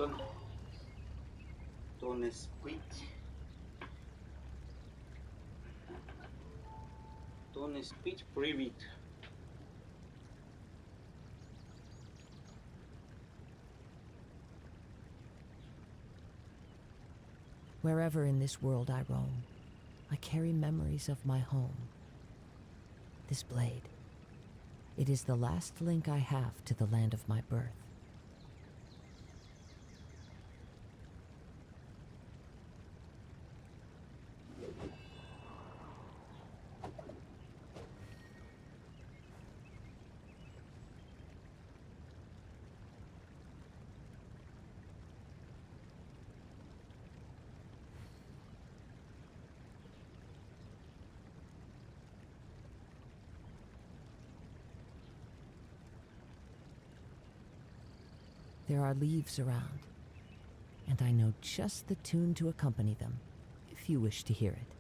Don't don't split. Don't split private. Wherever in this world I roam, I carry memories of my home. This blade, it is the last link I have to the land of my birth. There are leaves around, and I know just the tune to accompany them, if you wish to hear it.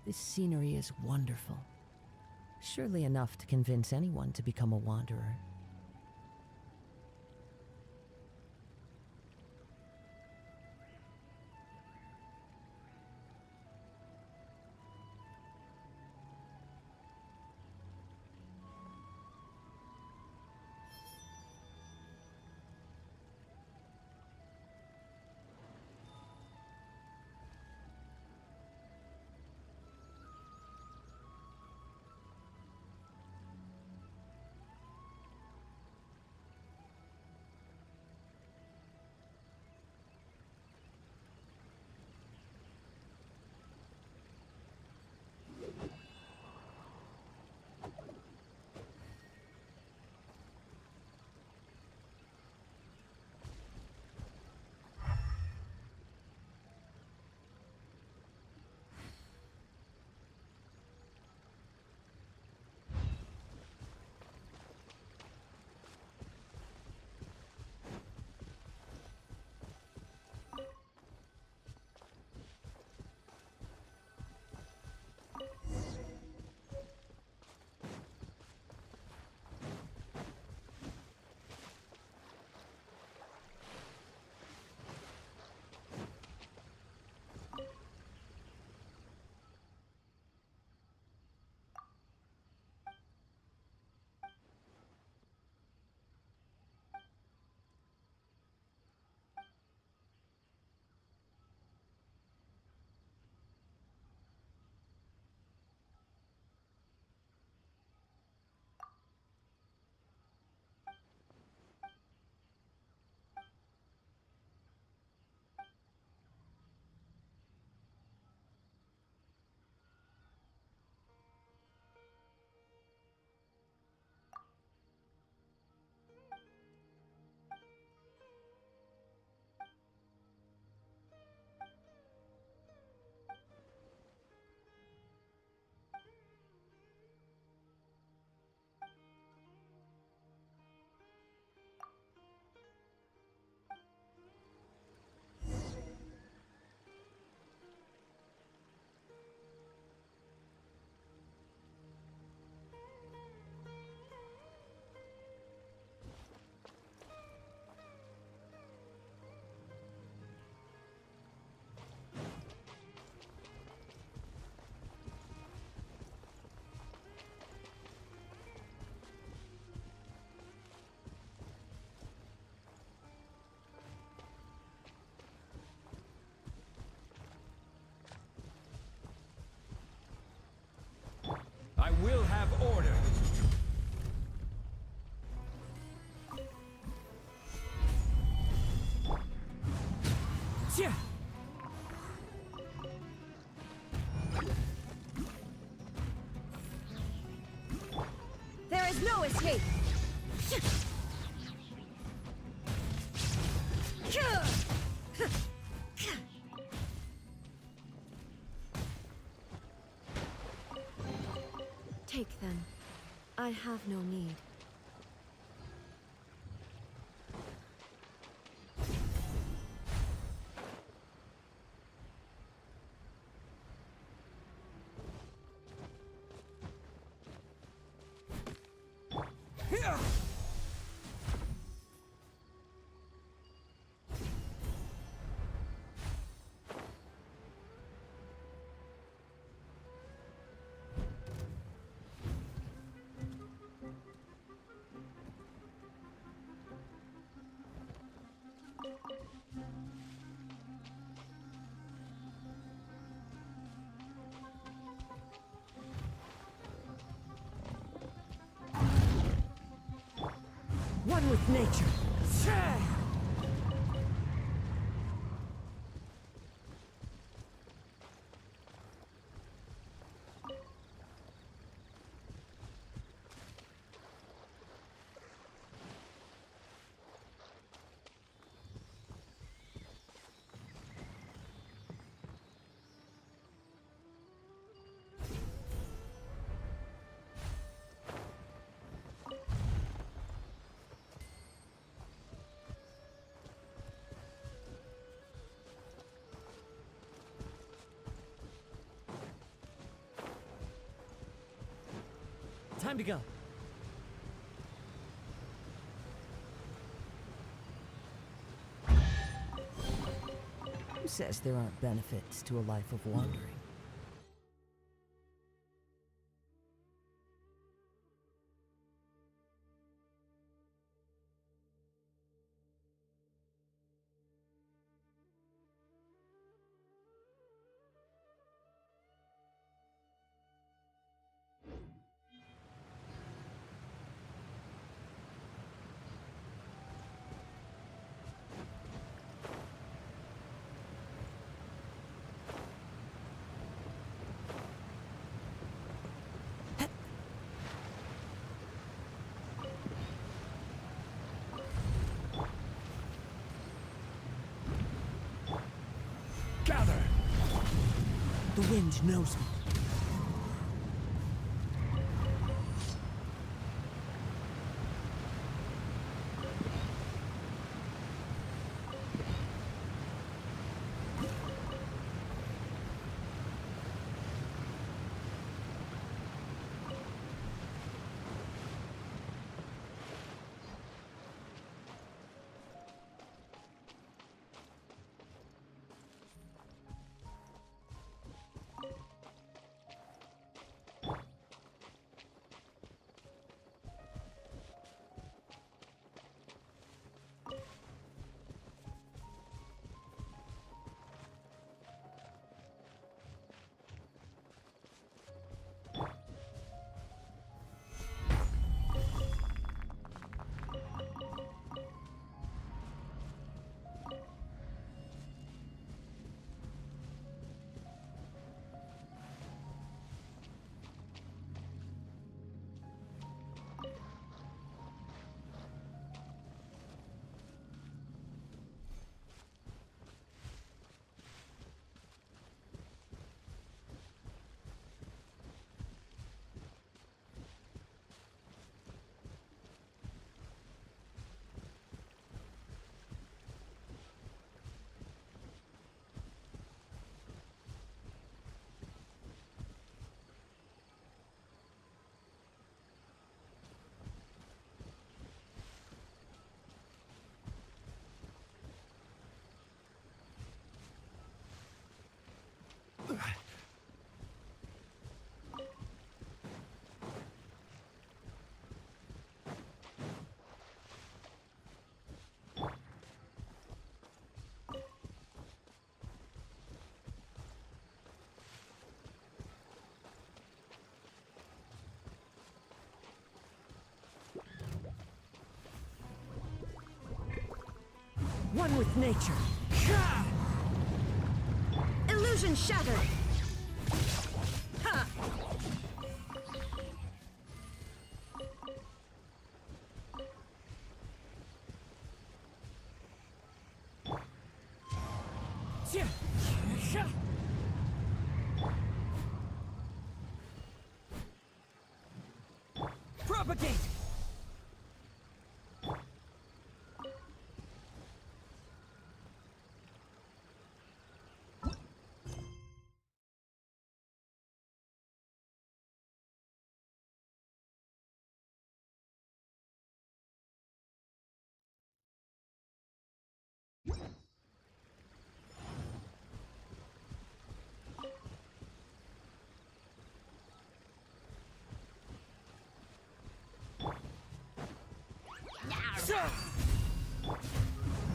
This scenery is wonderful. Surely enough to convince anyone to become a wanderer. There is no escape! Take them. I have no need. One with nature. Time to go. Who says there aren't benefits to a life of wandering? Gather! The wind knows me. One with nature. Illusion shattered! Ha! Propagate!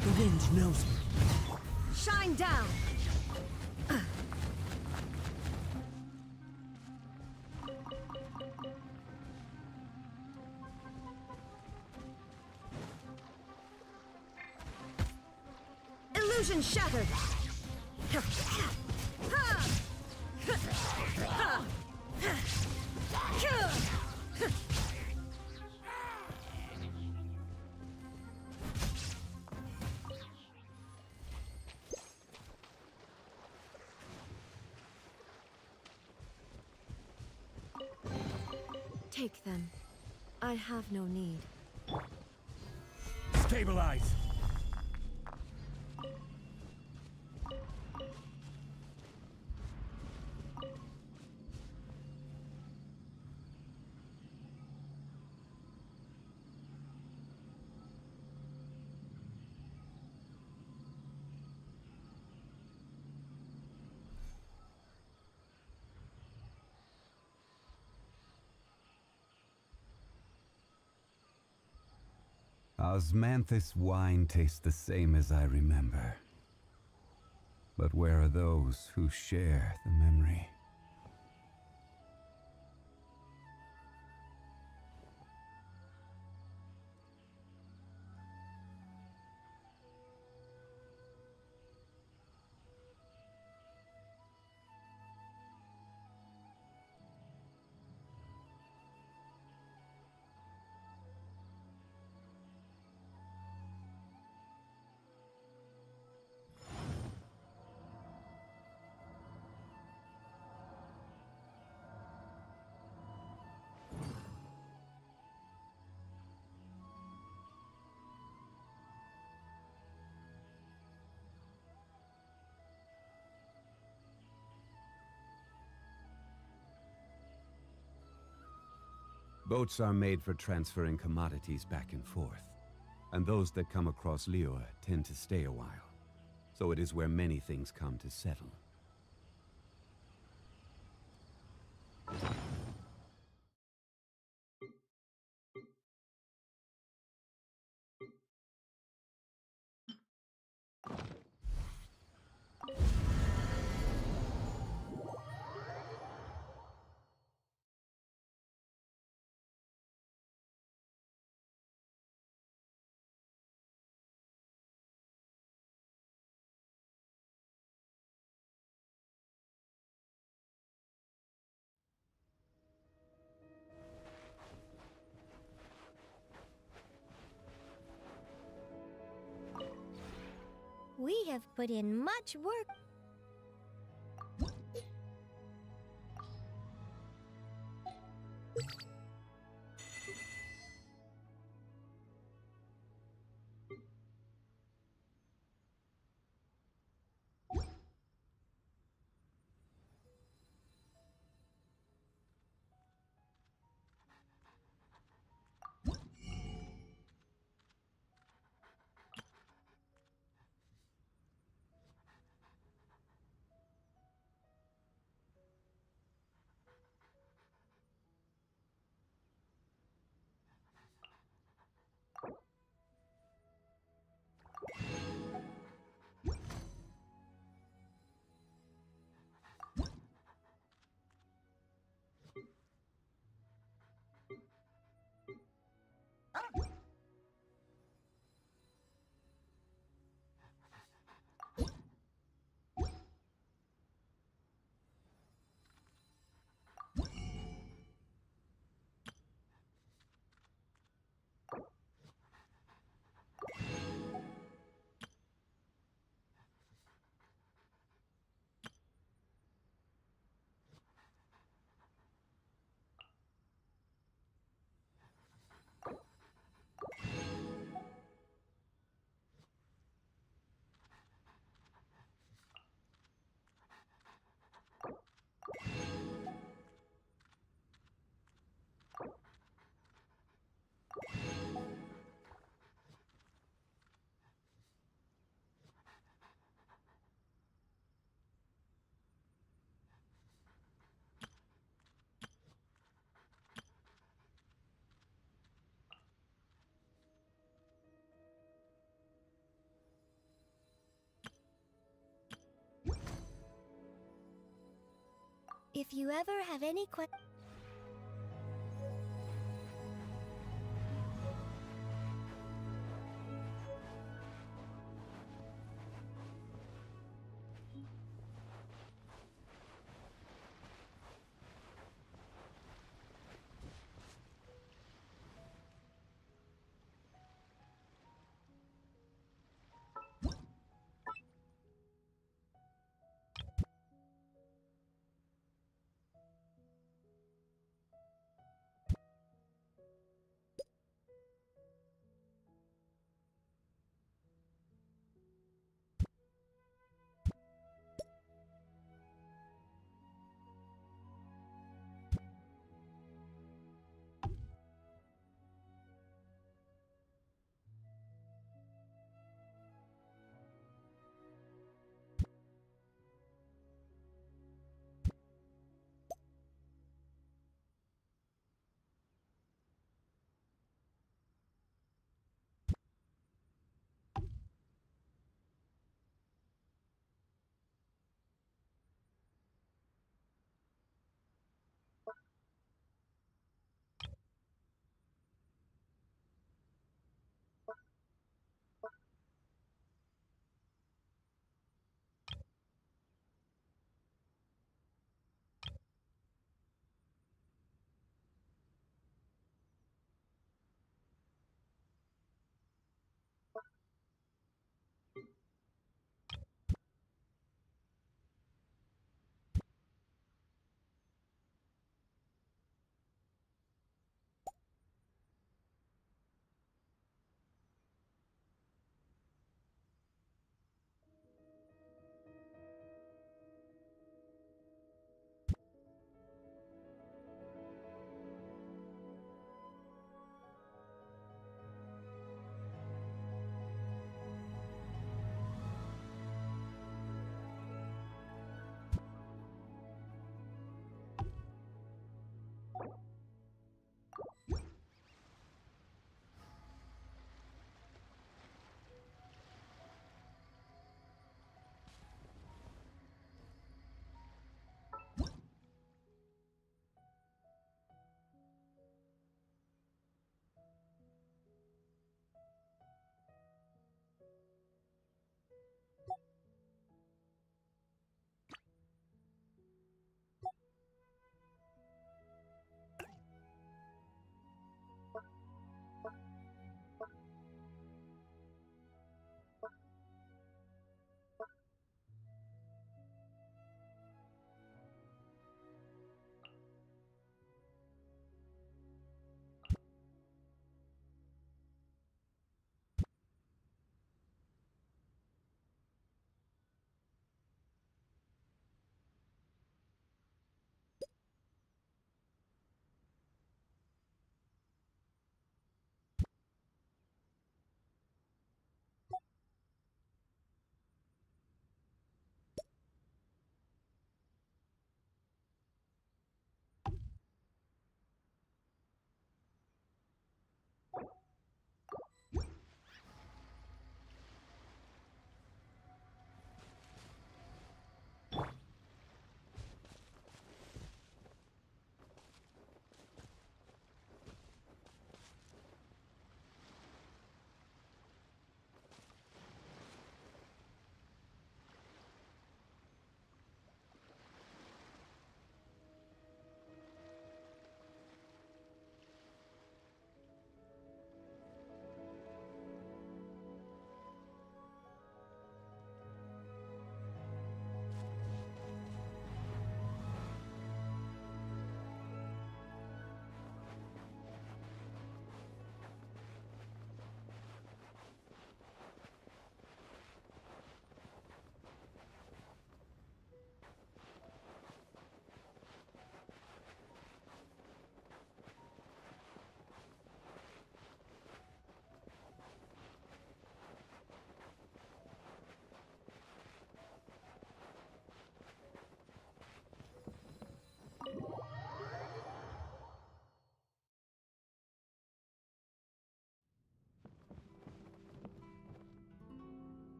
The wind knows me. Shine down! Illusion shattered! Take them. I have no need. Stabilize! Osmanthus wine tastes the same as I remember. But where are those who share the memory? Boats are made for transferring commodities back and forth, and those that come across Liyue tend to stay a while, so it is where many things come to settle. We have put in much work. If you ever have any questions.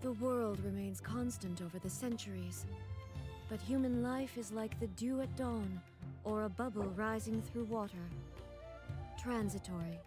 The world remains constant over the centuries, but human life is like the dew at dawn, or a bubble rising through water. Transitory.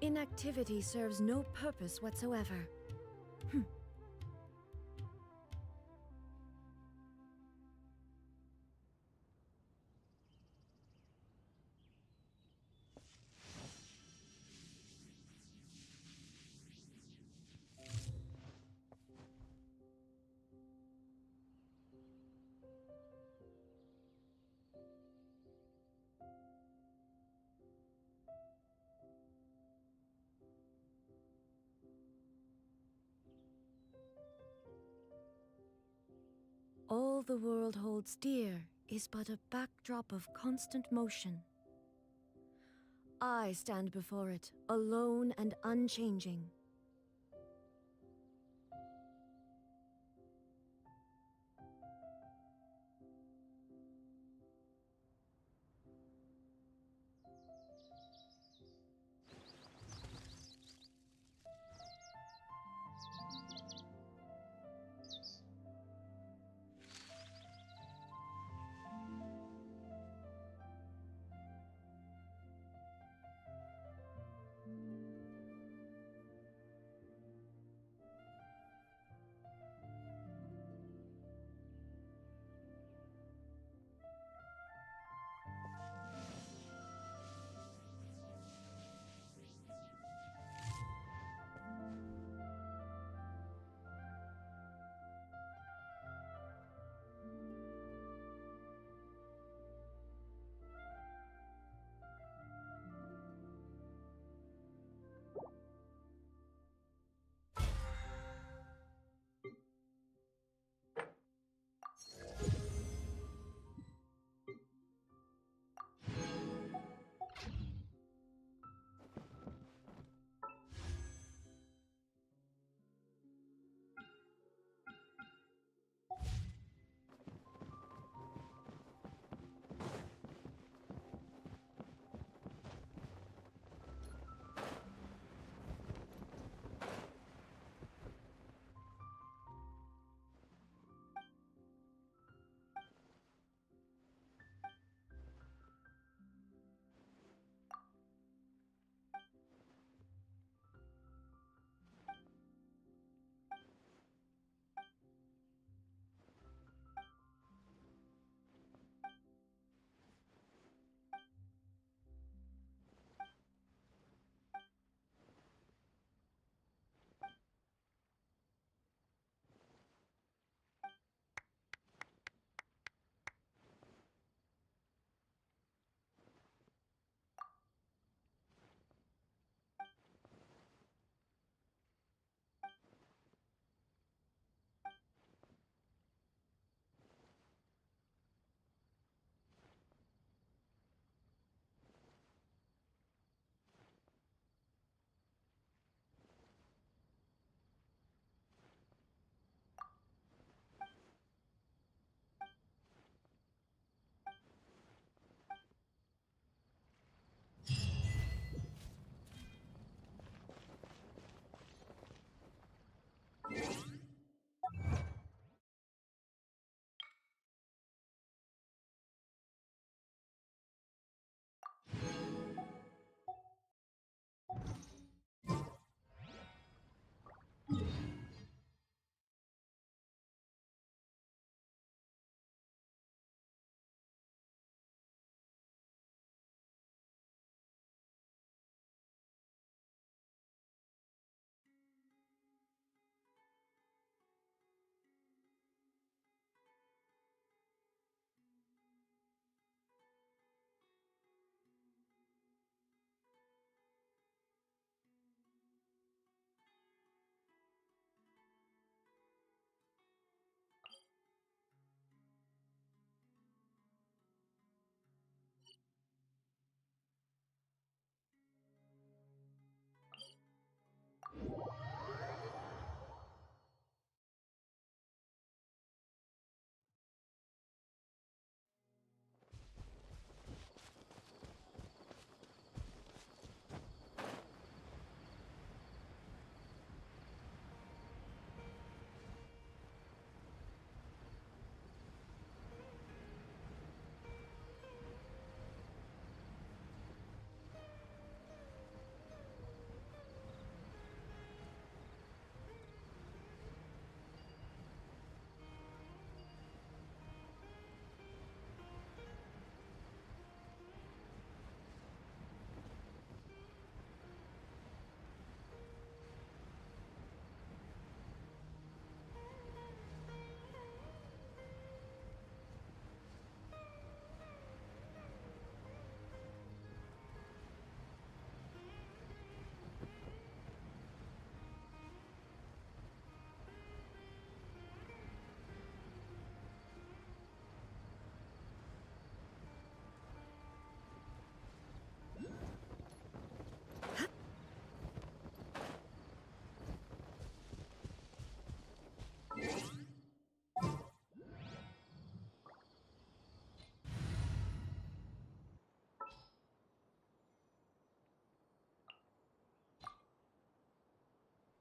Inactivity serves no purpose whatsoever. All the world holds dear is but a backdrop of constant motion. I stand before it, alone and unchanging.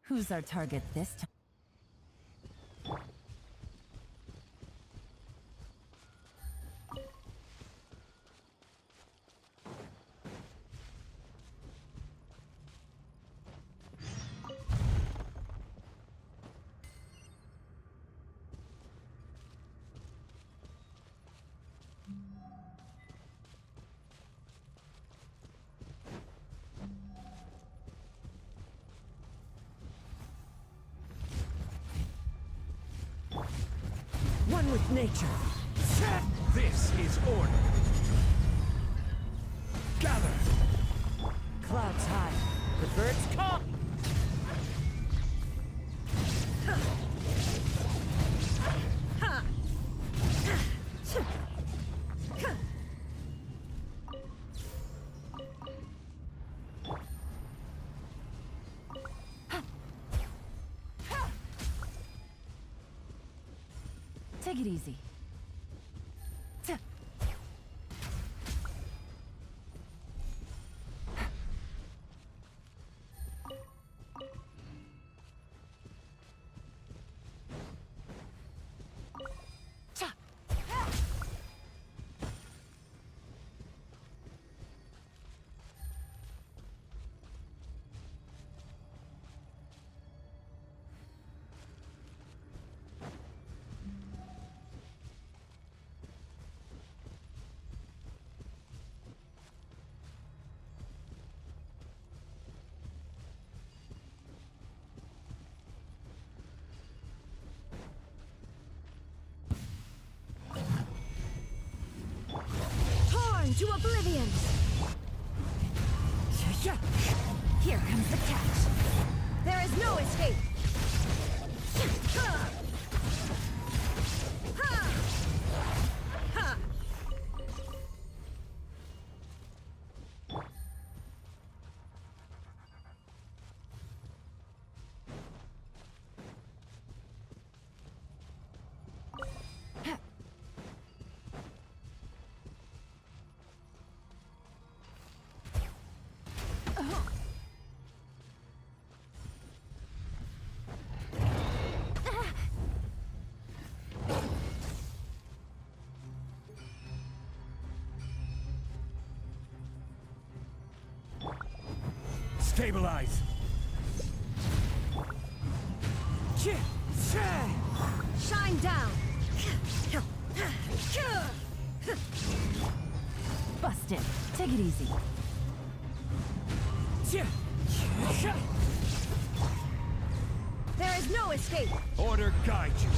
Who's our target this time? One with nature. This is order. Gather. Clouds high. The birds call. Take it easy. Torn to oblivion! Here comes the catch. There is no escape! Stabilize. Shine down! Busted. Take it easy. There is no escape! Order guide you.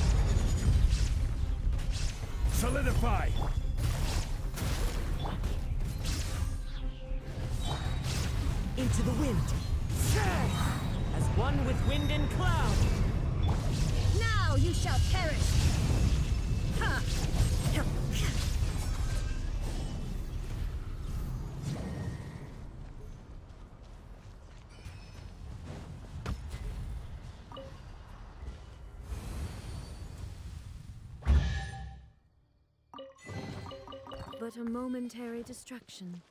Solidify. Into the wind. As one with wind and cloud. Now you shall perish! But a momentary distraction.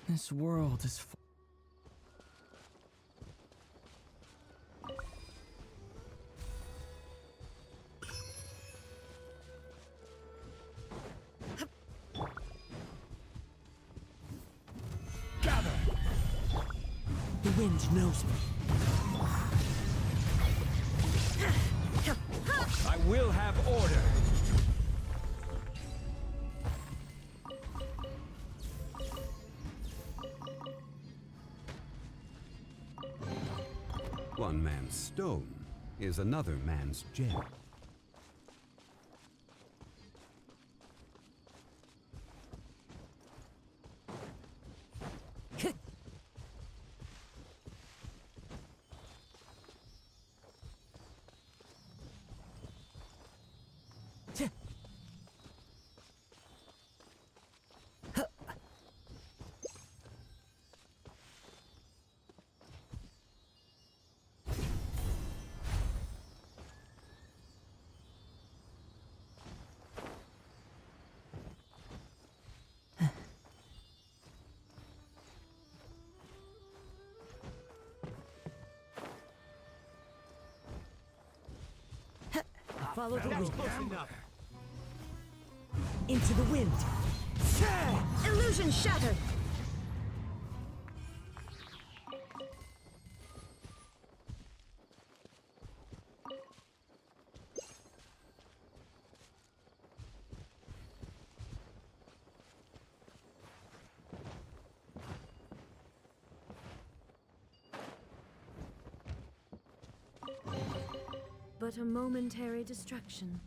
This world is full. Gather. The wind knows me. I will have order. One man's stone is another man's gem. Follow the Fellow wind. gambler. Into the wind. Illusion shattered! But a momentary distraction.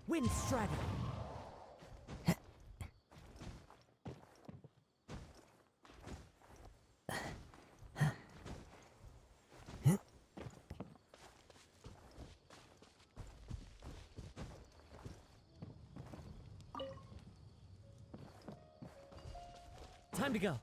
Wind strider. Time to go.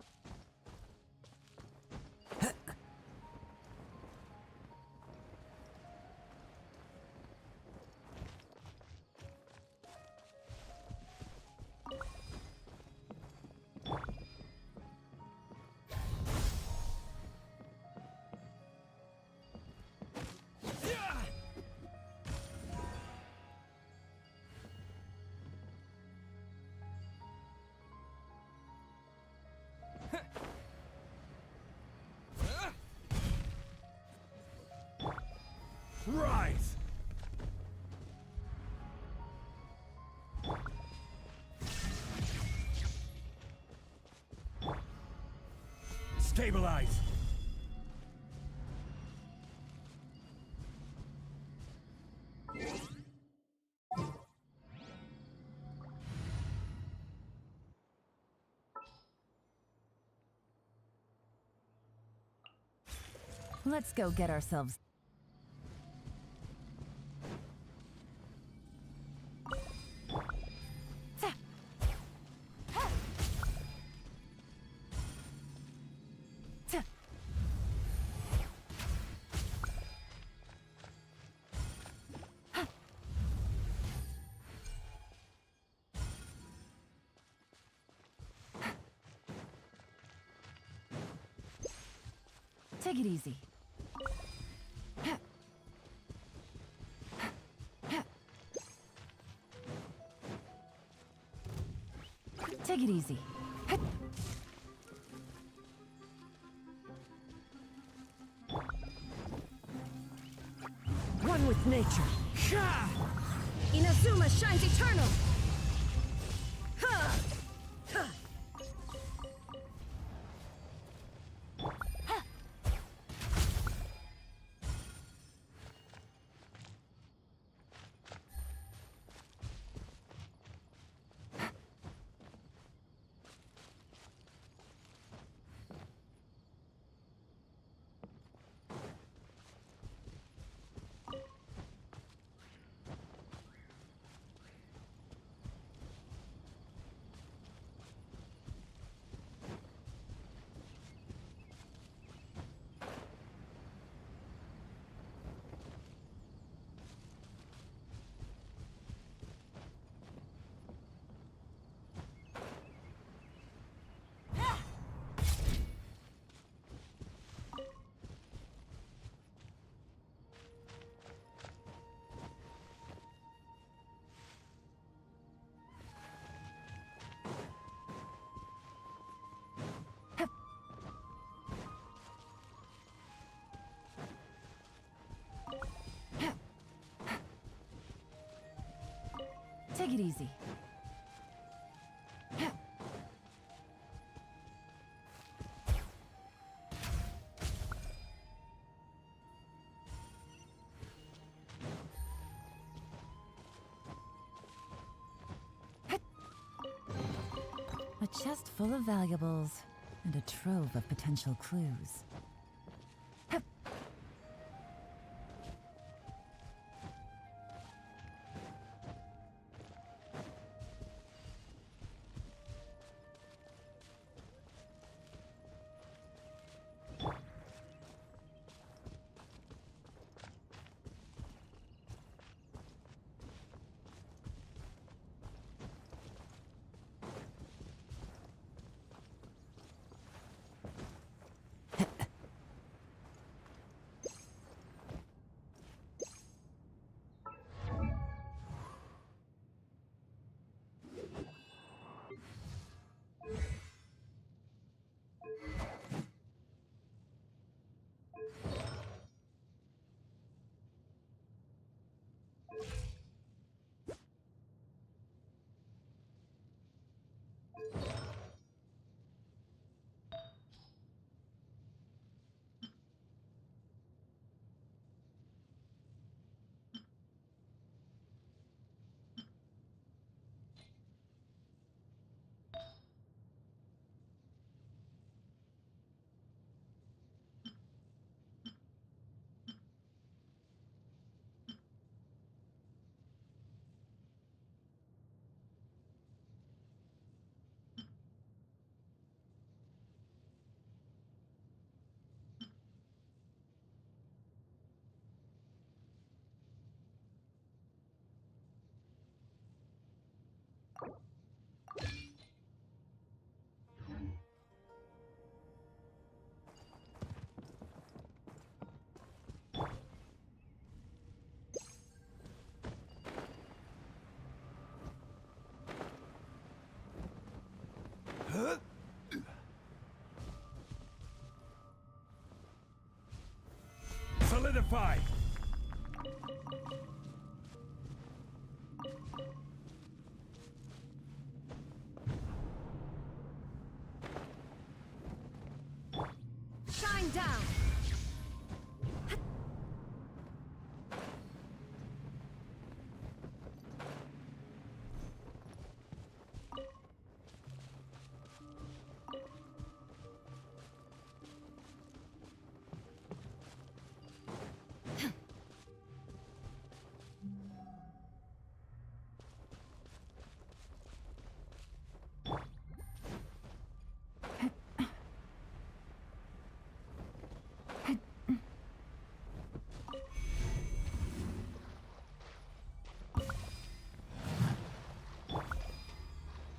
Rise! Stabilize! Let's go get ourselves. Take it easy. Take it easy. One with nature. Inazuma shines eternal! Ha! Ha! Take it easy. A chest full of valuables and a trove of potential clues. Solidify! Shine down!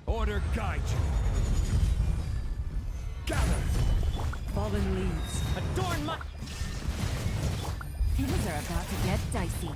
Order guide you. Gather! Fallen leaves. Adorn my... Things are about to get dicey.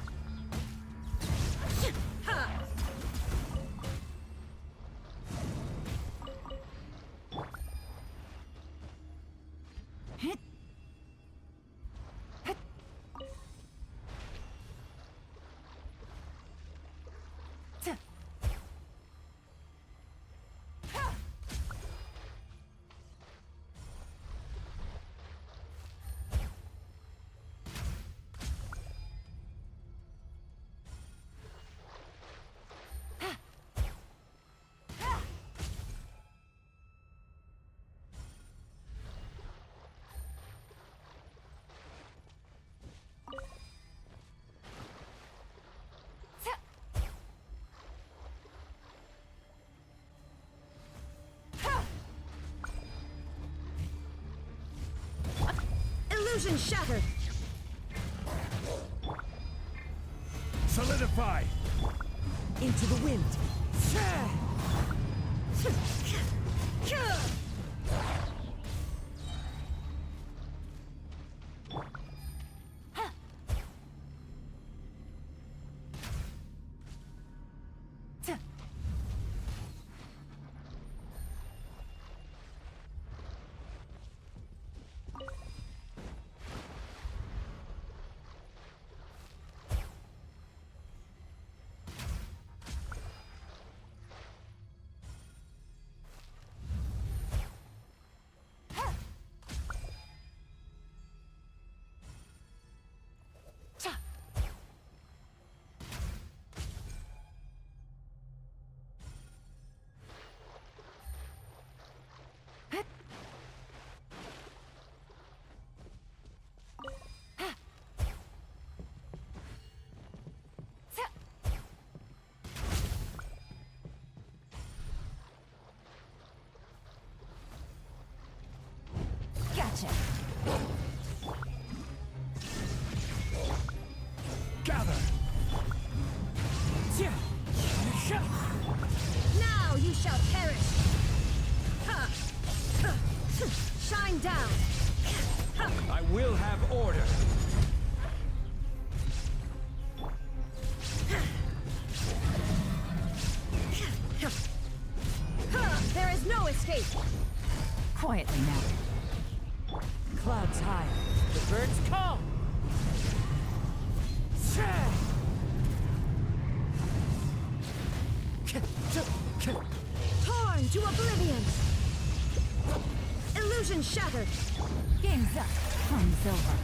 Illusion shattered! Solidify! Into the wind. Gotcha. Gather! Now you shall perish! Shine down! I will have order! There is no escape! Quietly now. Clouds high. The birds come. Torn to oblivion! Illusion shattered! Game's up. Fun's over.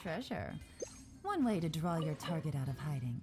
Treasure. One way to draw your target out of hiding.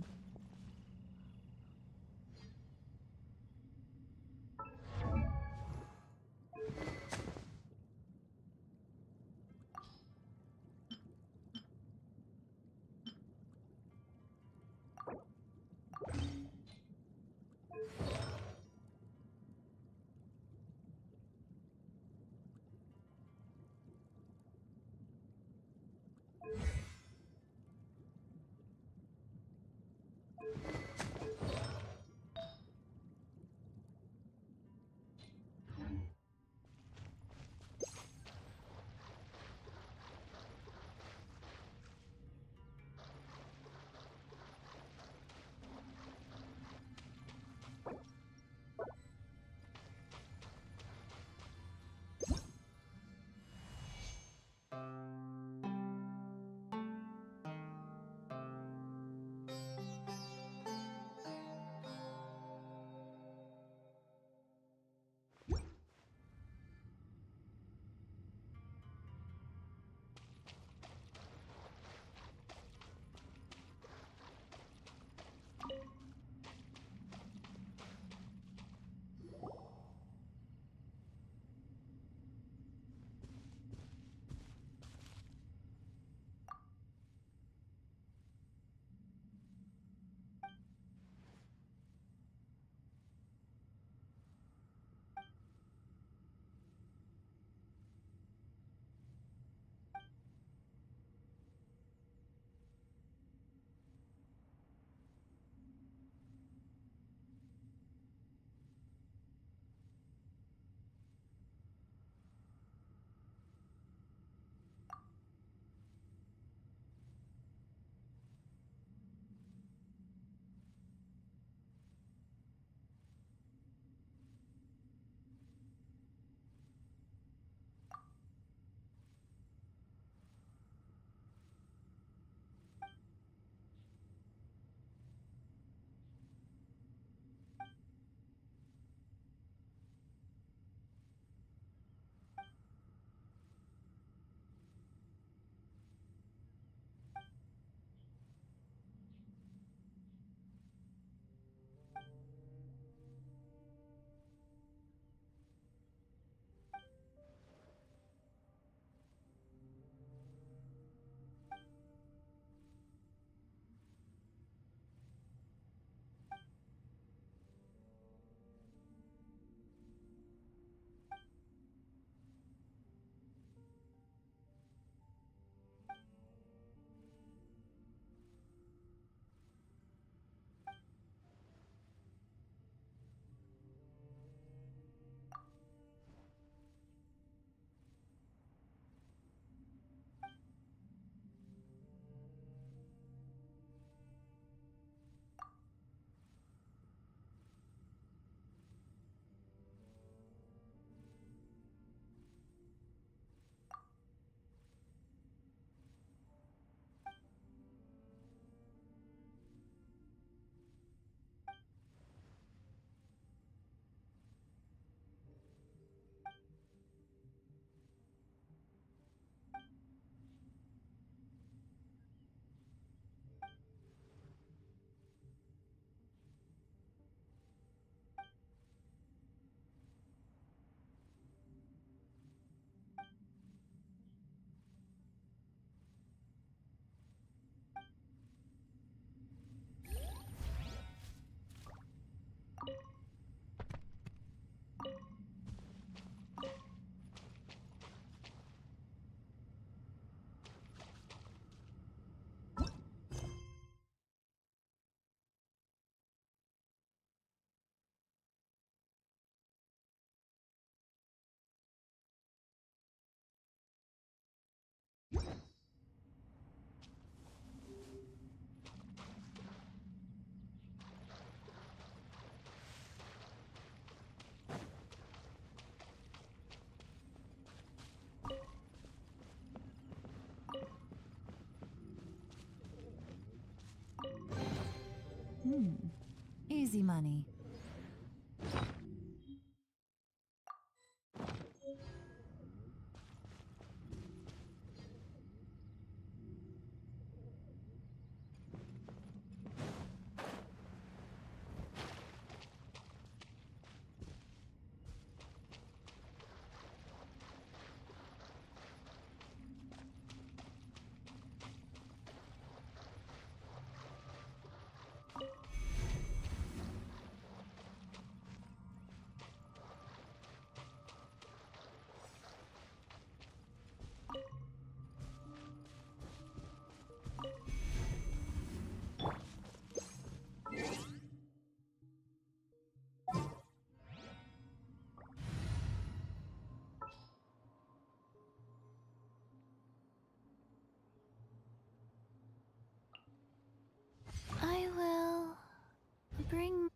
Easy money. I will bring.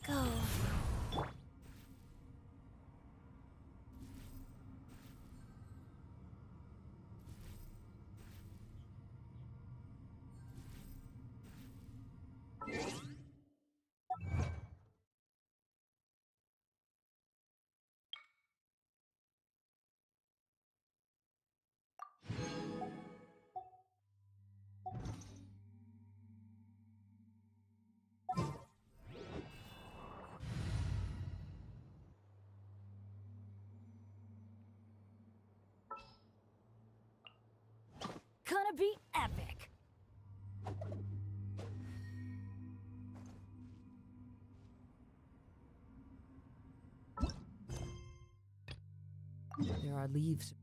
Go. Gonna be epic! There are leaves.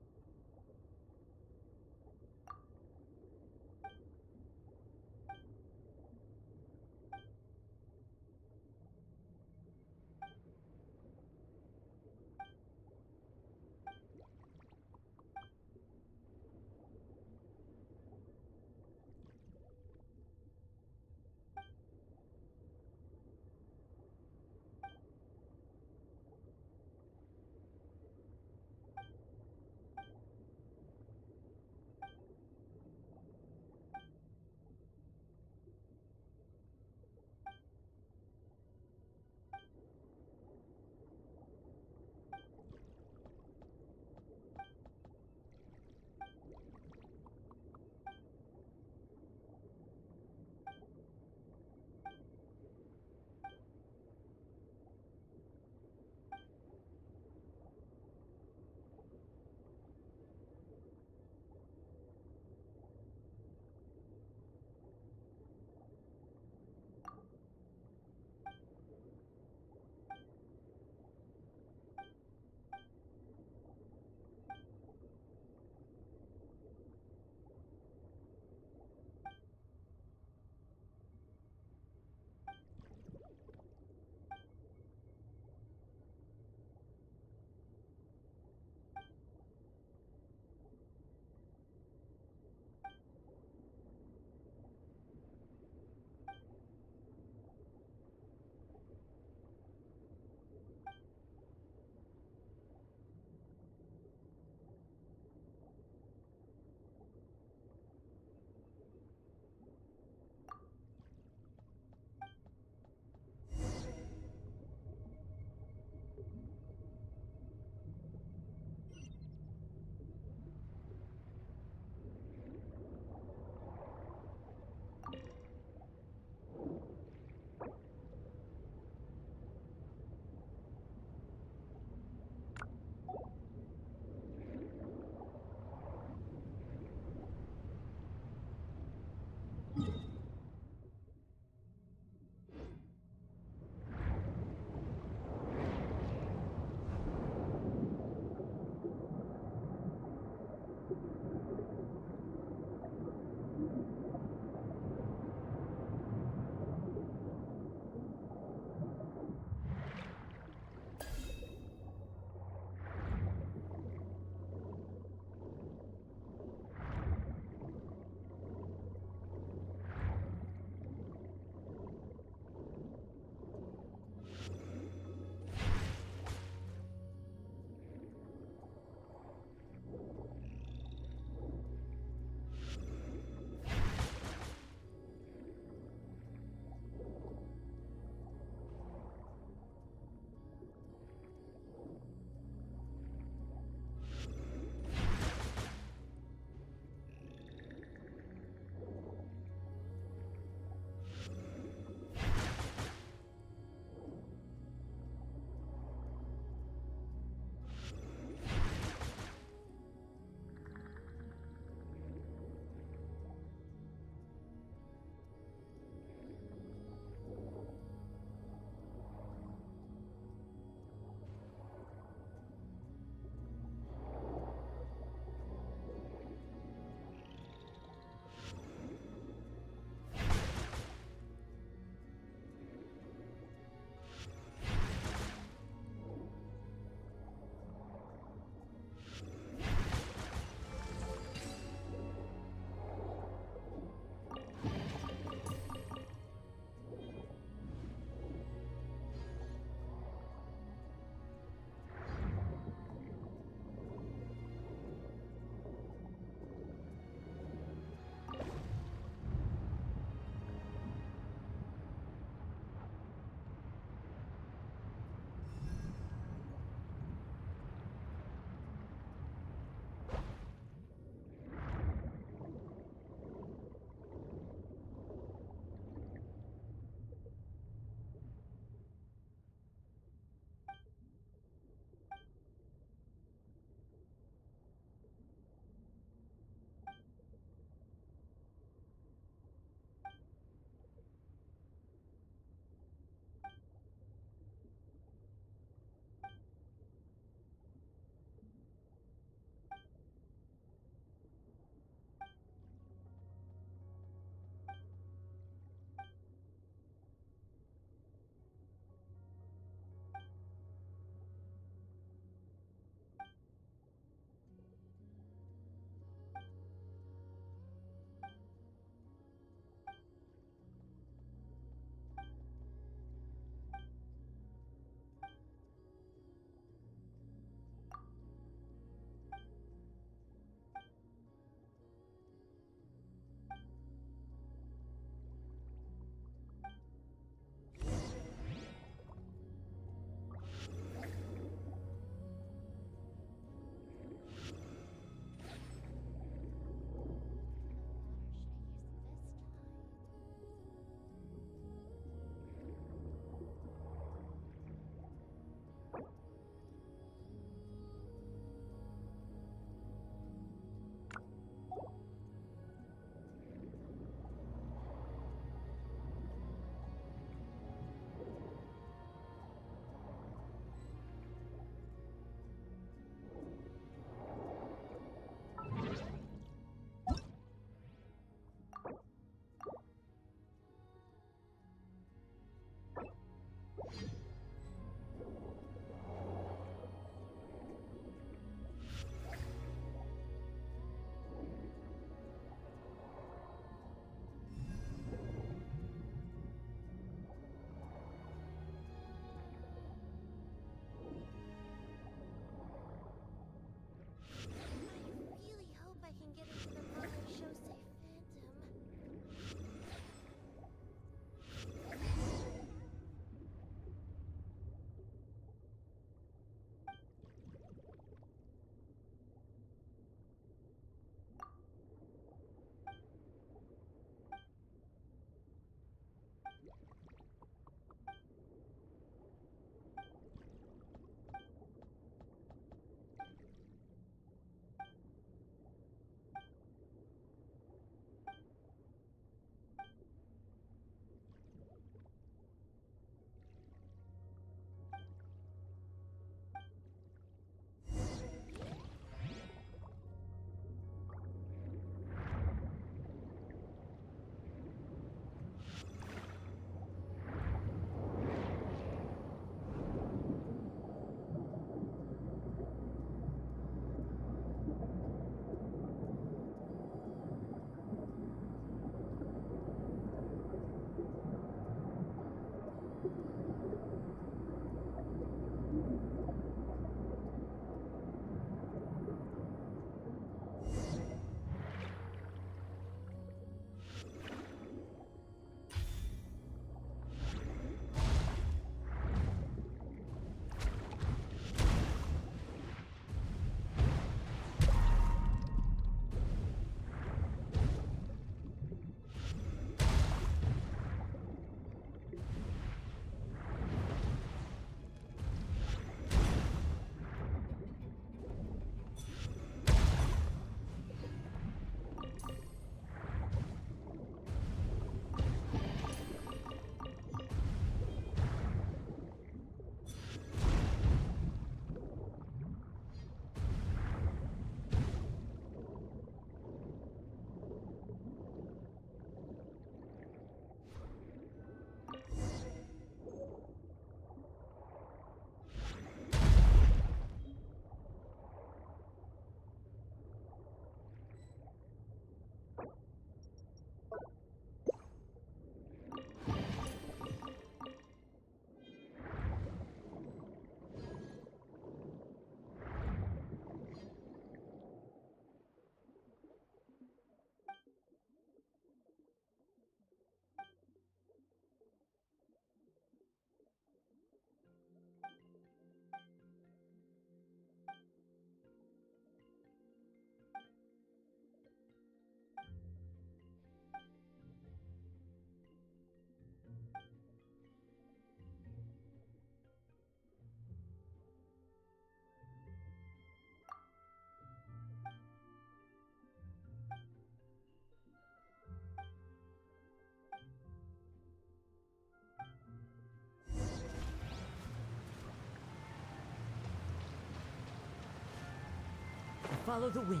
Follow the wind.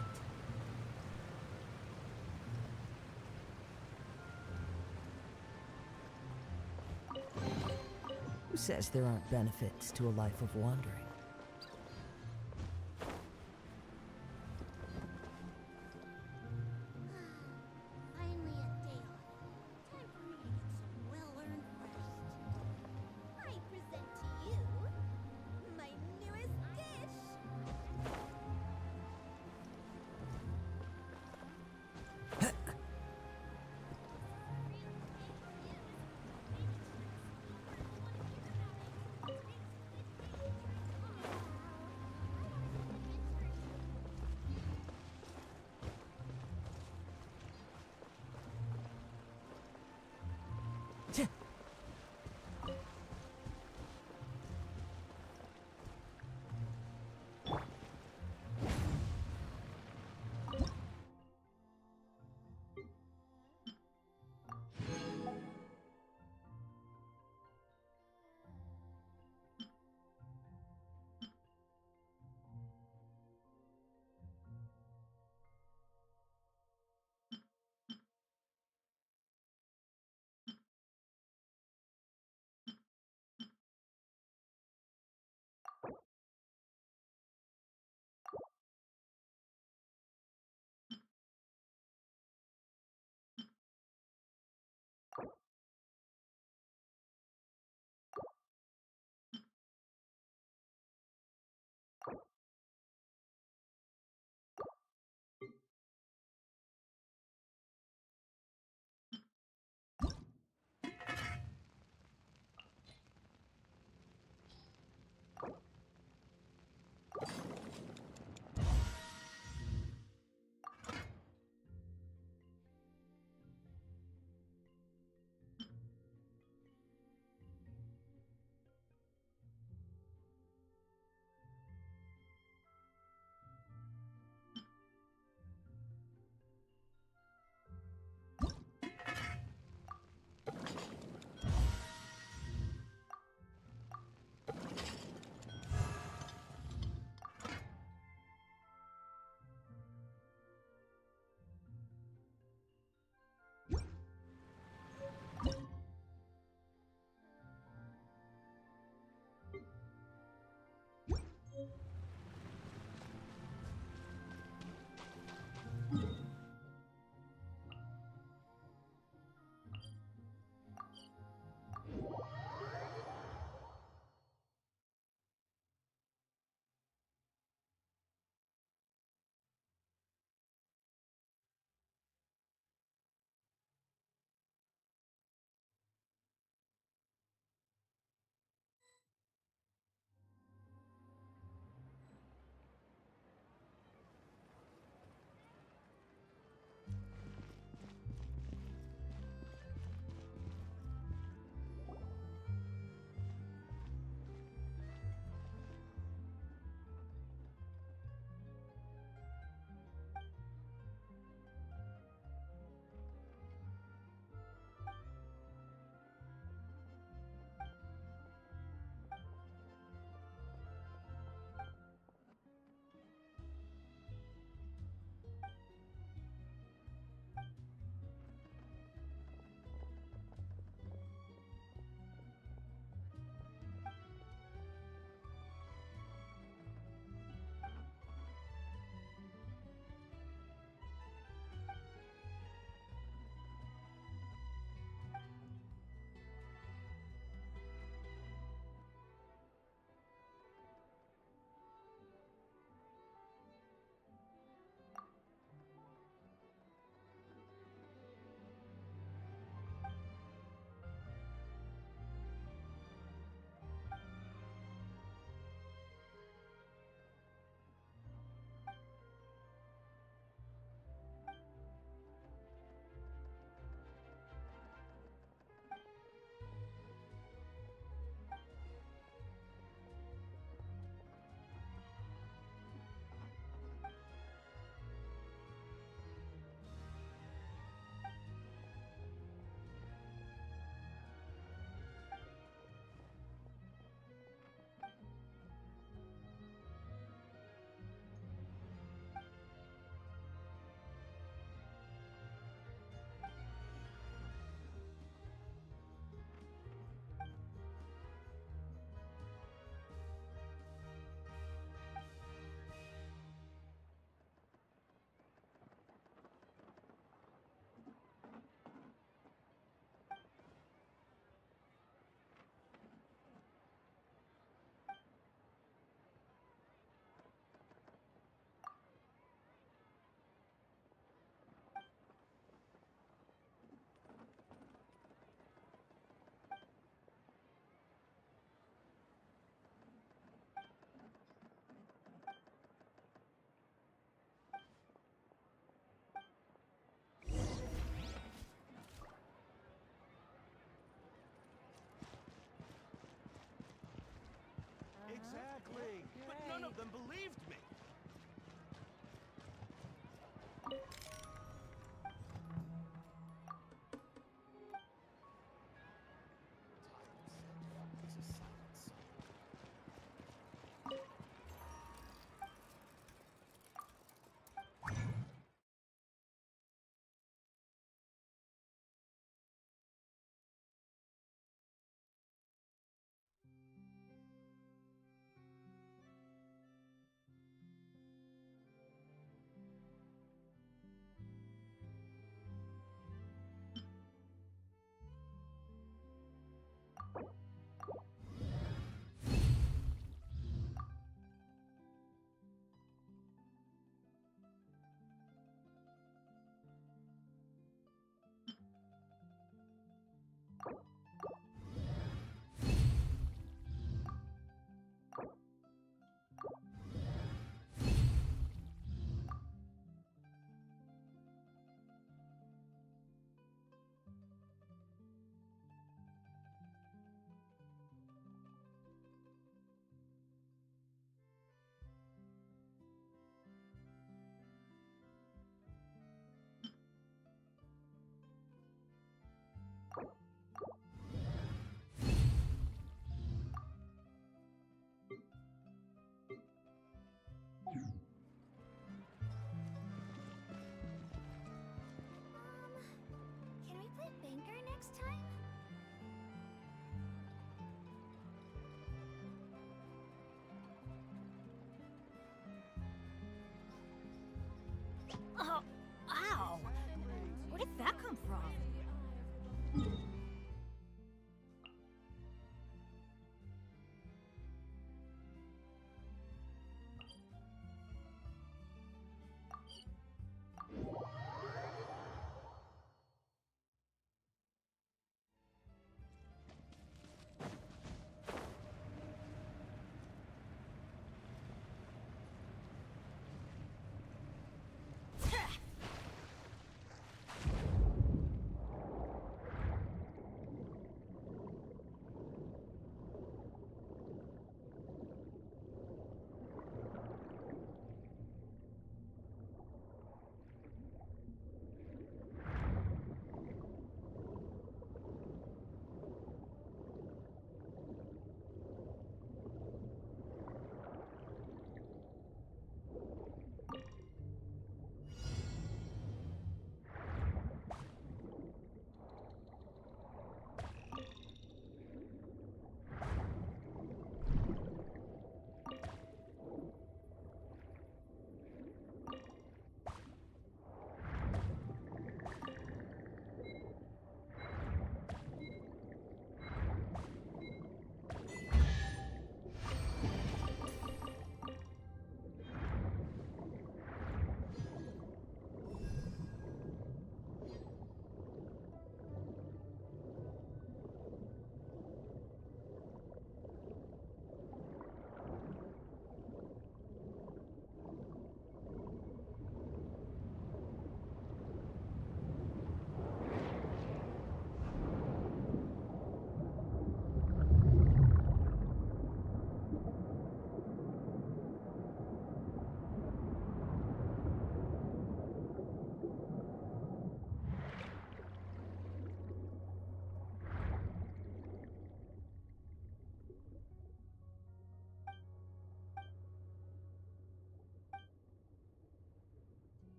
Who says there aren't benefits to a life of wandering? Finally a day off. Time for me to get some well-earned rest. I present to you my newest dish.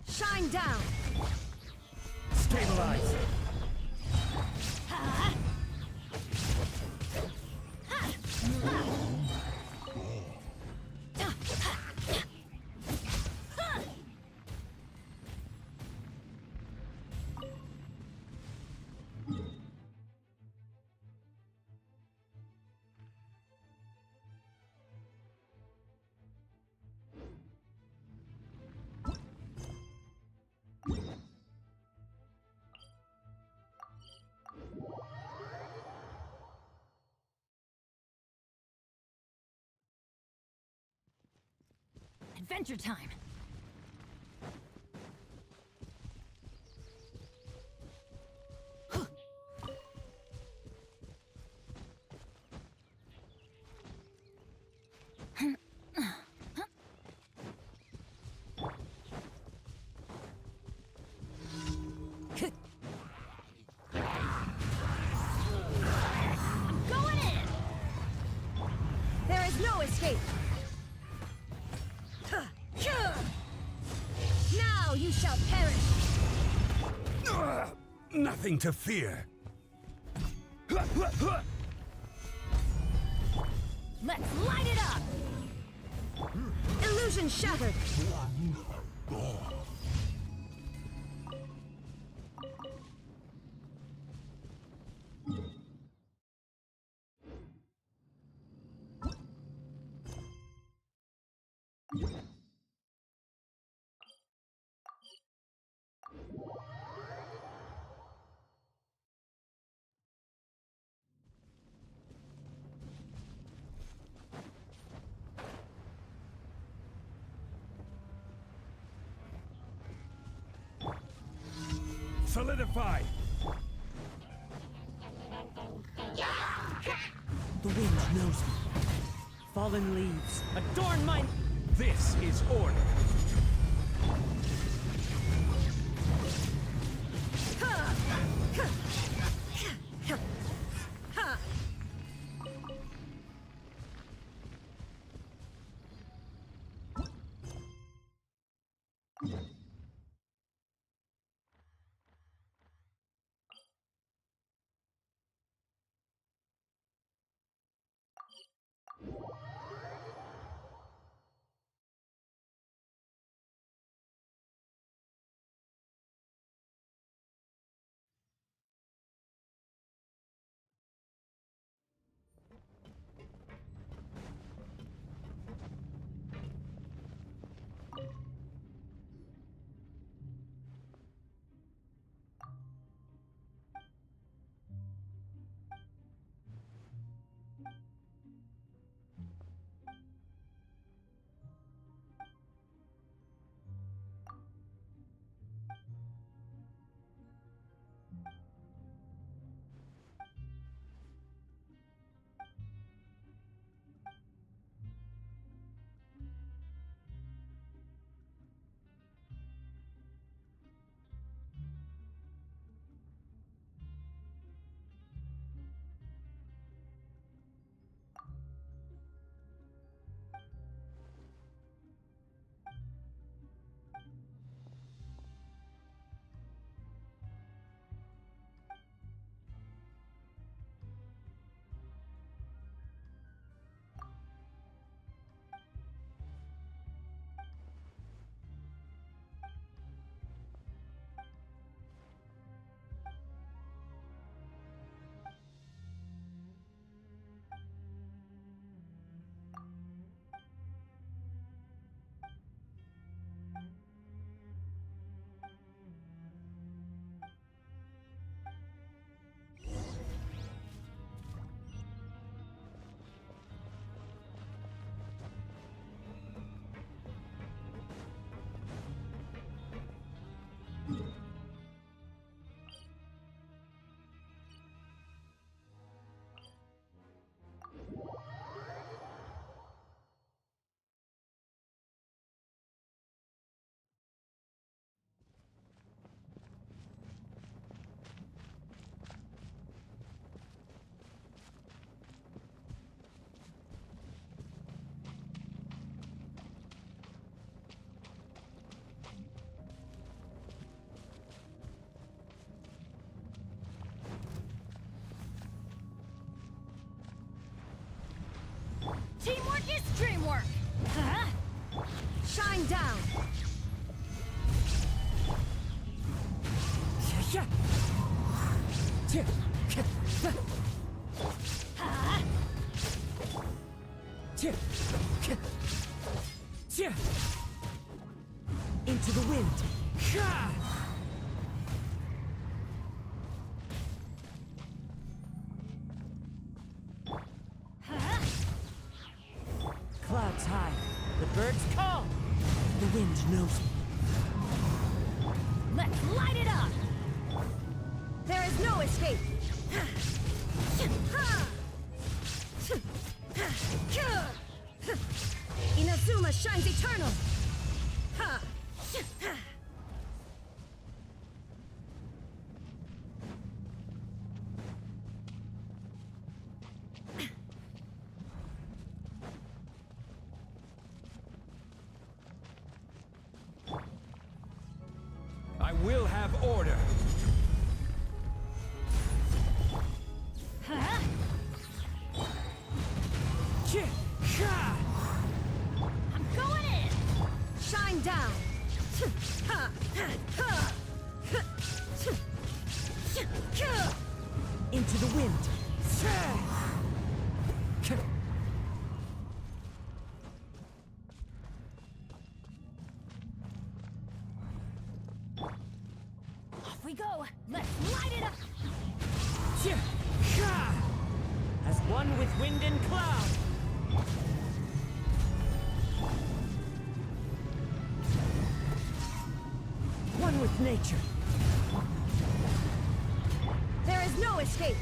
Shine down! Stabilize. Adventure time! Going in! There is no escape! Now you shall perish! Nothing to fear. Let's light it up! Illusion shattered! Solidify. The wind knows me. Fallen leaves adorn my... This is order. Shine down! Into the wind. Clouds high. The birds call. The wind knows me. Let's light it up! There is no escape! Inazuma shines eternal! I will have order. I'm going in! Shine down! Into the wind. Off we go! Let's light it up! As one with wind and cloud. One with nature. There is no escape!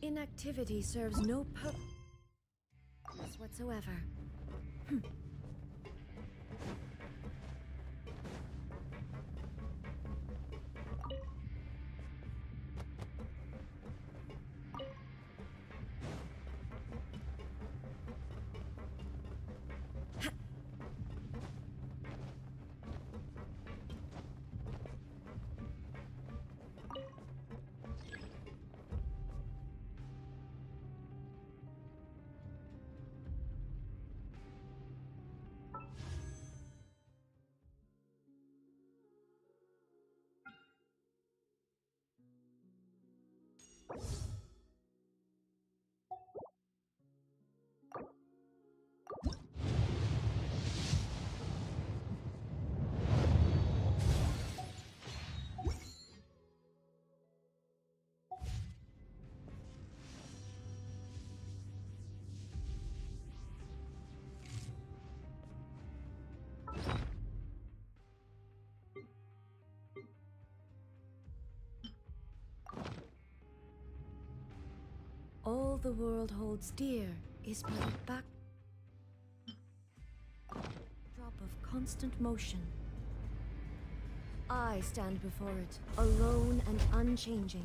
Inactivity serves no purpose whatsoever. All the world holds dear is but a backdrop of constant motion. I stand before it, alone and unchanging.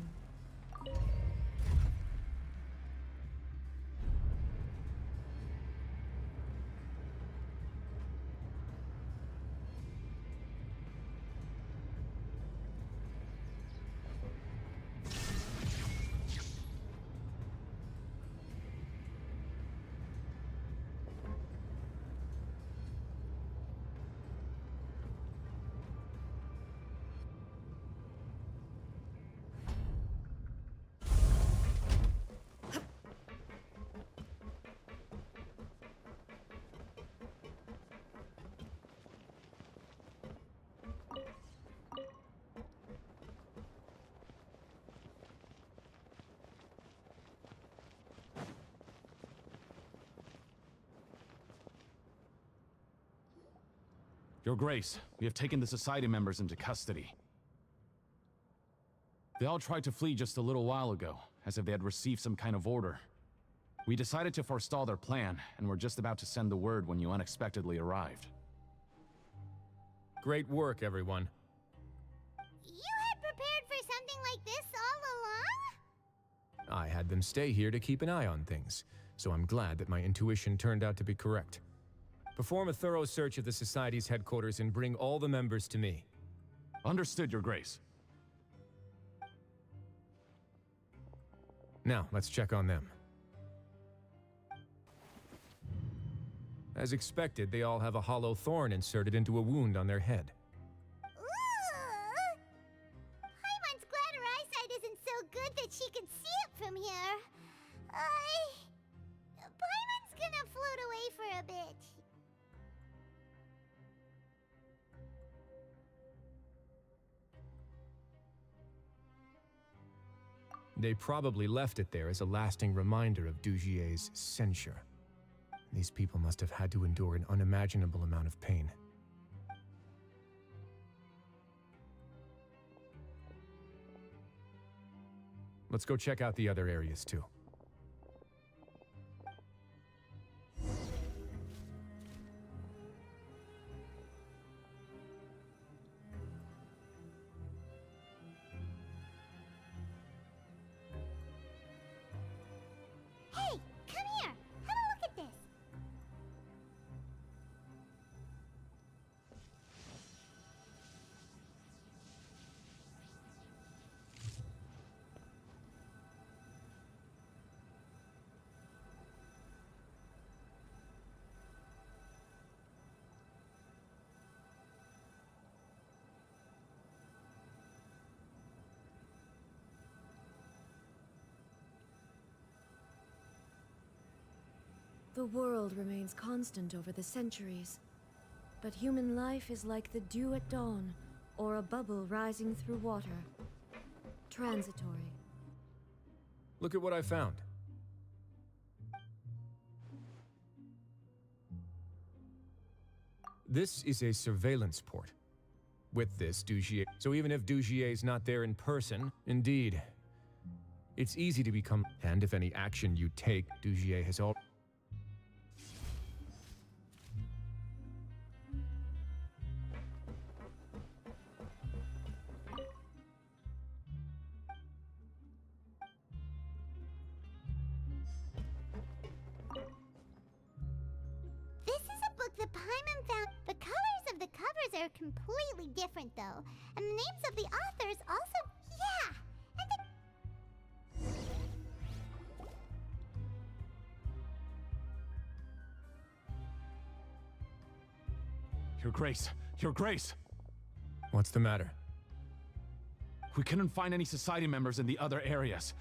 Your Grace, we have taken the Society members into custody. They all tried to flee just a little while ago, as if they had received some kind of order. We decided to forestall their plan, and were just about to send the word when you unexpectedly arrived. Great work, everyone. You had prepared for something like this all along? I had them stay here to keep an eye on things, so I'm glad that my intuition turned out to be correct. Perform a thorough search of the Society's headquarters and bring all the members to me. Understood, Your Grace. Now, let's check on them. As expected, they all have a hollow thorn inserted into a wound on their head. Ooh! Paimon's glad her eyesight isn't so good that she can see it from here. Paimon's gonna float away for a bit. They probably left it there as a lasting reminder of Dugier's censure. These people must have had to endure an unimaginable amount of pain. Let's go check out the other areas too. Hey, come here. Have a look at this. The world remains constant over the centuries, but human life is like the dew at dawn, or a bubble rising through water. Transitory. Look at what I found. This is a surveillance port. With this, Dugier... So even if Dugier's not there in person, indeed, it's easy to become... And if any action you take, Dugier has all... This is a book that Paimon found. The colors of the covers are completely different, though. And the names of the authors also... Yeah! And the... Your Grace! Your Grace! What's the matter? We couldn't find any Society members in the other areas.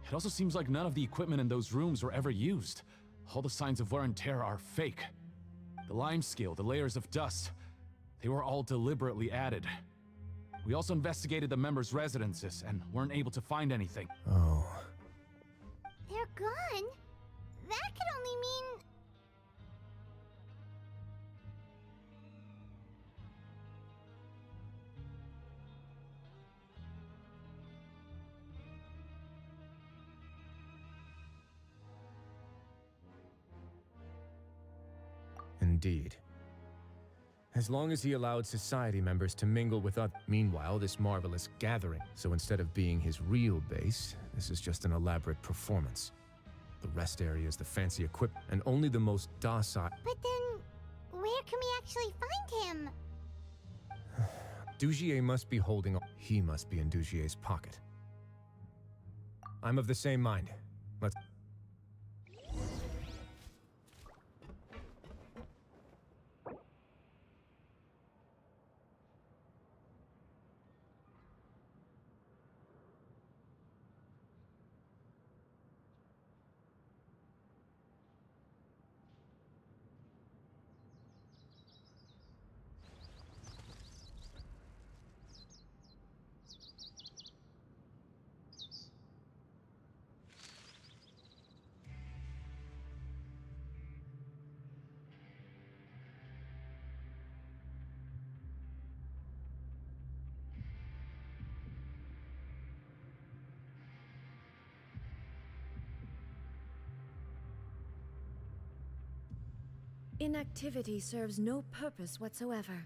It also seems like none of the equipment in those rooms were ever used. All the signs of wear and tear are fake. The lime scale, the layers of dust, they were all deliberately added. We also investigated the members' residences and weren't able to find anything. Oh... They're gone? That could only mean... Indeed. As long as he allowed Society members to mingle with others. Meanwhile, this marvelous gathering. So instead of being his real base, this is just an elaborate performance. The rest area is the fancy equipment, and only the most docile... But then, where can we actually find him? Dugier must be holding on. He must be in Dugier's pocket. I'm of the same mind. Let's... Inactivity serves no purpose whatsoever.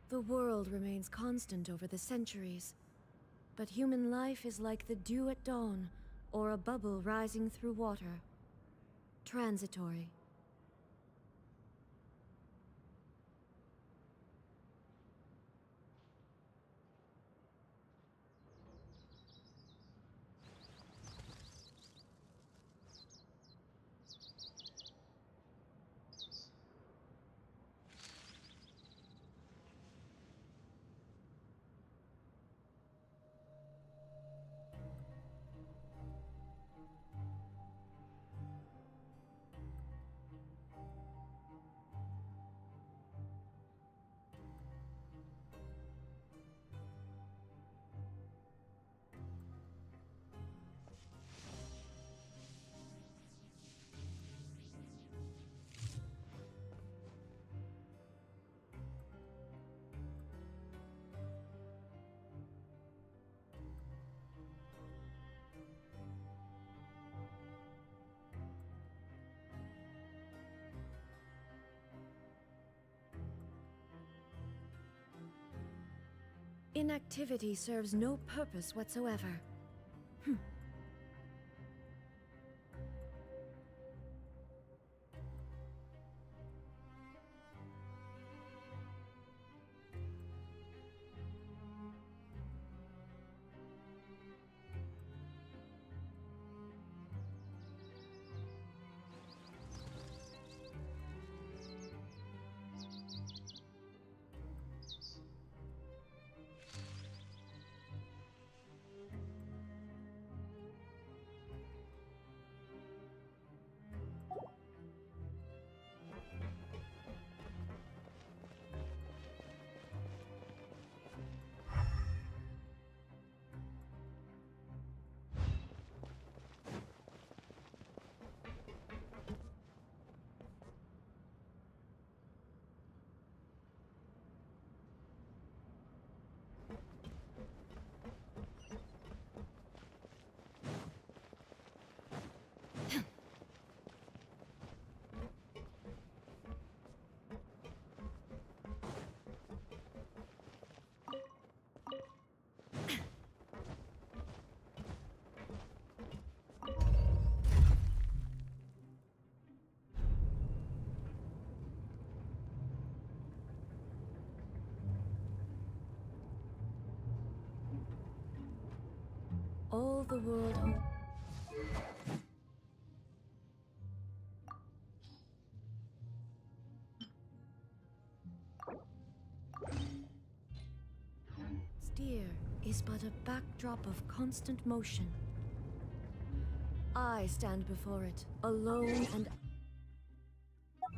The world remains constant over the centuries, but human life is like the dew at dawn, or a bubble rising through water. Transitory. Inactivity serves no purpose whatsoever. All the world Steer is but a backdrop of constant motion. I stand before it, alone and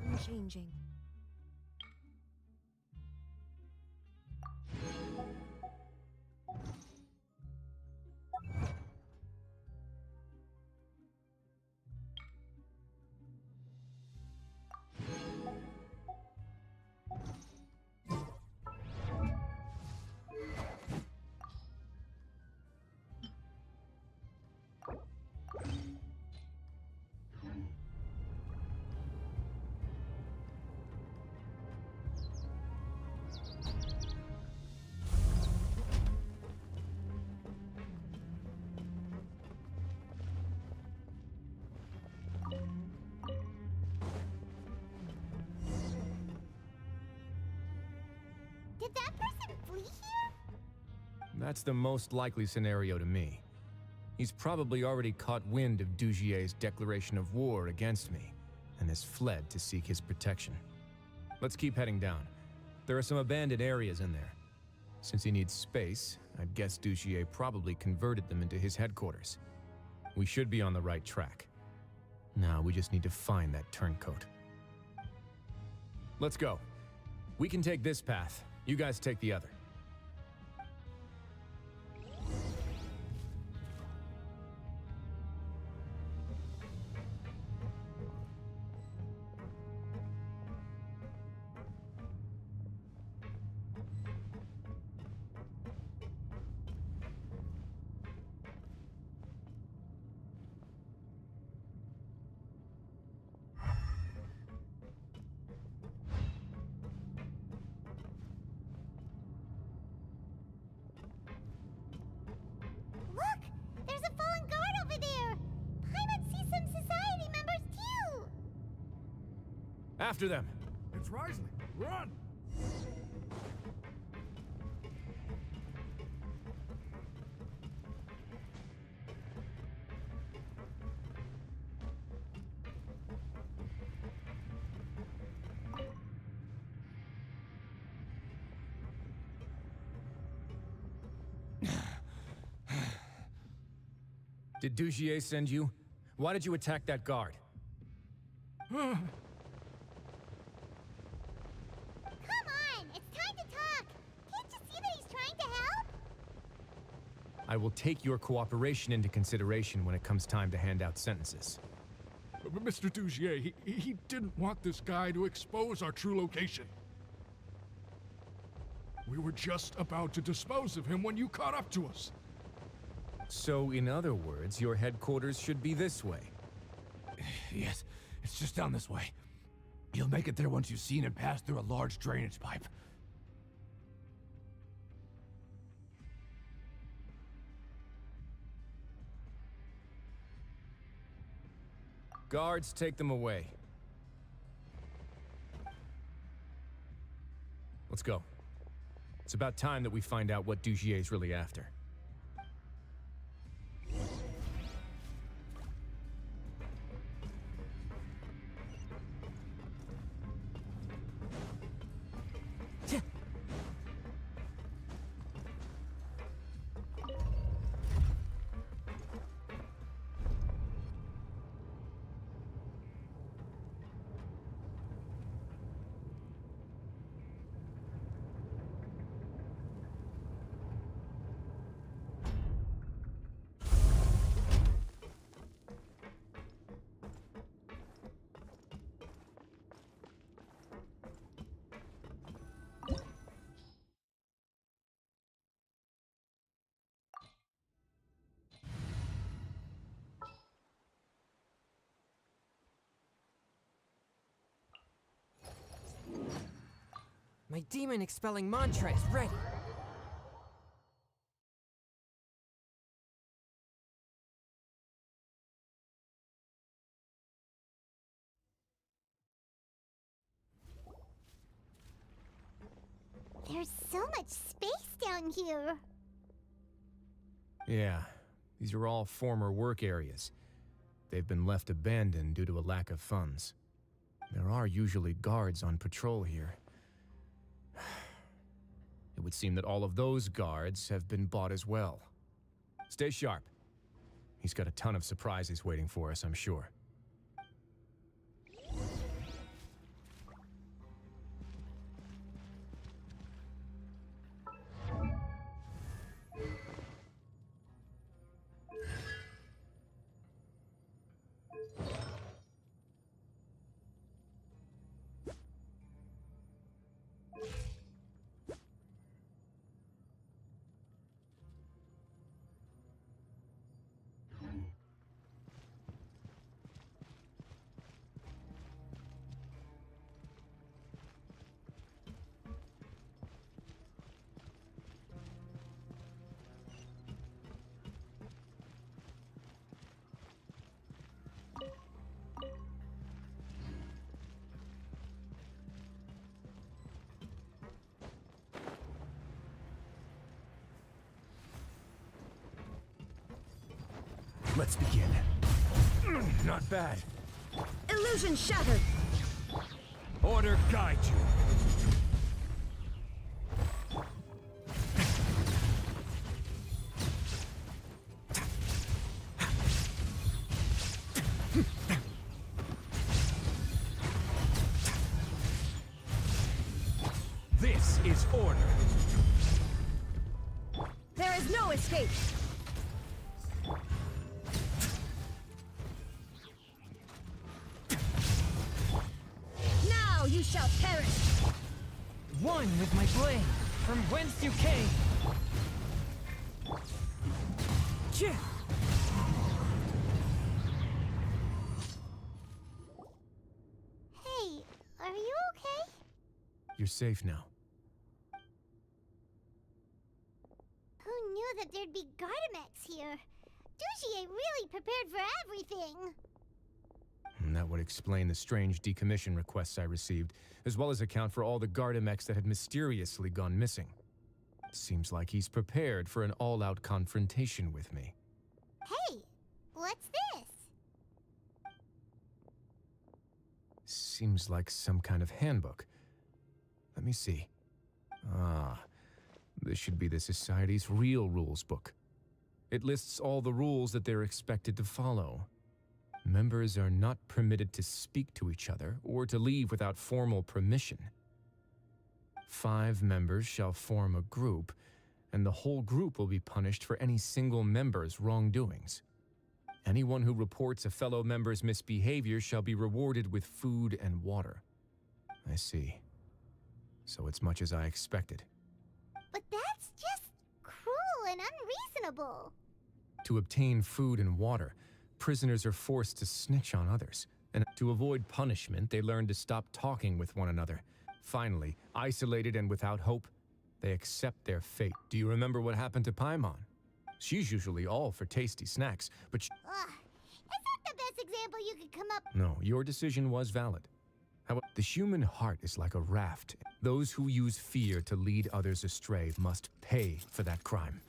unchanging. That's the most likely scenario to me. He's probably already caught wind of Dugier's declaration of war against me, and has fled to seek his protection. Let's keep heading down. There are some abandoned areas in there. Since he needs space, I'd guess Dugier probably converted them into his headquarters. We should be on the right track. Now we just need to find that turncoat. Let's go. We can take this path. You guys take the other. Look! There's a fallen guard over there! Paimon sees some society members too! After them! It's Risley. Run! Did Dugier send you? Why did you attack that guard? Come on! It's time to talk! Can't you see that he's trying to help? I will take your cooperation into consideration when it comes time to hand out sentences. Mr. Dugier, he didn't want this guy to expose our true location. We were just about to dispose of him when you caught up to us. So, in other words, your headquarters should be this way. Yes, it's just down this way. You'll make it there once you've seen him pass through a large drainage pipe. Guards, take them away. Let's go. It's about time that we find out what Dugier's really after. My demon expelling mantra is ready. There's so much space down here. Yeah, these are all former work areas. They've been left abandoned due to a lack of funds. There are usually guards on patrol here. It would seem that all of those guards have been bought as well. Stay sharp. He's got a ton of surprises waiting for us, I'm sure. Let's begin. Not bad. Illusion shattered! Order guide you. This is order. There is no escape! Now you shall perish! One with my blade, from whence you came. Chih! Hey, are you okay? You're safe now. Who knew that there'd be Gardamex here? Dougie really prepared for everything. And that would explain the strange decommission requests I received, as well as account for all the Gardamex that had mysteriously gone missing. Seems like he's prepared for an all-out confrontation with me. Hey, what's this? Seems like some kind of handbook. Let me see. Ah, this should be the Society's real rules book. It lists all the rules that they're expected to follow. Members are not permitted to speak to each other or to leave without formal permission. 5 members shall form a group, and the whole group will be punished for any single member's wrongdoings. Anyone who reports a fellow member's misbehavior shall be rewarded with food and water. I see. So it's much as I expected. But that's just cruel and unreasonable. To obtain food and water, prisoners are forced to snitch on others, and to avoid punishment, they learn to stop talking with one another. Finally, isolated and without hope, they accept their fate. Do you remember what happened to Paimon? She's usually all for tasty snacks, but Ugh, is that the best example you could come up? no, your decision was valid. However, the human heart is like a raft. Those who use fear to lead others astray must pay for that crime.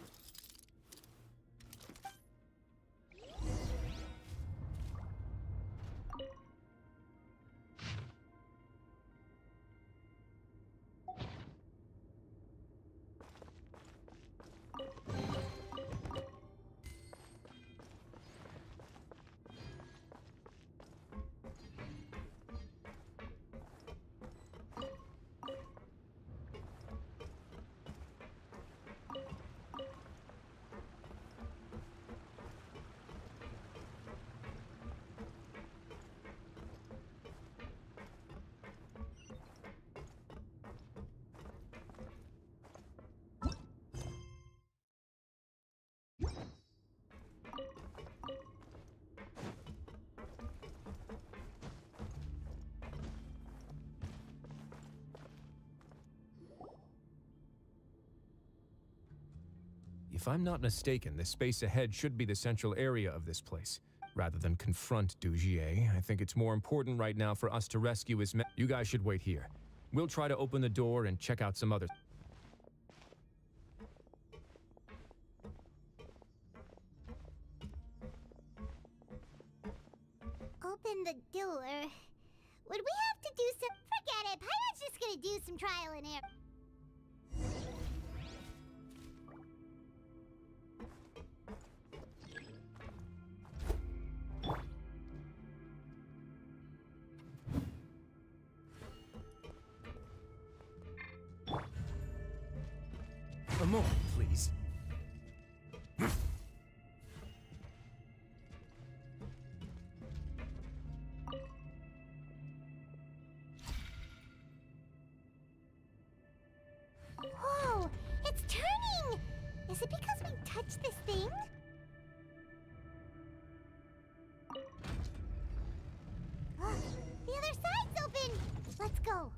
If I'm not mistaken, the space ahead should be the central area of this place. Rather than confront Dougie, I think it's more important right now for us to rescue his men. You guys should wait here. We'll try to open the door and check out some others. Open the door. Would we have to do some... Forget it, Pirate's just gonna do some trial and error. A moment, please. Whoa, it's turning! Is it because we touched this thing? Look, the other side's open! Let's go.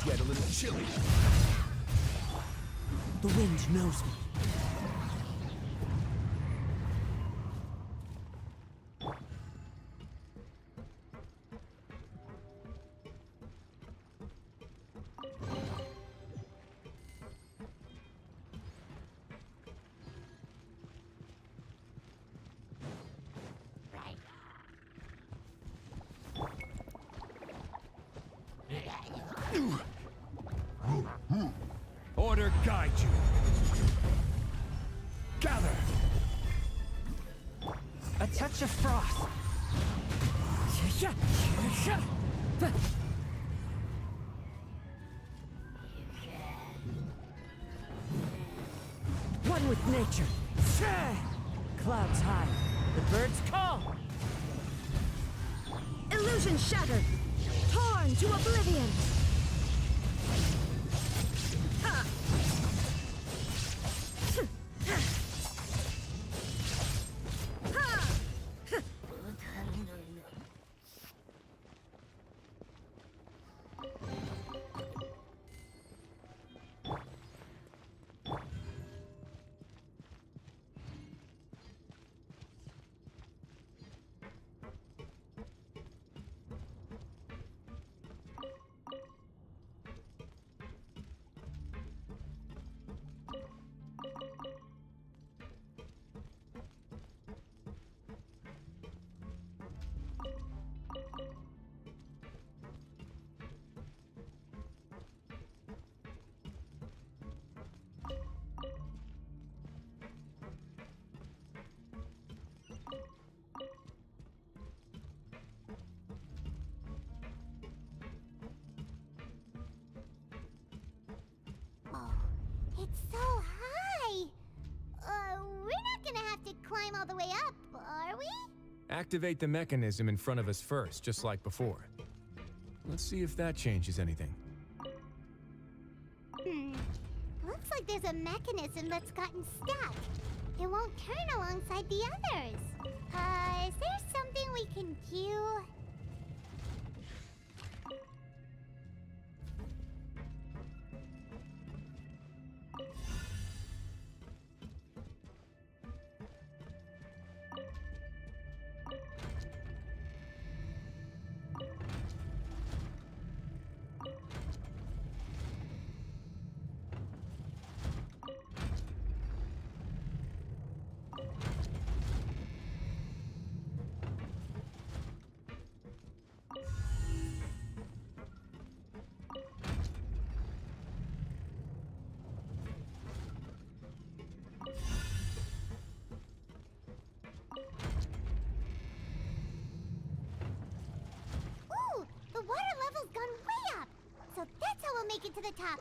get a little chilly. The wind knows me. Order guide you. Gather. A touch of frost. One with nature. Clouds high. The birds call. Illusion shattered! Torn to oblivion! Ha! Ha! Oh, it's so high. We're not gonna have to climb all the way up, are we? Activate the mechanism in front of us first, just like before. Let's see if that changes anything. Looks like there's a mechanism that's gotten stuck. It won't turn alongside the others. Is there something we can do? Ooh, the water level's gone way up. So that's how we'll make it to the top.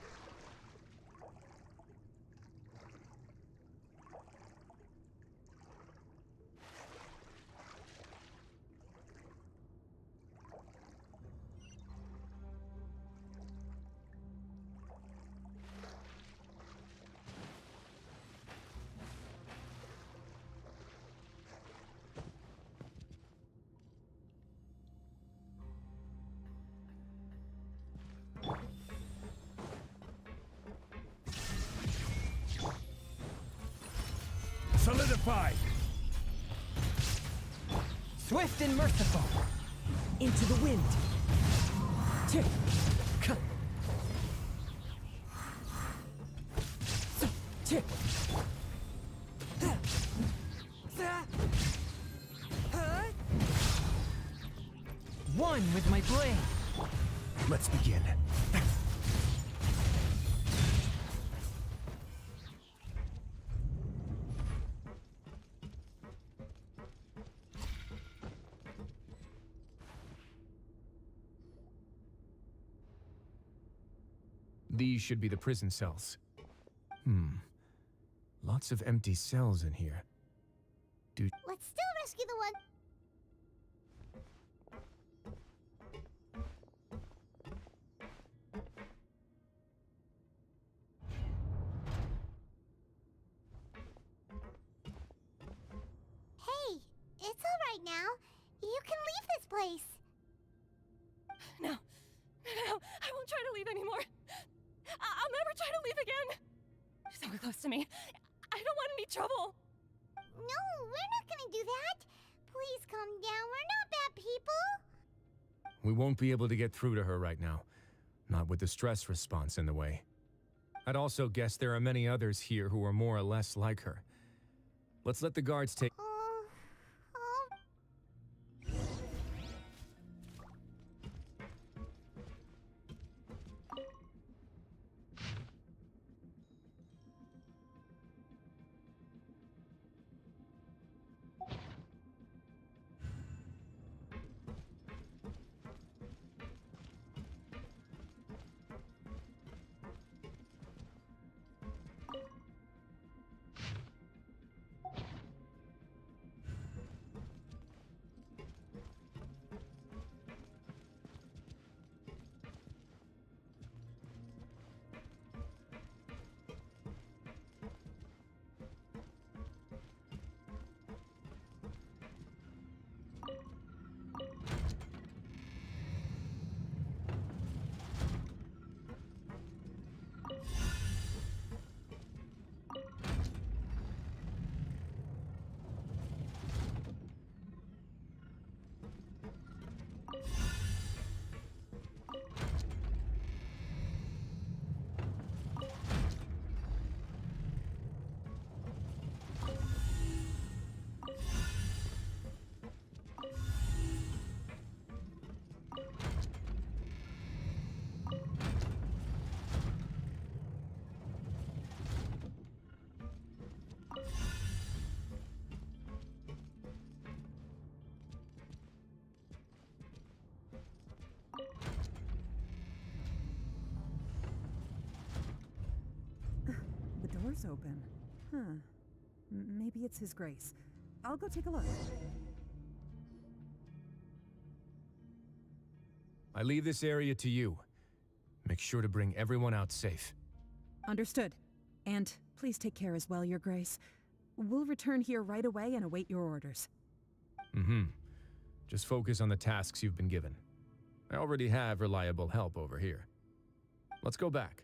Solidified. Swift and merciful. Into the wind. Tick. Cut. Tick. One with my blade. Let's begin. These should be the prison cells. Lots of empty cells in here. Let's still rescue the one. Hey, it's all right now. You can leave this place. No, I won't try to leave anymore. We won't be able to get through to her right now. Not with the stress response in the way. I'd also guess there are many others here who are more or less like her. Let's let the guards take... The door's open. Huh. Maybe it's His Grace. I'll go take a look. I leave this area to you. Make sure to bring everyone out safe. Understood. And please take care as well, Your Grace. We'll return here right away and await your orders. Just focus on the tasks you've been given. I already have reliable help over here. Let's go back.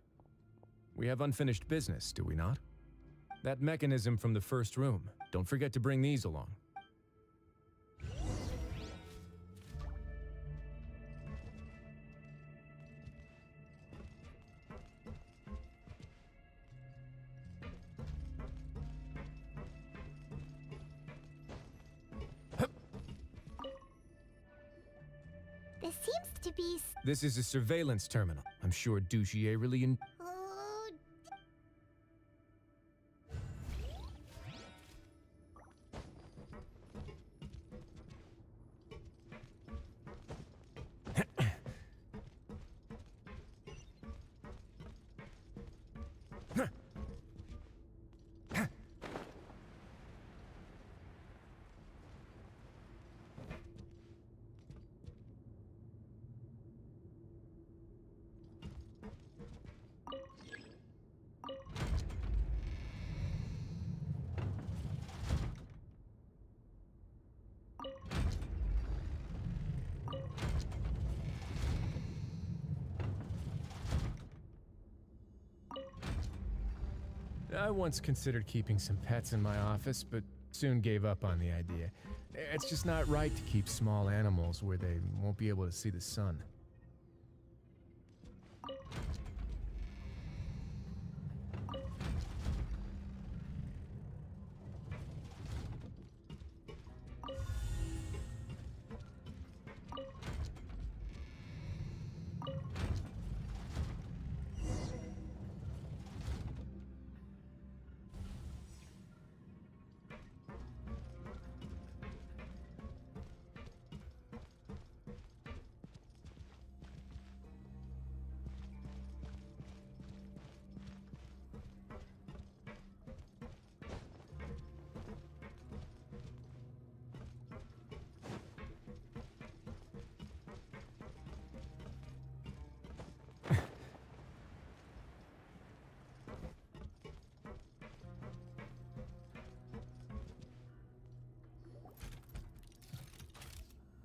We have unfinished business, do we not? That mechanism from the first room. Don't forget to bring these along. This seems to be... This is a surveillance terminal. I'm sure Dugier really Oh, I once considered keeping some pets in my office, but soon gave up on the idea. It's just not right to keep small animals where they won't be able to see the sun.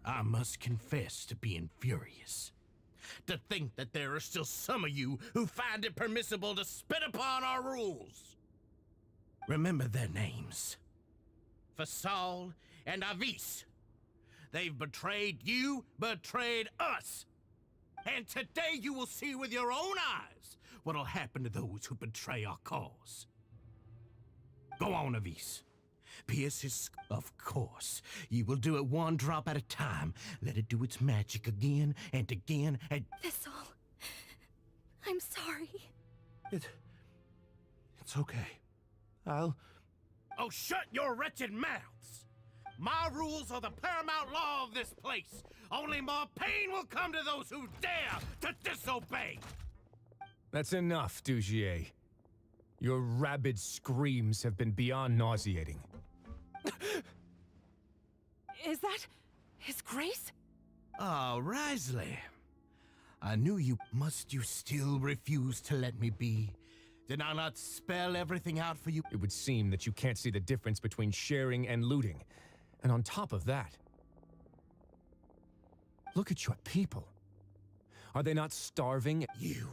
I must confess to being furious. To think that there are still some of you who find it permissible to spit upon our rules. Remember their names. Fasal and Avis. They've betrayed you, betrayed us. And today you will see with your own eyes what'll happen to those who betray our cause. Go on, Avis. Pierce his... Of course. You will do it one drop at a time. Let it do its magic again and again and... Thistle. I'm sorry. It's okay. Oh, shut your wretched mouths! My rules are the paramount law of this place. Only more pain will come to those who dare to disobey. That's enough, Dugier. Your rabid screams have been beyond nauseating. Is that His Grace? Oh, Risley. I knew you. Must you still refuse to let me be? Did I not spell everything out for you? It would seem that you can't see the difference between sharing and looting. And on top of that, look at your people. Are they not starving? You.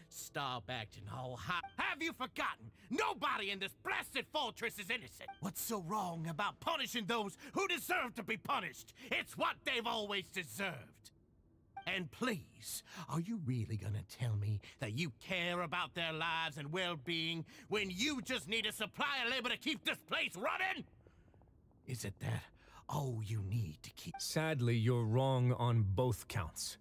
Stop acting all hot. Have you forgotten? Nobody in this blasted fortress is innocent. What's so wrong about punishing those who deserve to be punished? It's what they've always deserved. And please, are you really gonna tell me that you care about their lives and well-being when you just need a supply of labor to keep this place running? Is it that all you need to keep... Sadly, you're wrong on both counts.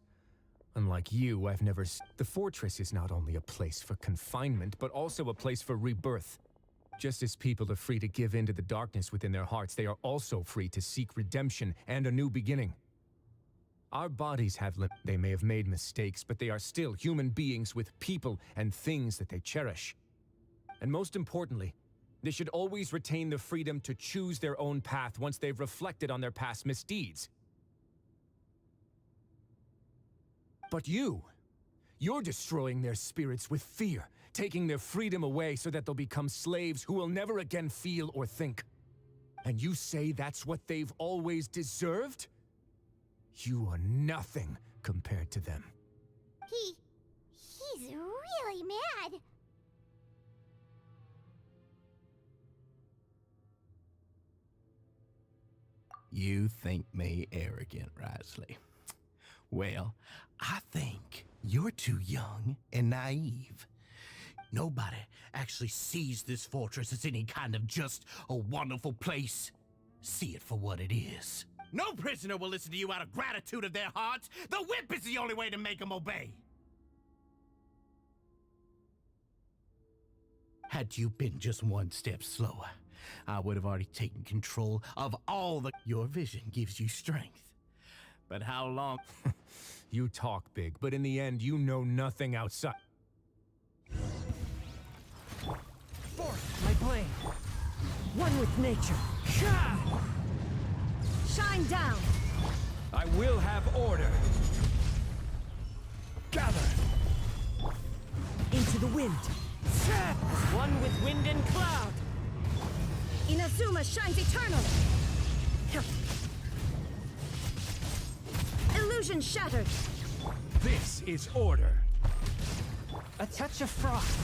Unlike you, I've never... The fortress is not only a place for confinement, but also a place for rebirth. Just as people are free to give in to the darkness within their hearts, they are also free to seek redemption and a new beginning. Our bodies have they may have made mistakes, but they are still human beings with people and things that they cherish. And most importantly, they should always retain the freedom to choose their own path once they've reflected on their past misdeeds. But you're destroying their spirits with fear, taking their freedom away so that they'll become slaves who will never again feel or think. And you say that's what they've always deserved? You are nothing compared to them. He's really mad. You think me arrogant, Risley. Well, I think you're too young and naive. Nobody actually sees this fortress as any kind of just a wonderful place. See it for what it is. No prisoner will listen to you out of gratitude of their hearts. The whip is the only way to make them obey. Had you been just one step slower, I would have already taken control of all the... Your vision gives you strength. But how long... You talk big, but in the end, you know nothing outside. Forth, my blade. One with nature. Shine down! I will have order. Gather. Into the wind. One with wind and cloud. Inazuma shines eternal! Illusion shattered! This is order. A touch of frost.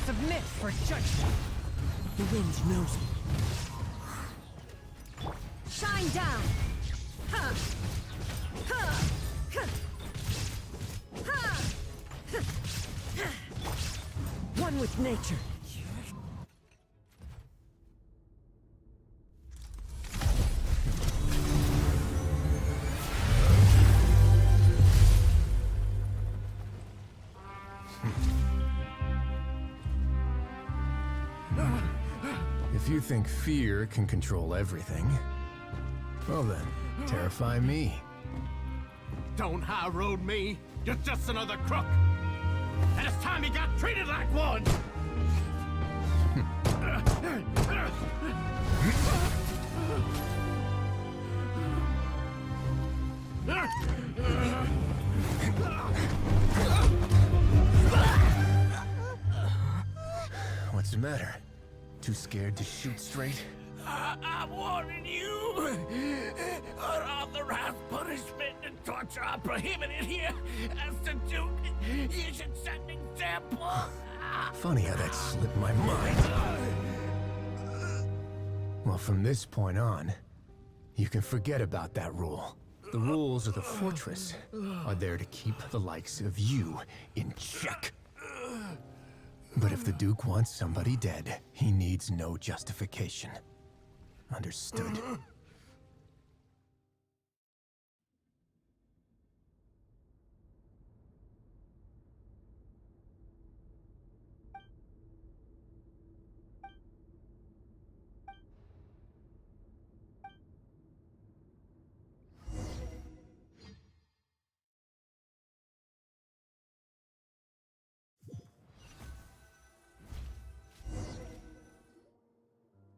Submit for judgment. The wind knows me. Shine down! Ha! Ha! Ha! Ha! One with nature. If you think fear can control everything, well then, terrify me. Don't high road me. You're just another crook. And it's time you got treated like one. What's the matter? Too scared to shoot straight? I'm warning you. Unauthorized punishment and torture are prohibited here. As the Duke, you should set an example. Funny how that slipped my mind. Well, from this point on, You can forget about that rule. The rules of the fortress are there to keep the likes of you in check. But if the Duke wants somebody dead, he needs no justification. Understood?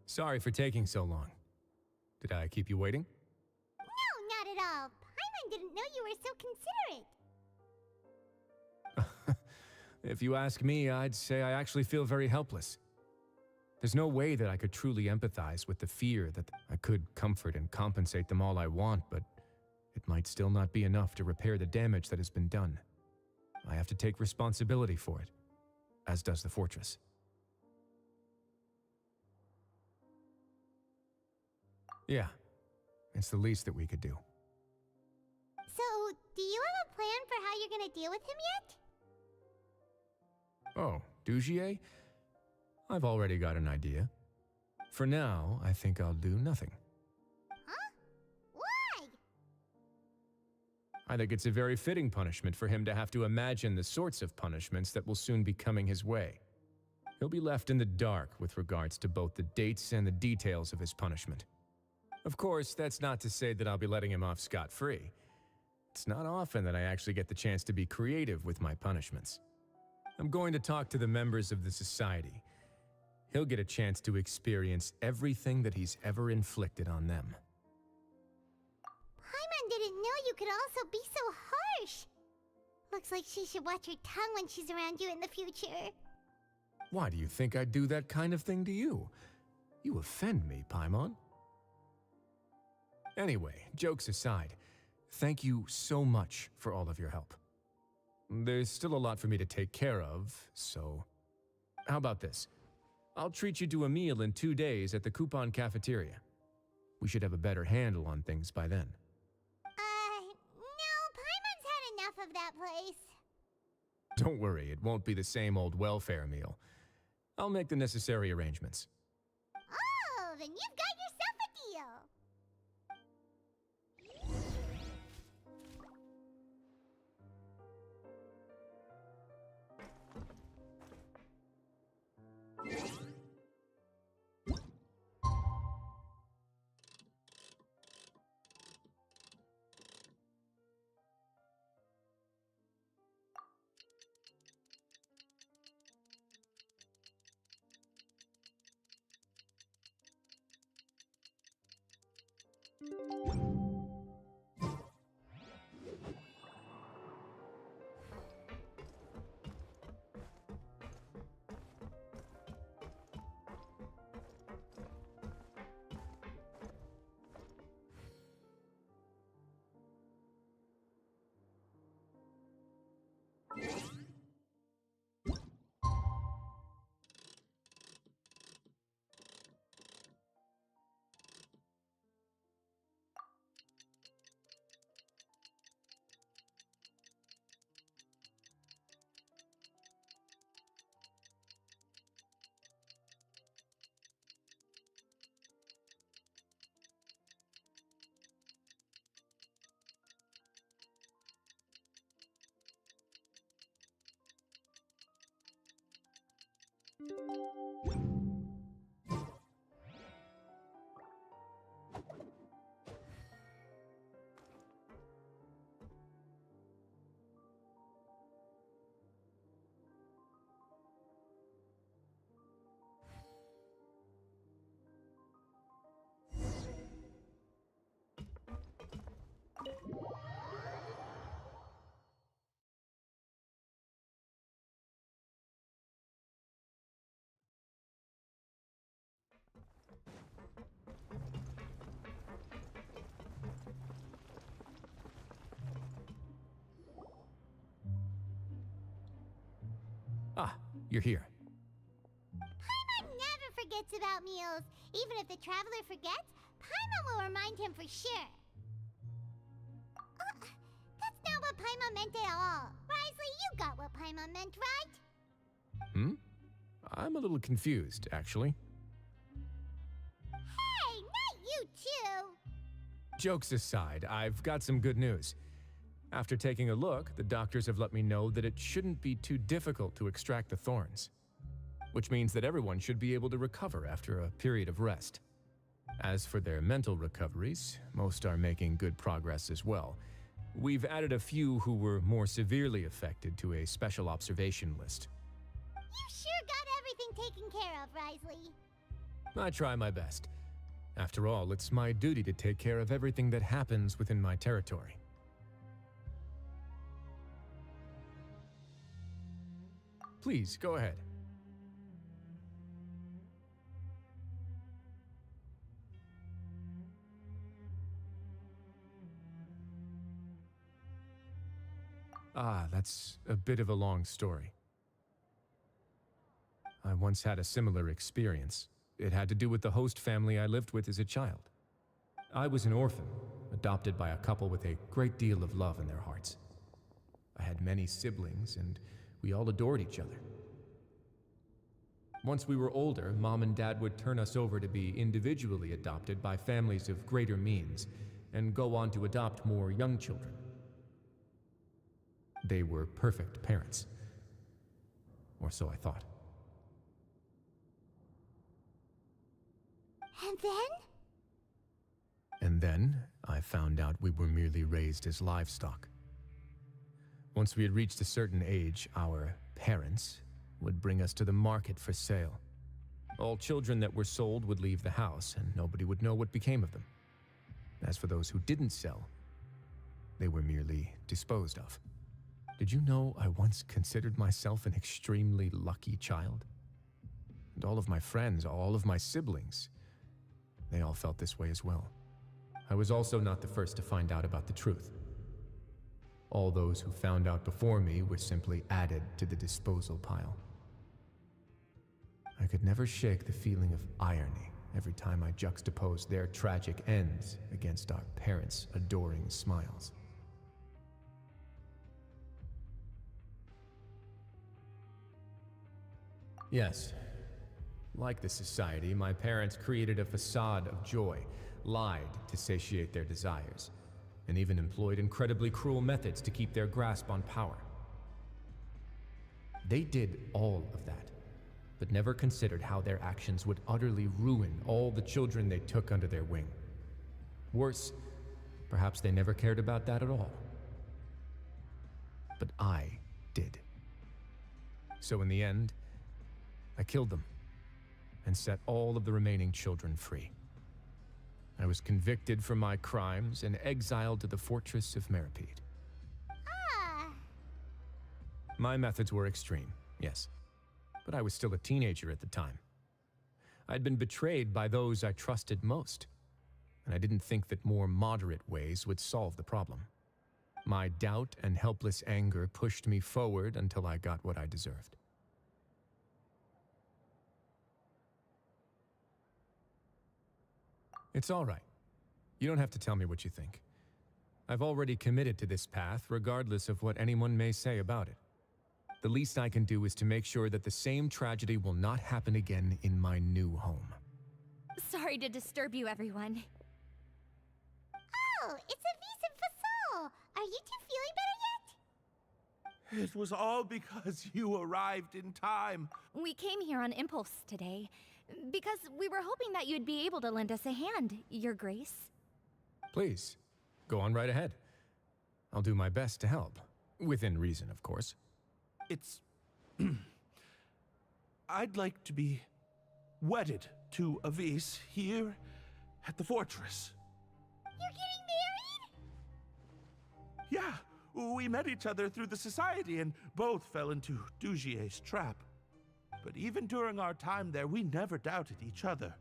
Sorry for taking so long. Did I keep you waiting? No, not at all. Paimon didn't know you were so considerate. If you ask me, I'd say I actually feel very helpless. There's no way that I could truly empathize with the fear that I could comfort and compensate them all I want, but it might still not be enough to repair the damage that has been done. I have to take responsibility for it, as does the fortress. Yeah, it's the least that we could do. So, do you have a plan for how you're gonna deal with him yet? Oh, Dugier? I've already got an idea. For now, I think I'll do nothing. Huh? Why? I think it's a very fitting punishment for him to have to imagine the sorts of punishments that will soon be coming his way. He'll be left in the dark with regards to both the dates and the details of his punishment. Of course, that's not to say that I'll be letting him off scot-free. It's not often that I actually get the chance to be creative with my punishments. I'm going to talk to the members of the society. He'll get a chance to experience everything that he's ever inflicted on them. Paimon didn't know you could also be so harsh. Looks like she should watch her tongue when she's around you in the future. Why do you think I'd do that kind of thing to you? You offend me, Paimon. Anyway, jokes aside, thank you so much for all of your help. There's still a lot for me to take care of, so... How about this? I'll treat you to a meal in 2 days at the Coupon Cafeteria. We should have a better handle on things by then. No, Paimon's had enough of that place. Don't worry, it won't be the same old welfare meal. I'll make the necessary arrangements. Oh, then you've got yourself a deal. Ah, you're here. Paimon never forgets about meals. Even if the traveler forgets, Paimon will remind him for sure. That's not what Paimon meant at all. Risley, you got what Paimon meant, right? I'm a little confused, actually. Hey, not you too! Jokes aside, I've got some good news. After taking a look, the doctors have let me know that it shouldn't be too difficult to extract the thorns, which means that everyone should be able to recover after a period of rest. As for their mental recoveries, most are making good progress as well. We've added a few who were more severely affected to a special observation list. You sure got everything taken care of, Risley. I try my best. After all, it's my duty to take care of everything that happens within my territory. Please, go ahead. That's a bit of a long story. I once had a similar experience. It had to do with the host family I lived with as a child. I was an orphan, adopted by a couple with a great deal of love in their hearts. I had many siblings, and we all adored each other. Once we were older, Mom and Dad would turn us over to be individually adopted by families of greater means, and go on to adopt more young children. They were perfect parents. Or so I thought. And then? And then, I found out we were merely raised as livestock. Once we had reached a certain age, our parents would bring us to the market for sale. All children that were sold would leave the house, and nobody would know what became of them. As for those who didn't sell, they were merely disposed of. Did you know I once considered myself an extremely lucky child? And all of my friends, all of my siblings, they all felt this way as well. I was also not the first to find out about the truth. All those who found out before me were simply added to the disposal pile. I could never shake the feeling of irony every time I juxtaposed their tragic ends against our parents' adoring smiles. Yes. Like the society, my parents created a facade of joy, lied to satiate their desires, and even employed incredibly cruel methods to keep their grasp on power. They did all of that, but never considered how their actions would utterly ruin all the children they took under their wing. Worse, perhaps they never cared about that at all. But I did. So in the end, I killed them and set all of the remaining children free. I was convicted for my crimes and exiled to the fortress of Meripede. My methods were extreme, yes, but I was still a teenager at the time. I'd been betrayed by those I trusted most, and I didn't think that more moderate ways would solve the problem. My doubt and helpless anger pushed me forward until I got what I deserved. It's all right. You don't have to tell me what you think. I've already committed to this path, regardless of what anyone may say about it. The least I can do is to make sure that the same tragedy will not happen again in my new home. Sorry to disturb you, everyone. Oh, it's Avis and Fasol! Are you two feeling better yet? It was all because you arrived in time. We came here on impulse today, because we were hoping that you'd be able to lend us a hand, Your Grace. Please, go on right ahead. I'll do my best to help. Within reason, of course. It's... I'd like to be wedded to Avis here at the fortress. You're getting married? Yeah, we met each other through the society and both fell into Dugier's trap. But even during our time there, we never doubted each other.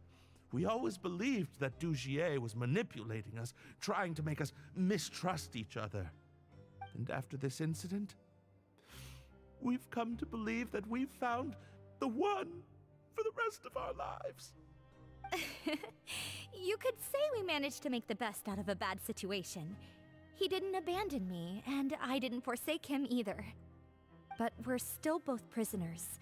We always believed that Dugier was manipulating us, trying to make us mistrust each other. And after this incident, we've come to believe that we've found the one for the rest of our lives. You could say we managed to make the best out of a bad situation. He didn't abandon me, and I didn't forsake him either. But we're still both prisoners,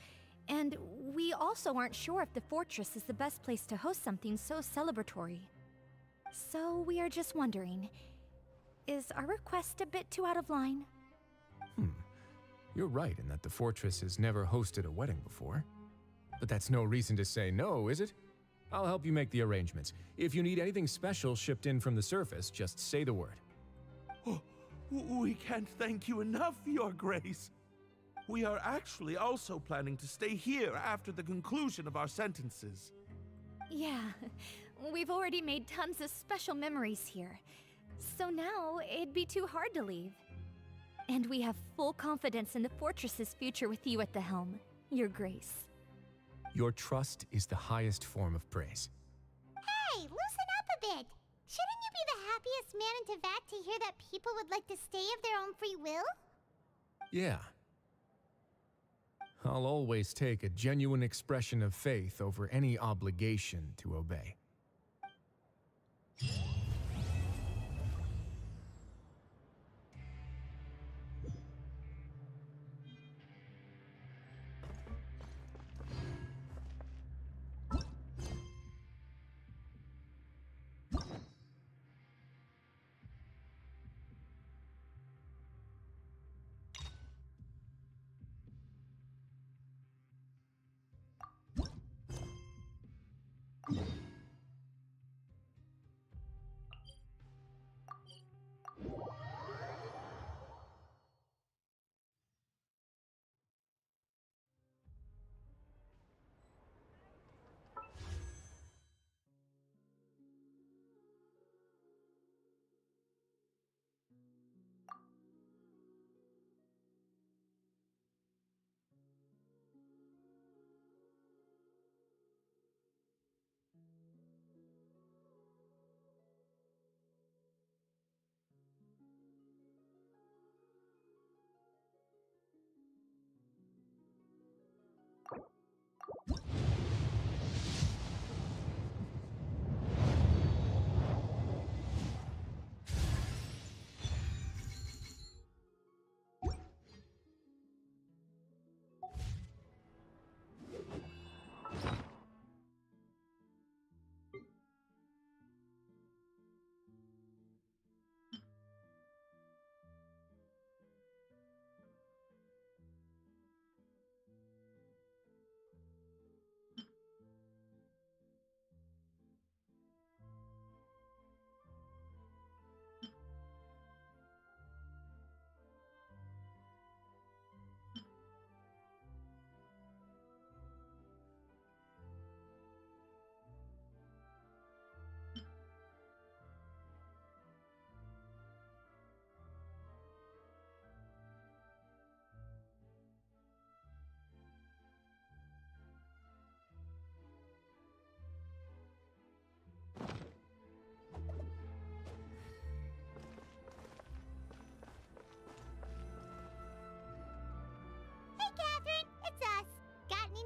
and we also aren't sure if the fortress is the best place to host something so celebratory. So we are just wondering, is our request a bit too out of line? You're right in that the fortress has never hosted a wedding before. But that's no reason to say no, is it? I'll help you make the arrangements. If you need anything special shipped in from the surface, just say the word. Oh, we can't thank you enough, Your Grace. We are actually also planning to stay here after the conclusion of our sentences. Yeah, we've already made tons of special memories here. So now, it'd be too hard to leave. And we have full confidence in the fortress's future with you at the helm, Your Grace. Your trust is the highest form of praise. Hey, loosen up a bit. Shouldn't you be the happiest man in Teyvat to hear that people would like to stay of their own free will? Yeah. I'll always take a genuine expression of faith over any obligation to obey.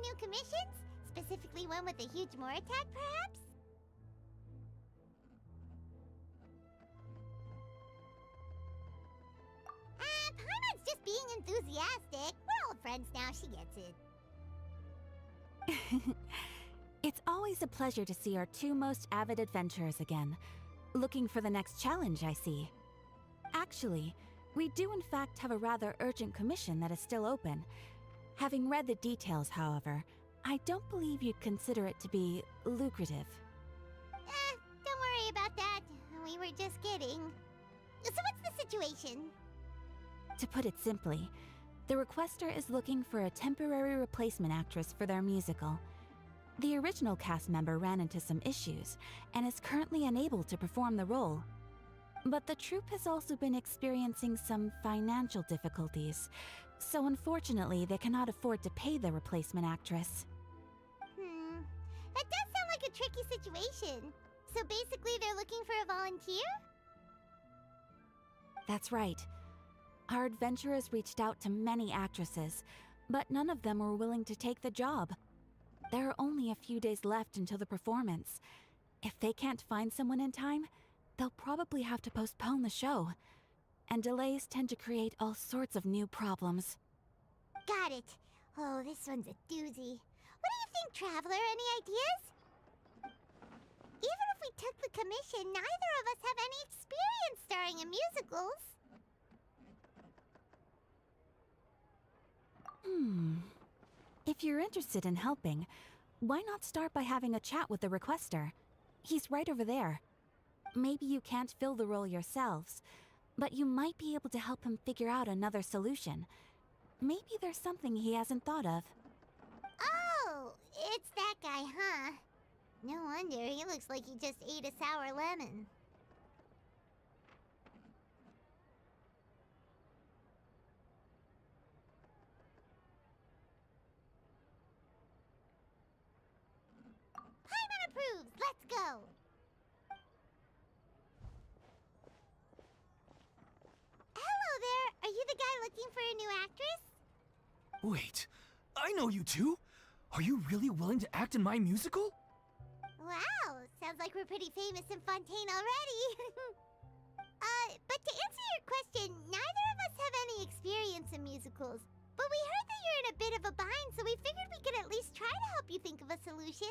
New commissions? Specifically one with a huge more attack, perhaps? Paimon's just being enthusiastic. We're old friends now, she gets it. It's always a pleasure to see our two most avid adventurers again. Looking for the next challenge, I see. Actually, we do in fact have a rather urgent commission that is still open. Having read the details, however, I don't believe you'd consider it to be lucrative. Don't worry about that. We were just kidding. So what's the situation? To put it simply, the requester is looking for a temporary replacement actress for their musical. The original cast member ran into some issues, and is currently unable to perform the role. But the troupe has also been experiencing some financial difficulties, so unfortunately they cannot afford to pay the replacement actress. That does sound like a tricky situation. So basically they're looking for a volunteer? That's right. Our adventurers reached out to many actresses, but none of them were willing to take the job. There are only a few days left until the performance, If they can't find someone in time, they'll probably have to postpone the show. And delays tend to create all sorts of new problems. Got it. Oh, this one's a doozy. What do you think, Traveler? Any ideas? Even if we took the commission, neither of us have any experience starring in musicals. If you're interested in helping, why not start by having a chat with the requester? He's right over there. Maybe you can't fill the role yourselves, but you might be able to help him figure out another solution. Maybe there's something he hasn't thought of. Oh, it's that guy, huh? No wonder, he looks like he just ate a sour lemon. Paimon approves! Let's go! Hello there! Are you the guy looking for a new actress? Wait, I know you two! Are you really willing to act in my musical? Wow, sounds like we're pretty famous in Fontaine already. But to answer your question, neither of us have any experience in musicals. But we heard that you're in a bit of a bind, so we figured we could at least try to help you think of a solution.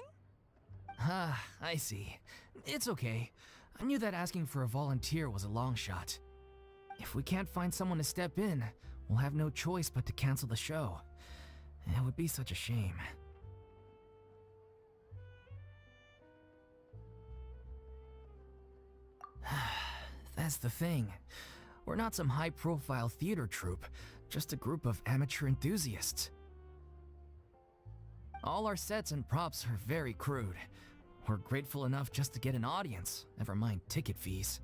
Ah, I see. It's okay. I knew that asking for a volunteer was a long shot. If we can't find someone to step in, we'll have no choice but to cancel the show. It would be such a shame. That's the thing. We're not some high-profile theater troupe, just a group of amateur enthusiasts. All our sets and props are very crude. We're grateful enough just to get an audience, never mind ticket fees.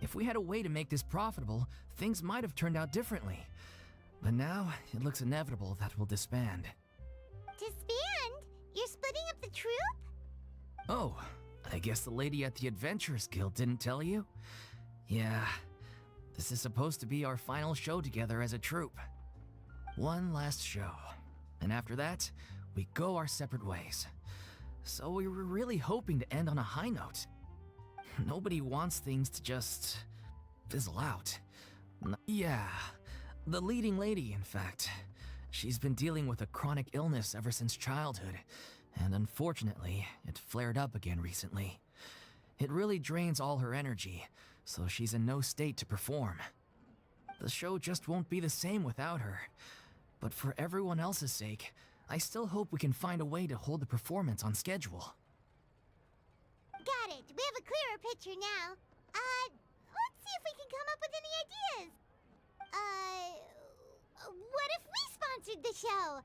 If we had a way to make this profitable, things might have turned out differently. But now, it looks inevitable that we'll disband. Disband? You're splitting up the troupe? Oh, I guess the lady at the Adventurers Guild didn't tell you? Yeah, this is supposed to be our final show together as a troupe. One last show, and after that, we go our separate ways. So we were really hoping to end on a high note. Nobody wants things to just fizzle out. Yeah, the leading lady, in fact. She's been dealing with a chronic illness ever since childhood, and unfortunately, it flared up again recently. It really drains all her energy, so she's in no state to perform. The show just won't be the same without her. But for everyone else's sake, I still hope we can find a way to hold the performance on schedule. Got it. We have a clearer picture now. Let's see if we can come up with any ideas. What if we sponsored the show?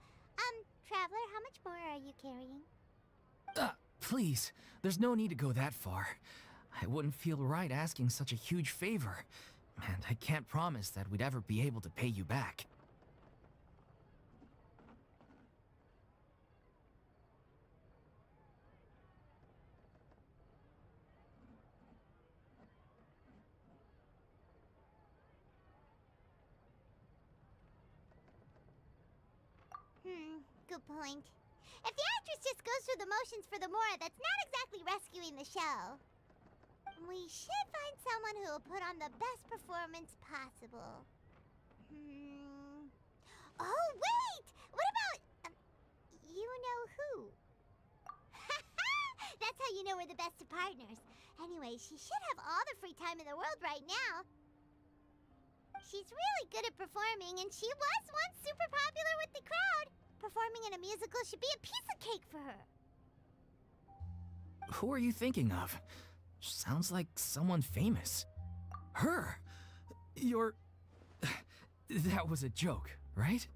Traveler, how much more are you carrying? Please, there's no need to go that far. I wouldn't feel right asking such a huge favor, and I can't promise that we'd ever be able to pay you back. Good point. If the actress just goes through the motions for the Mora, that's not exactly rescuing the show. We should find someone who will put on the best performance possible. Oh, wait! What about... you know who? That's how you know we're the best of partners. Anyway, she should have all the free time in the world right now. She's really good at performing, and she was once super popular with the crowd. Performing in a musical should be a piece of cake for her. Who are you thinking of? Sounds like someone famous. Her? You're... That was a joke, right?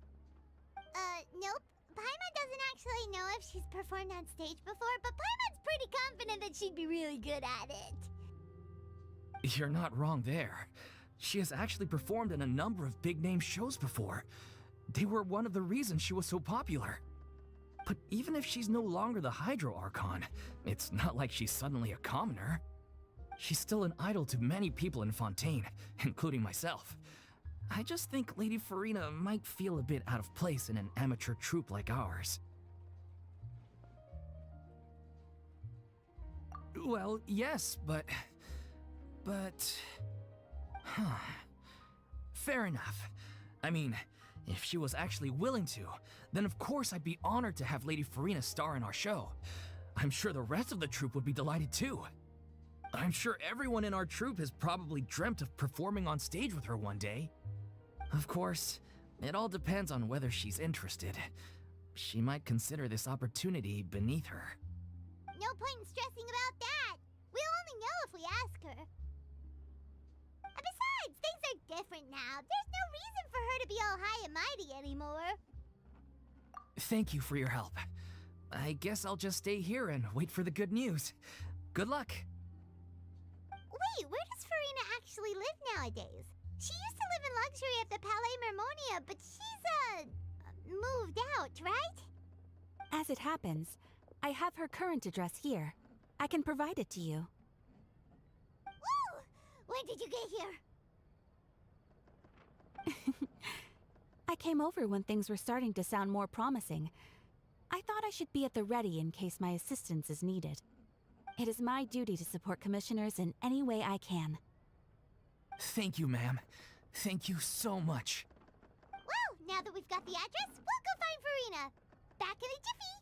Nope. Paimon doesn't actually know if she's performed on stage before, but Paimon's pretty confident that she'd be really good at it. You're not wrong there. She has actually performed in a number of big-name shows before. They were one of the reasons she was so popular. But even if she's no longer the Hydro Archon, it's not like she's suddenly a commoner. She's still an idol to many people in Fontaine, including myself. I just think Lady Farina might feel a bit out of place in an amateur troupe like ours. Well, yes, but... Huh. Fair enough. I mean, if she was actually willing to, then of course I'd be honored to have Lady Farina star in our show. I'm sure the rest of the troupe would be delighted too. I'm sure everyone in our troupe has probably dreamt of performing on stage with her one day. Of course, it all depends on whether she's interested. She might consider this opportunity beneath her. No point in stressing about that. We'll only know if we ask her. Besides, things are different now. There's no reason for her to be all high and mighty anymore. Thank you for your help. I guess I'll just stay here and wait for the good news. Good luck. Wait, where does Farina actually live nowadays? She used to live in luxury at the Palais Mermonia, but she's, moved out, right? As it happens, I have her current address here. I can provide it to you. Woo! When did you get here? I came over when things were starting to sound more promising. I thought I should be at the ready in case my assistance is needed. It is my duty to support commissioners in any way I can. Thank you, ma'am. Thank you so much. Well, now that we've got the address, we'll go find Farina. Back in a jiffy.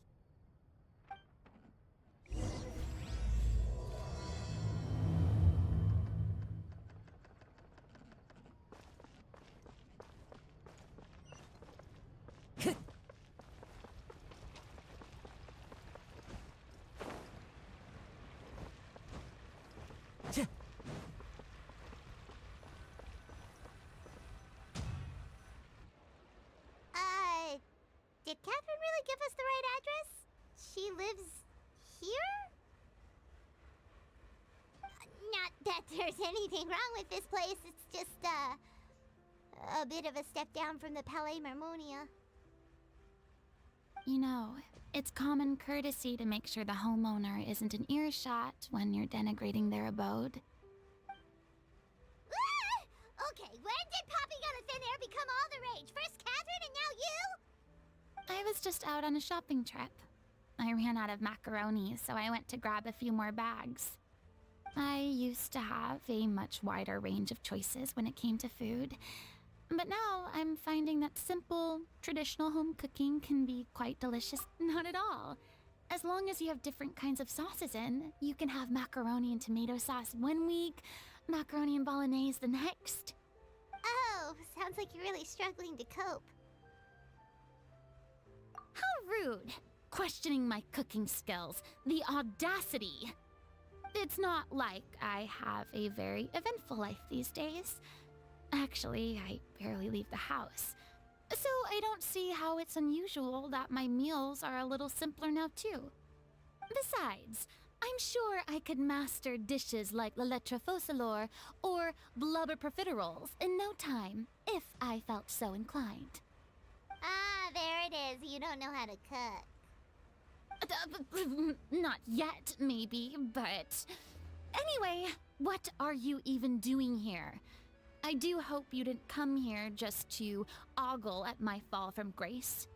Did Catherine really give us the right address? She lives here? Not that there's anything wrong with this place. It's just, a bit of a step down from the Palais Mermonia. You know, it's common courtesy to make sure the homeowner isn't an earshot when you're denigrating their abode. Ah! Okay, when did popping out of thin air become all the rage? First Catherine and now you? I was just out on a shopping trip. I ran out of macaroni, so I went to grab a few more bags. I used to have a much wider range of choices when it came to food, but now I'm finding that simple, traditional home cooking can be quite delicious. Not at all. As long as you have different kinds of sauces in, you can have macaroni and tomato sauce one week, macaroni and bolognese the next. Oh, sounds like you're really struggling to cope. How rude! Questioning my cooking skills. The audacity! It's not like I have a very eventful life these days. Actually, I barely leave the house. So I don't see how it's unusual that my meals are a little simpler now too. Besides, I'm sure I could master dishes like la lettre faucilor or blubber profiteroles in no time, if I felt so inclined. Ah, there it is. You don't know how to cook. Not yet, maybe, but... Anyway, what are you even doing here? I do hope you didn't come here just to ogle at my fall from grace.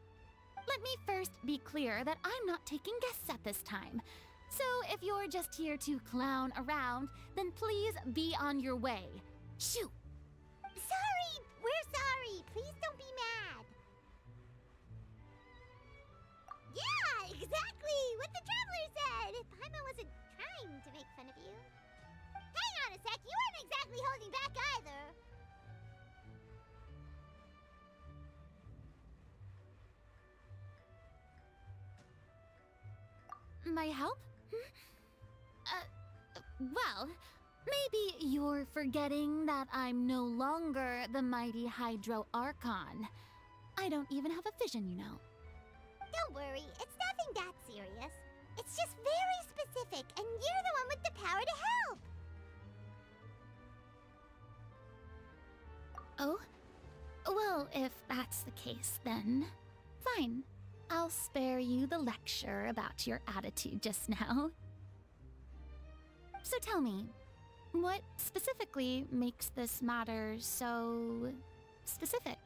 Let me first be clear that I'm not taking guests at this time. So if you're just here to clown around, then please be on your way. Shoo! Sorry! We're sorry! Please don't be mad! Yeah, exactly! What the Traveler said! Paimon wasn't trying to make fun of you. Hang on a sec, you weren't exactly holding back either! My help? Well, maybe you're forgetting that I'm no longer the mighty Hydro Archon. I don't even have a vision, you know. Don't worry, it's nothing that serious. It's just very specific, and you're the one with the power to help! Oh? Well, if that's the case, then fine. I'll spare you the lecture about your attitude just now. So tell me, what specifically makes this matter so specific?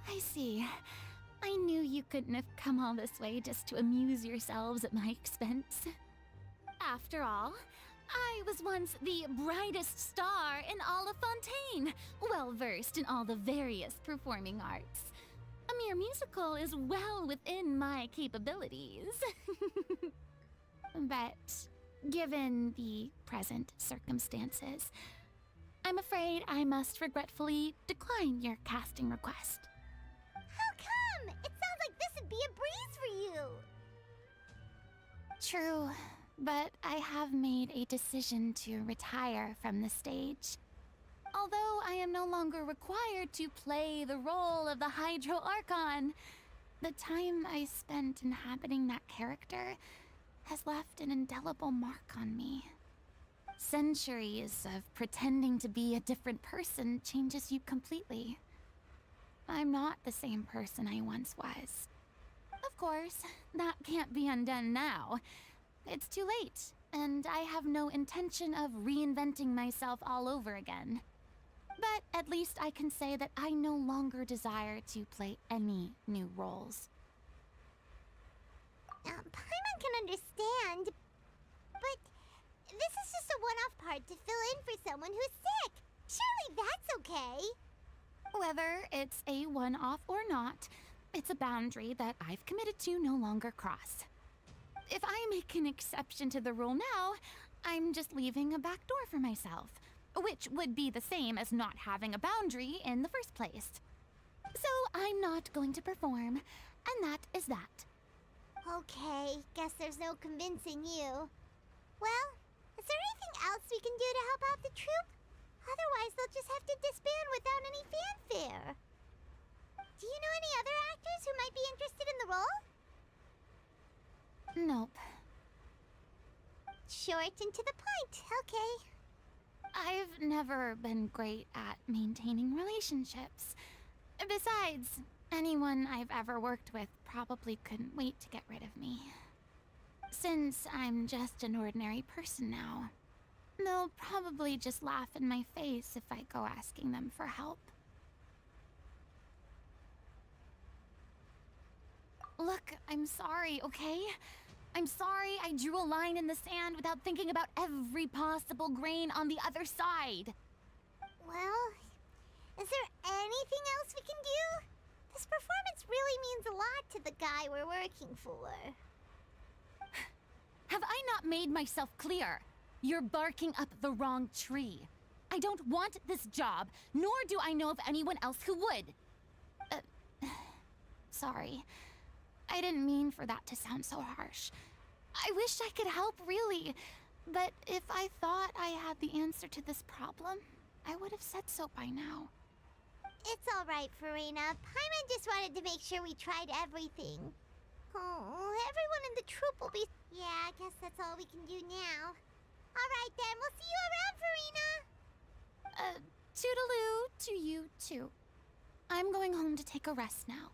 I see. I knew you couldn't have come all this way just to amuse yourselves at my expense. After all, I was once the brightest star in all of Fontaine, well versed in all the various performing arts. A mere musical is well within my capabilities. But given the present circumstances, I'm afraid I must regretfully decline your casting request. How come? It sounds like this would be a breeze for you. True, but I have made a decision to retire from the stage. Although I am no longer required to play the role of the Hydro Archon, the time I spent inhabiting that character has left an indelible mark on me. Centuries of pretending to be a different person changes you completely. I'm not the same person I once was. Of course, that can't be undone now. It's too late, and I have no intention of reinventing myself all over again. But at least I can say that I no longer desire to play any new roles. Paimon can understand, but this is just a one-off part to fill in for someone who's sick. Surely that's okay. Whether it's a one-off or not, it's a boundary that I've committed to no longer cross. If I make an exception to the rule now, I'm just leaving a back door for myself, which would be the same as not having a boundary in the first place. So I'm not going to perform, and that is that. Okay, guess there's no convincing you. Well, is there anything else we can do to help out the troupe? Otherwise, they'll just have to disband without any fanfare. Do you know any other actors who might be interested in the role? Nope. Short and to the point, okay. I've never been great at maintaining relationships. Besides, anyone I've ever worked with probably couldn't wait to get rid of me. Since I'm just an ordinary person now, they'll probably just laugh in my face if I go asking them for help. Look, I'm sorry, okay? I'm sorry I drew a line in the sand without thinking about every possible grain on the other side. Well, is there anything else we can do? This performance really means a lot to the guy we're working for. Have I not made myself clear? You're barking up the wrong tree. I don't want this job, nor do I know of anyone else who would. Sorry. I didn't mean for that to sound so harsh. I wish I could help, really. But if I thought I had the answer to this problem, I would have said so by now. It's all right, Farina. Paimon just wanted to make sure we tried everything. Oh, everyone in the troupe will be... Yeah, I guess that's all we can do now. All right, then. We'll see you around, Farina. Toodaloo to you, too. I'm going home to take a rest now.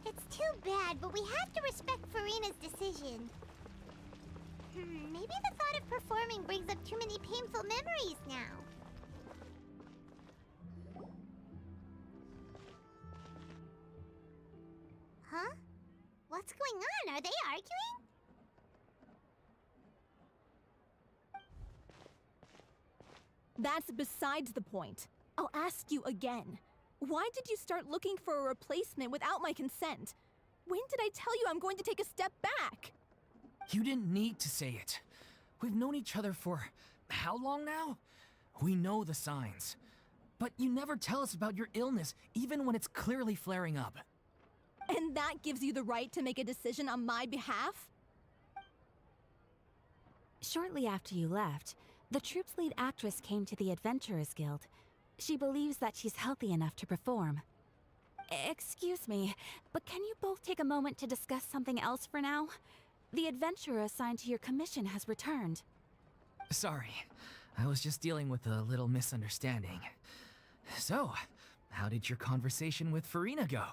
It's too bad, but we have to respect Farina's decision. Maybe the thought of performing brings up too many painful memories now. Huh? What's going on? Are they arguing? That's besides the point. I'll ask you again. Why did you start looking for a replacement without my consent? When did I tell you I'm going to take a step back? You didn't need to say it. We've known each other for how long now? We know the signs. But you never tell us about your illness, even when it's clearly flaring up. And that gives you the right to make a decision on my behalf? Shortly after you left, the troupe's lead actress came to the Adventurers Guild. She believes that she's healthy enough to perform. Excuse me, but can you both take a moment to discuss something else for now? The adventurer assigned to your commission has returned. Sorry, I was just dealing with a little misunderstanding. So, how did your conversation with Farina go?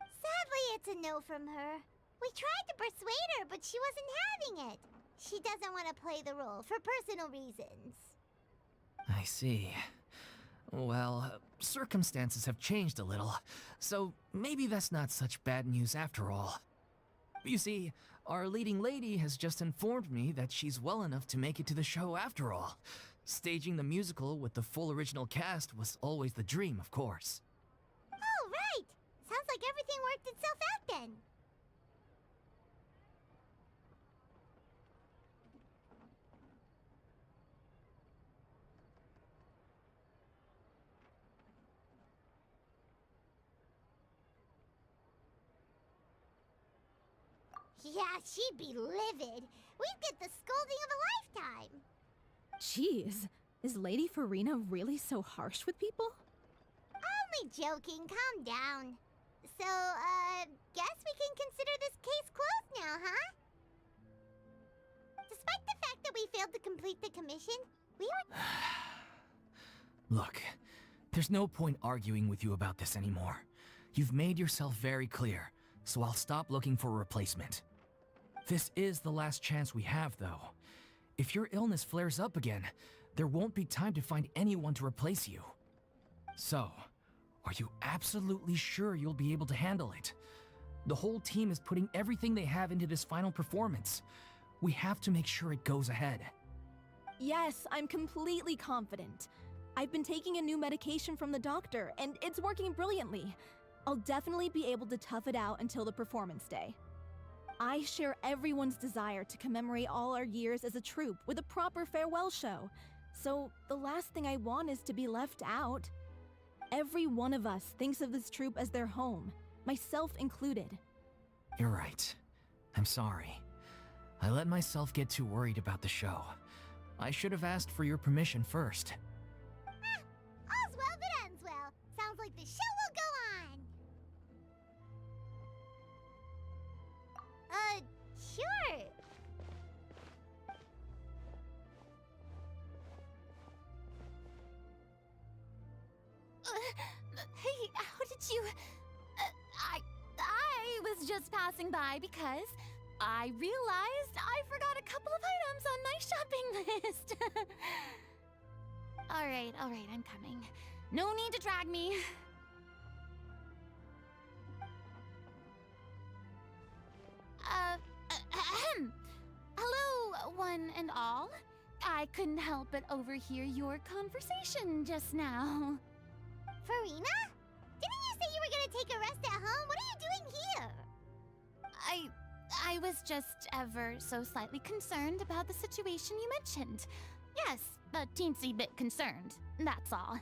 Sadly, it's a no from her. We tried to persuade her, but she wasn't having it. She doesn't want to play the role for personal reasons. I see. Well, circumstances have changed a little, so maybe that's not such bad news after all. You see, our leading lady has just informed me that she's well enough to make it to the show after all. Staging the musical with the full original cast was always the dream, of course. Oh, right! Sounds like everything worked itself out then. Yeah, she'd be livid. We'd get the scolding of a lifetime. Jeez, is Lady Farina really so harsh with people? Only joking, calm down. So, guess we can consider this case closed now, huh? Despite the fact that we failed to complete the commission, we were... Look, there's no point arguing with you about this anymore. You've made yourself very clear, so I'll stop looking for a replacement. This is the last chance we have, though. If your illness flares up again, there won't be time to find anyone to replace you. So, are you absolutely sure you'll be able to handle it? The whole team is putting everything they have into this final performance. We have to make sure it goes ahead. Yes, I'm completely confident. I've been taking a new medication from the doctor, and it's working brilliantly. I'll definitely be able to tough it out until the performance day. I share everyone's desire to commemorate all our years as a troupe with a proper farewell show. So the last thing I want is to be left out. Every one of us thinks of this troupe as their home, myself included. You're right. I'm sorry. I let myself get too worried about the show. I should have asked for your permission first. All's well that ends well. Sounds like the show will go on. Sure. Hey, how did you... I was just passing by because I realized I forgot a couple of items on my shopping list. All right, I'm coming. No need to drag me. Hello, one and all. I couldn't help but overhear your conversation just now. Farina? Didn't you say you were gonna take a rest at home? What are you doing here? I was just ever so slightly concerned about the situation you mentioned. Yes, a teensy bit concerned, that's all.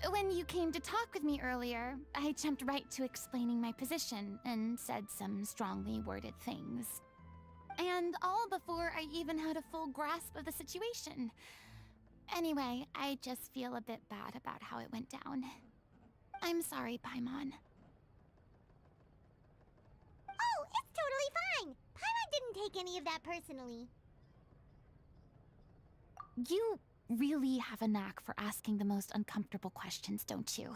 When you came to talk with me earlier, I jumped right to explaining my position and said some strongly worded things. And all before I even had a full grasp of the situation. Anyway, I just feel a bit bad about how it went down. I'm sorry, Paimon. Oh, it's totally fine. Paimon didn't take any of that personally. You really have a knack for asking the most uncomfortable questions, don't you?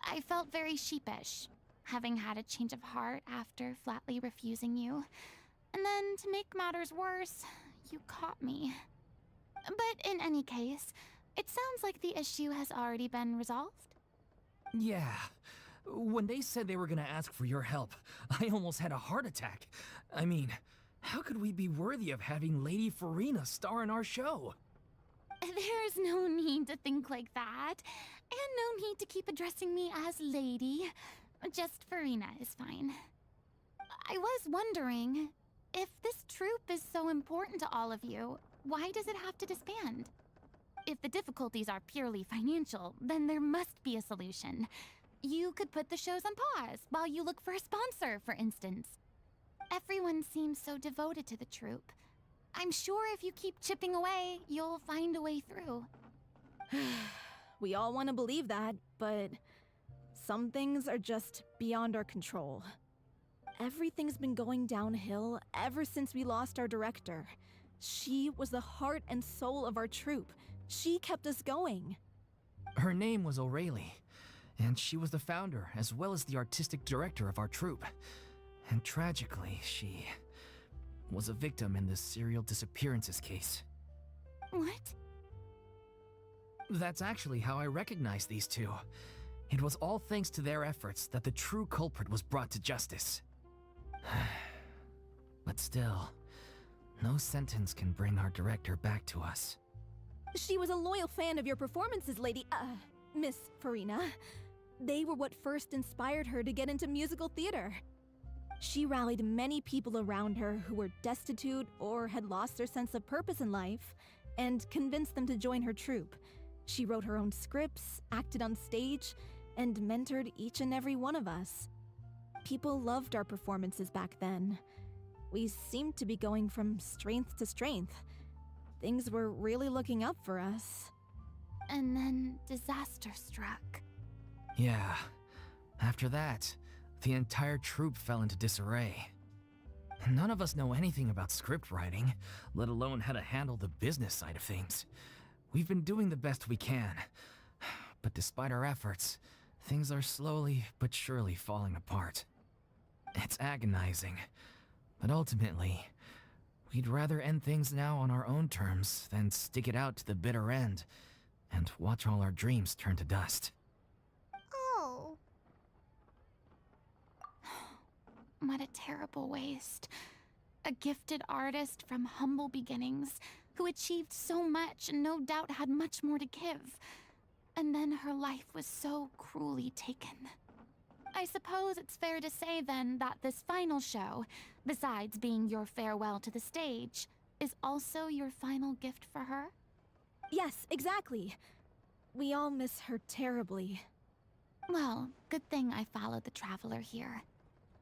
I felt very sheepish, having had a change of heart after flatly refusing you. And then, to make matters worse, you caught me. But in any case, it sounds like the issue has already been resolved. Yeah. When they said they were gonna ask for your help, I almost had a heart attack. I mean, how could we be worthy of having Lady Farina star in our show? There's no need to think like that. And no need to keep addressing me as Lady. Just Farina is fine. I was wondering, if this troupe is so important to all of you, why does it have to disband? If the difficulties are purely financial, then there must be a solution. You could put the shows on pause while you look for a sponsor, for instance. Everyone seems so devoted to the troupe. I'm sure if you keep chipping away, you'll find a way through. We all want to believe that, but some things are just beyond our control. Everything's been going downhill ever since we lost our director. She was the heart and soul of our troupe. She kept us going. Her name was O'Reilly. And she was the founder, as well as the artistic director of our troupe. And tragically, she was a victim in this serial disappearances case. What? That's actually how I recognized these two. It was all thanks to their efforts that the true culprit was brought to justice. But still, no sentence can bring our director back to us. She was a loyal fan of your performances, Miss Farina. They were what first inspired her to get into musical theater. She rallied many people around her who were destitute or had lost their sense of purpose in life, and convinced them to join her troupe. She wrote her own scripts, acted on stage, and mentored each and every one of us. People loved our performances back then. We seemed to be going from strength to strength. Things were really looking up for us. And then disaster struck. Yeah. After that, the entire troupe fell into disarray. None of us know anything about script writing, let alone how to handle the business side of things. We've been doing the best we can, but despite our efforts, things are slowly but surely falling apart. It's agonizing, but ultimately, we'd rather end things now on our own terms than stick it out to the bitter end and watch all our dreams turn to dust. Oh. What a terrible waste. A gifted artist from humble beginnings who achieved so much and no doubt had much more to give. And then her life was so cruelly taken. I suppose it's fair to say then that this final show, besides being your farewell to the stage, is also your final gift for her? Yes, exactly. We all miss her terribly. Well, good thing I followed the Traveler here.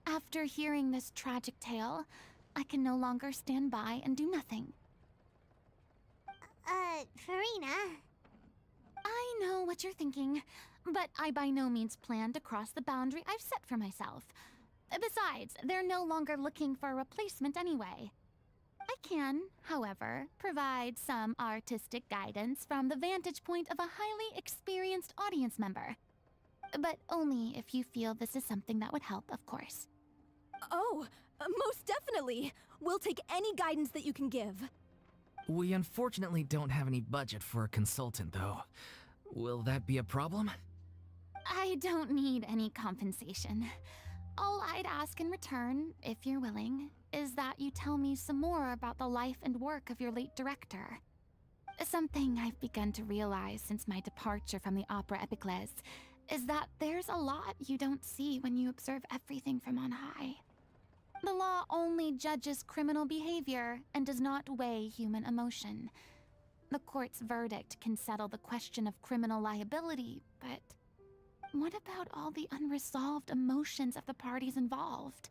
After hearing this tragic tale, I can no longer stand by and do nothing. Farina? I know what you're thinking, but I by no means plan to cross the boundary I've set for myself. Besides, they're no longer looking for a replacement anyway. I can, however, provide some artistic guidance from the vantage point of a highly experienced audience member. But only if you feel this is something that would help, of course. Oh, most definitely! We'll take any guidance that you can give. We unfortunately don't have any budget for a consultant, though. Will that be a problem? I don't need any compensation. All I'd ask in return, if you're willing, is that you tell me some more about the life and work of your late director. Something I've begun to realize since my departure from the Opera Epiclese is that there's a lot you don't see when you observe everything from on high. The law only judges criminal behavior and does not weigh human emotion. The court's verdict can settle the question of criminal liability, but what about all the unresolved emotions of the parties involved?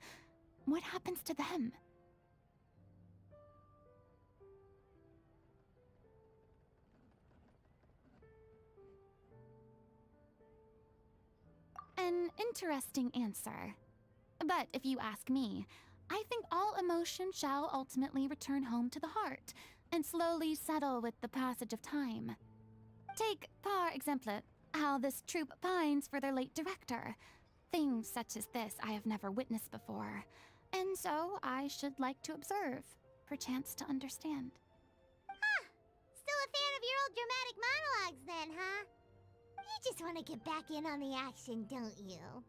What happens to them? An interesting answer. But if you ask me, I think all emotion shall ultimately return home to the heart and slowly settle with the passage of time. Take, par exemple, how this troupe pines for their late director. Things such as this I have never witnessed before, and so I should like to observe, perchance to understand. Huh. Still a fan of your old dramatic monologues then, huh? You just want to get back in on the action, don't you?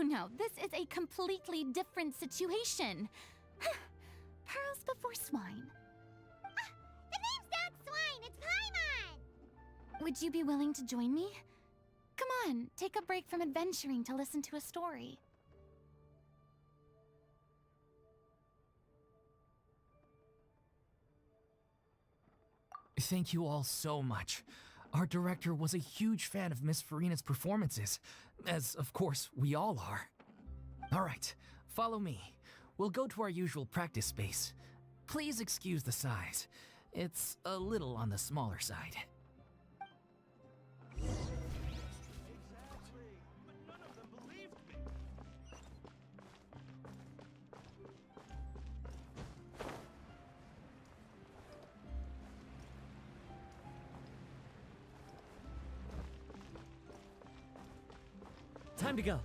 No. This is a completely different situation. Pearls before swine. The name's not Swine, it's Paimon! Would you be willing to join me? Come on, take a break from adventuring to listen to a story. Thank you all so much. Our director was a huge fan of Miss Farina's performances, as of course we all are. All right, follow me. We'll go to our usual practice space. Please excuse the size. It's a little on the smaller side. Time to go.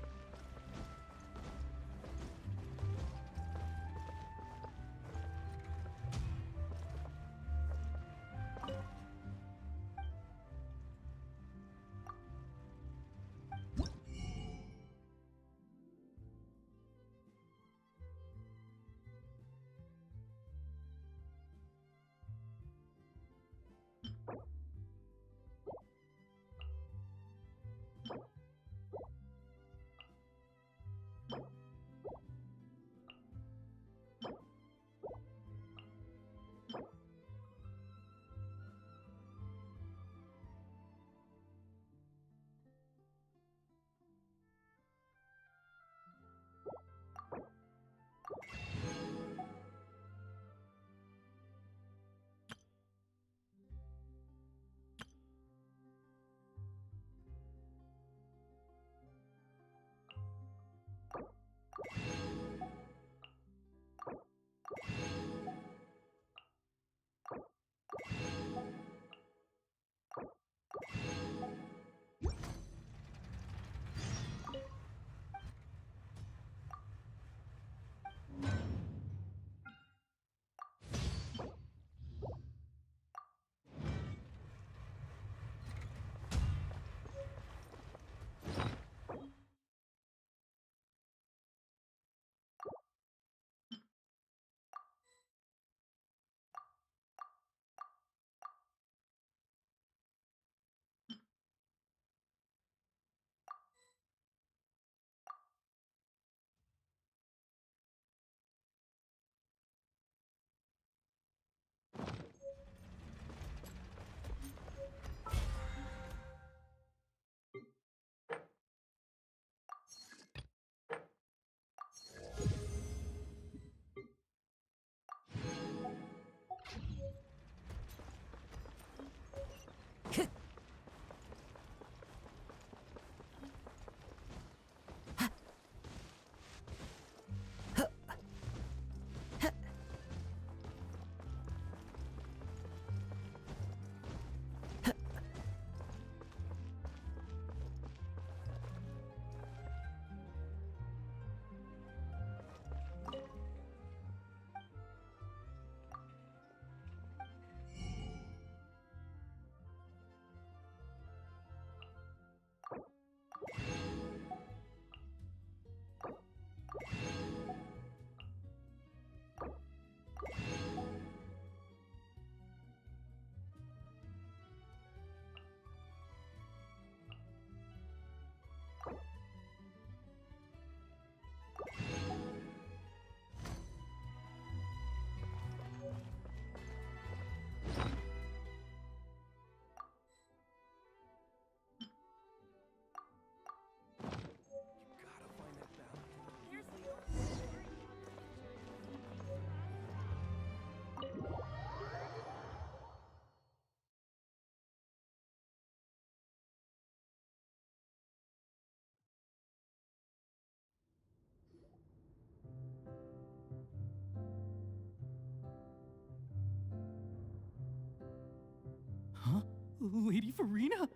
Huh? Lady Farina?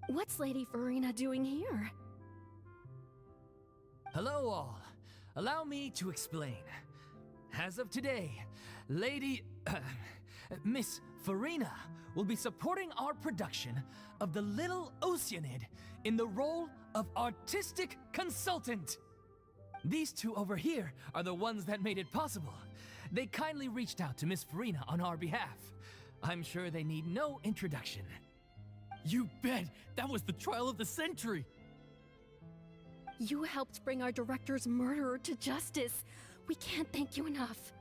What's Lady Farina doing here? Hello, all. Allow me to explain. As of today, Miss Farina will be supporting our production of The Little Oceanid in the role of artistic consultant. These two over here are the ones that made it possible. They kindly reached out to Miss Farina on our behalf. I'm sure they need no introduction. You bet! That was the trial of the century! You helped bring our director's murderer to justice. We can't thank you enough.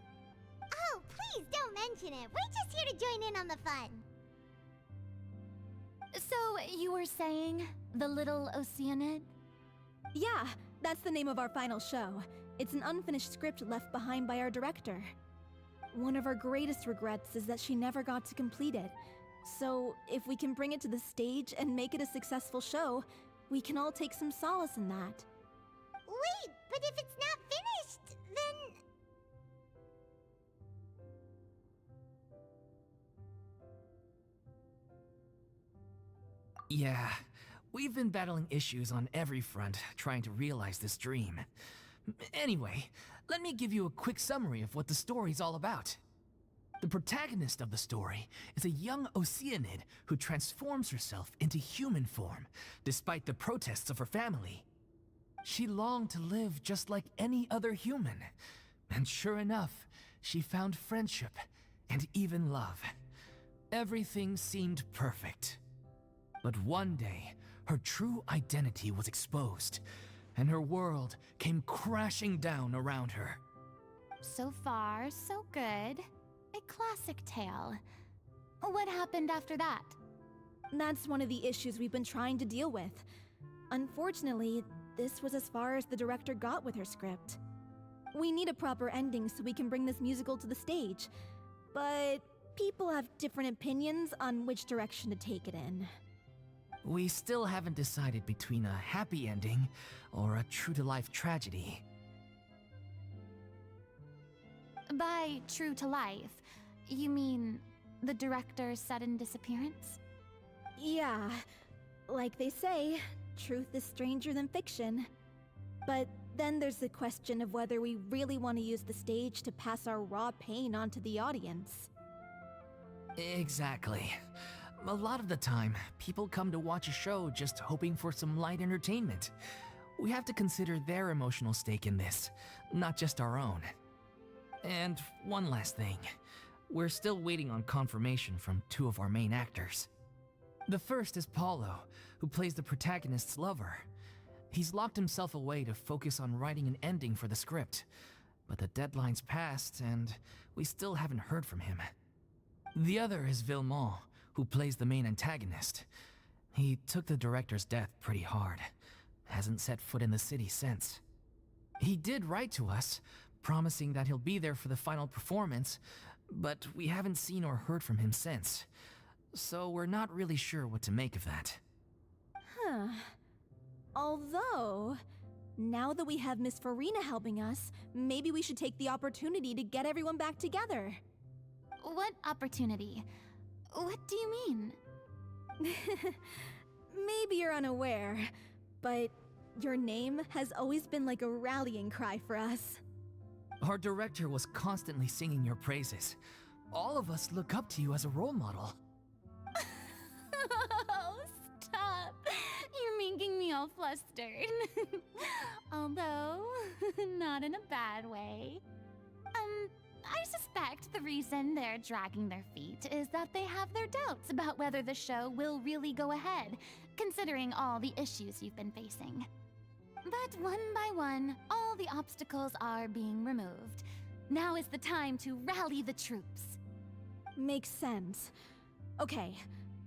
Oh, please don't mention it. We're just here to join in on the fun. So, you were saying The Little Oceanid? Yeah, that's the name of our final show. It's an unfinished script left behind by our director. One of our greatest regrets is that she never got to complete it. So, if we can bring it to the stage and make it a successful show, we can all take some solace in that. Wait, but if it's not finished, then... Yeah, We've been battling issues on every front, trying to realize this dream. Anyway, let me give you a quick summary of what the story's all about. The protagonist of the story is a young Oceanid who transforms herself into human form, despite the protests of her family. She longed to live just like any other human, and sure enough, she found friendship and even love. Everything seemed perfect. But one day, her true identity was exposed, and her world came crashing down around her. So far, so good. A classic tale. What happened after that? That's one of the issues we've been trying to deal with. Unfortunately, this was as far as the director got with her script. We need a proper ending so we can bring this musical to the stage, but people have different opinions on which direction to take it in. We still haven't decided between a happy ending or a true-to-life tragedy. By true to life, you mean the director's sudden disappearance? Yeah, like they say, truth is stranger than fiction. But then there's the question of whether we really want to use the stage to pass our raw pain onto the audience. Exactly. A lot of the time, people come to watch a show just hoping for some light entertainment. We have to consider their emotional stake in this, not just our own. And one last thing. We're still waiting on confirmation from two of our main actors. The first is Paulo, who plays the protagonist's lover. He's locked himself away to focus on writing an ending for the script, but the deadline's passed and we still haven't heard from him. The other is Villemont, who plays the main antagonist. He took the director's death pretty hard. Hasn't set foot in the city since. He did write to us, promising that he'll be there for the final performance, but we haven't seen or heard from him since. So we're not really sure what to make of that. Huh. Although, now that we have Miss Farina helping us, maybe we should take the opportunity to get everyone back together. What opportunity? What do you mean? Maybe you're unaware, but your name has always been like a rallying cry for us. Our director was constantly singing your praises. All of us look up to you as a role model. Oh, stop! You're making me all flustered. Although, not in a bad way. I suspect the reason they're dragging their feet is that they have their doubts about whether the show will really go ahead, considering all the issues you've been facing. But one by one, all the obstacles are being removed. Now is the time to rally the troops. Makes sense. Okay,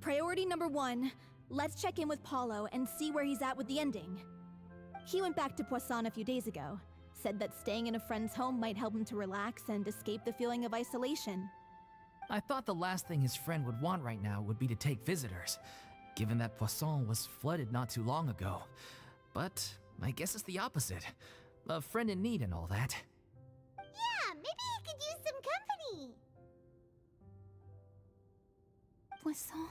priority number 1, let's check in with Paulo and see where he's at with the ending. He went back to Poisson a few days ago. Said that staying in a friend's home might help him to relax and escape the feeling of isolation. I thought the last thing his friend would want right now would be to take visitors, given that Poisson was flooded not too long ago. But I guess it's the opposite. A friend in need and all that. Yeah, maybe he could use some company. Poisson?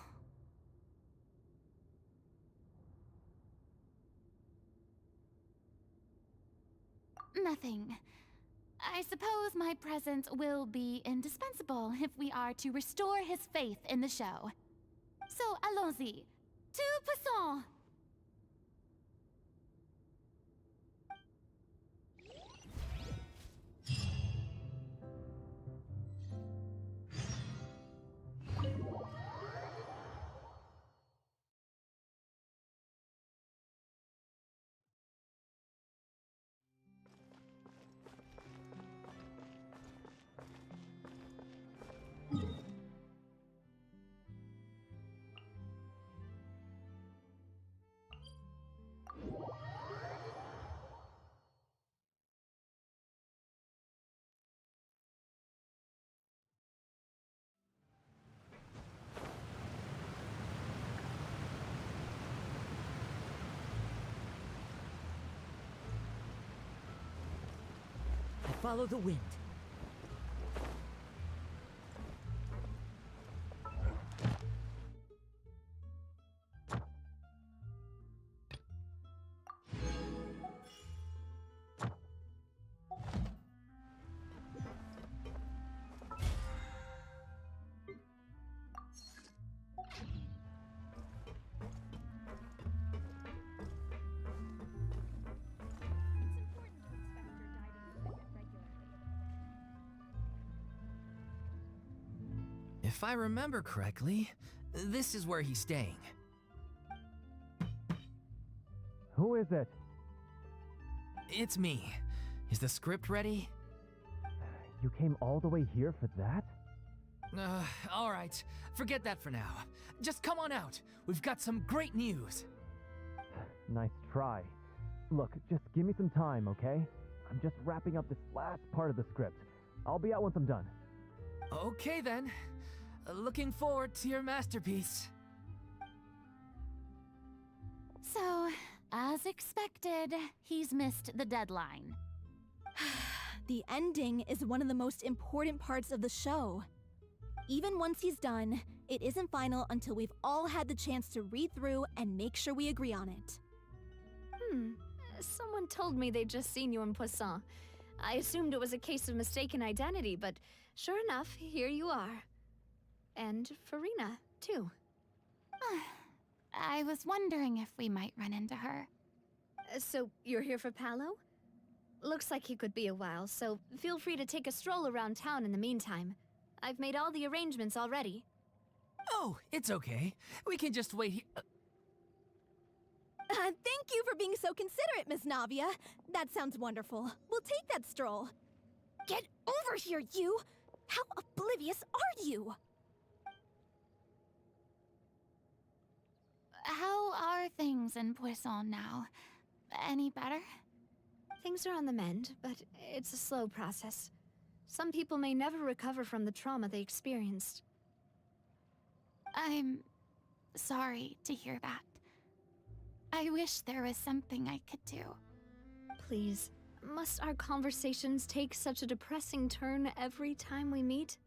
Nothing. I suppose my presence will be indispensable if we are to restore his faith in the show. So, allons-y. To Poisson! Follow the wind. If I remember correctly, this is where he's staying. Who is it? It's me. Is the script ready? You came all the way here for that? Alright. Forget that for now. Just come on out. We've got some great news. Nice try. Look, just give me some time, okay? I'm just wrapping up this last part of the script. I'll be out once I'm done. Okay then. Looking forward to your masterpiece. So, as expected, he's missed the deadline. The ending is one of the most important parts of the show. Even once he's done, it isn't final until we've all had the chance to read through and make sure we agree on it. Someone told me they'd just seen you in Poisson. I assumed it was a case of mistaken identity, but sure enough, here you are. And Farina, too. I was wondering if we might run into her. So, you're here for Paolo? Looks like he could be a while, so feel free to take a stroll around town in the meantime. I've made all the arrangements already. Oh, it's okay. We can just wait here. Thank you for being so considerate, Miss Navia. That sounds wonderful. We'll take that stroll. Get over here, you! How oblivious are you? How are things in Poisson now? Any better? Things are on the mend, but it's a slow process. Some people may never recover from the trauma they experienced. I'm sorry to hear that. I wish there was something I could do. Please, must our conversations take such a depressing turn every time we meet?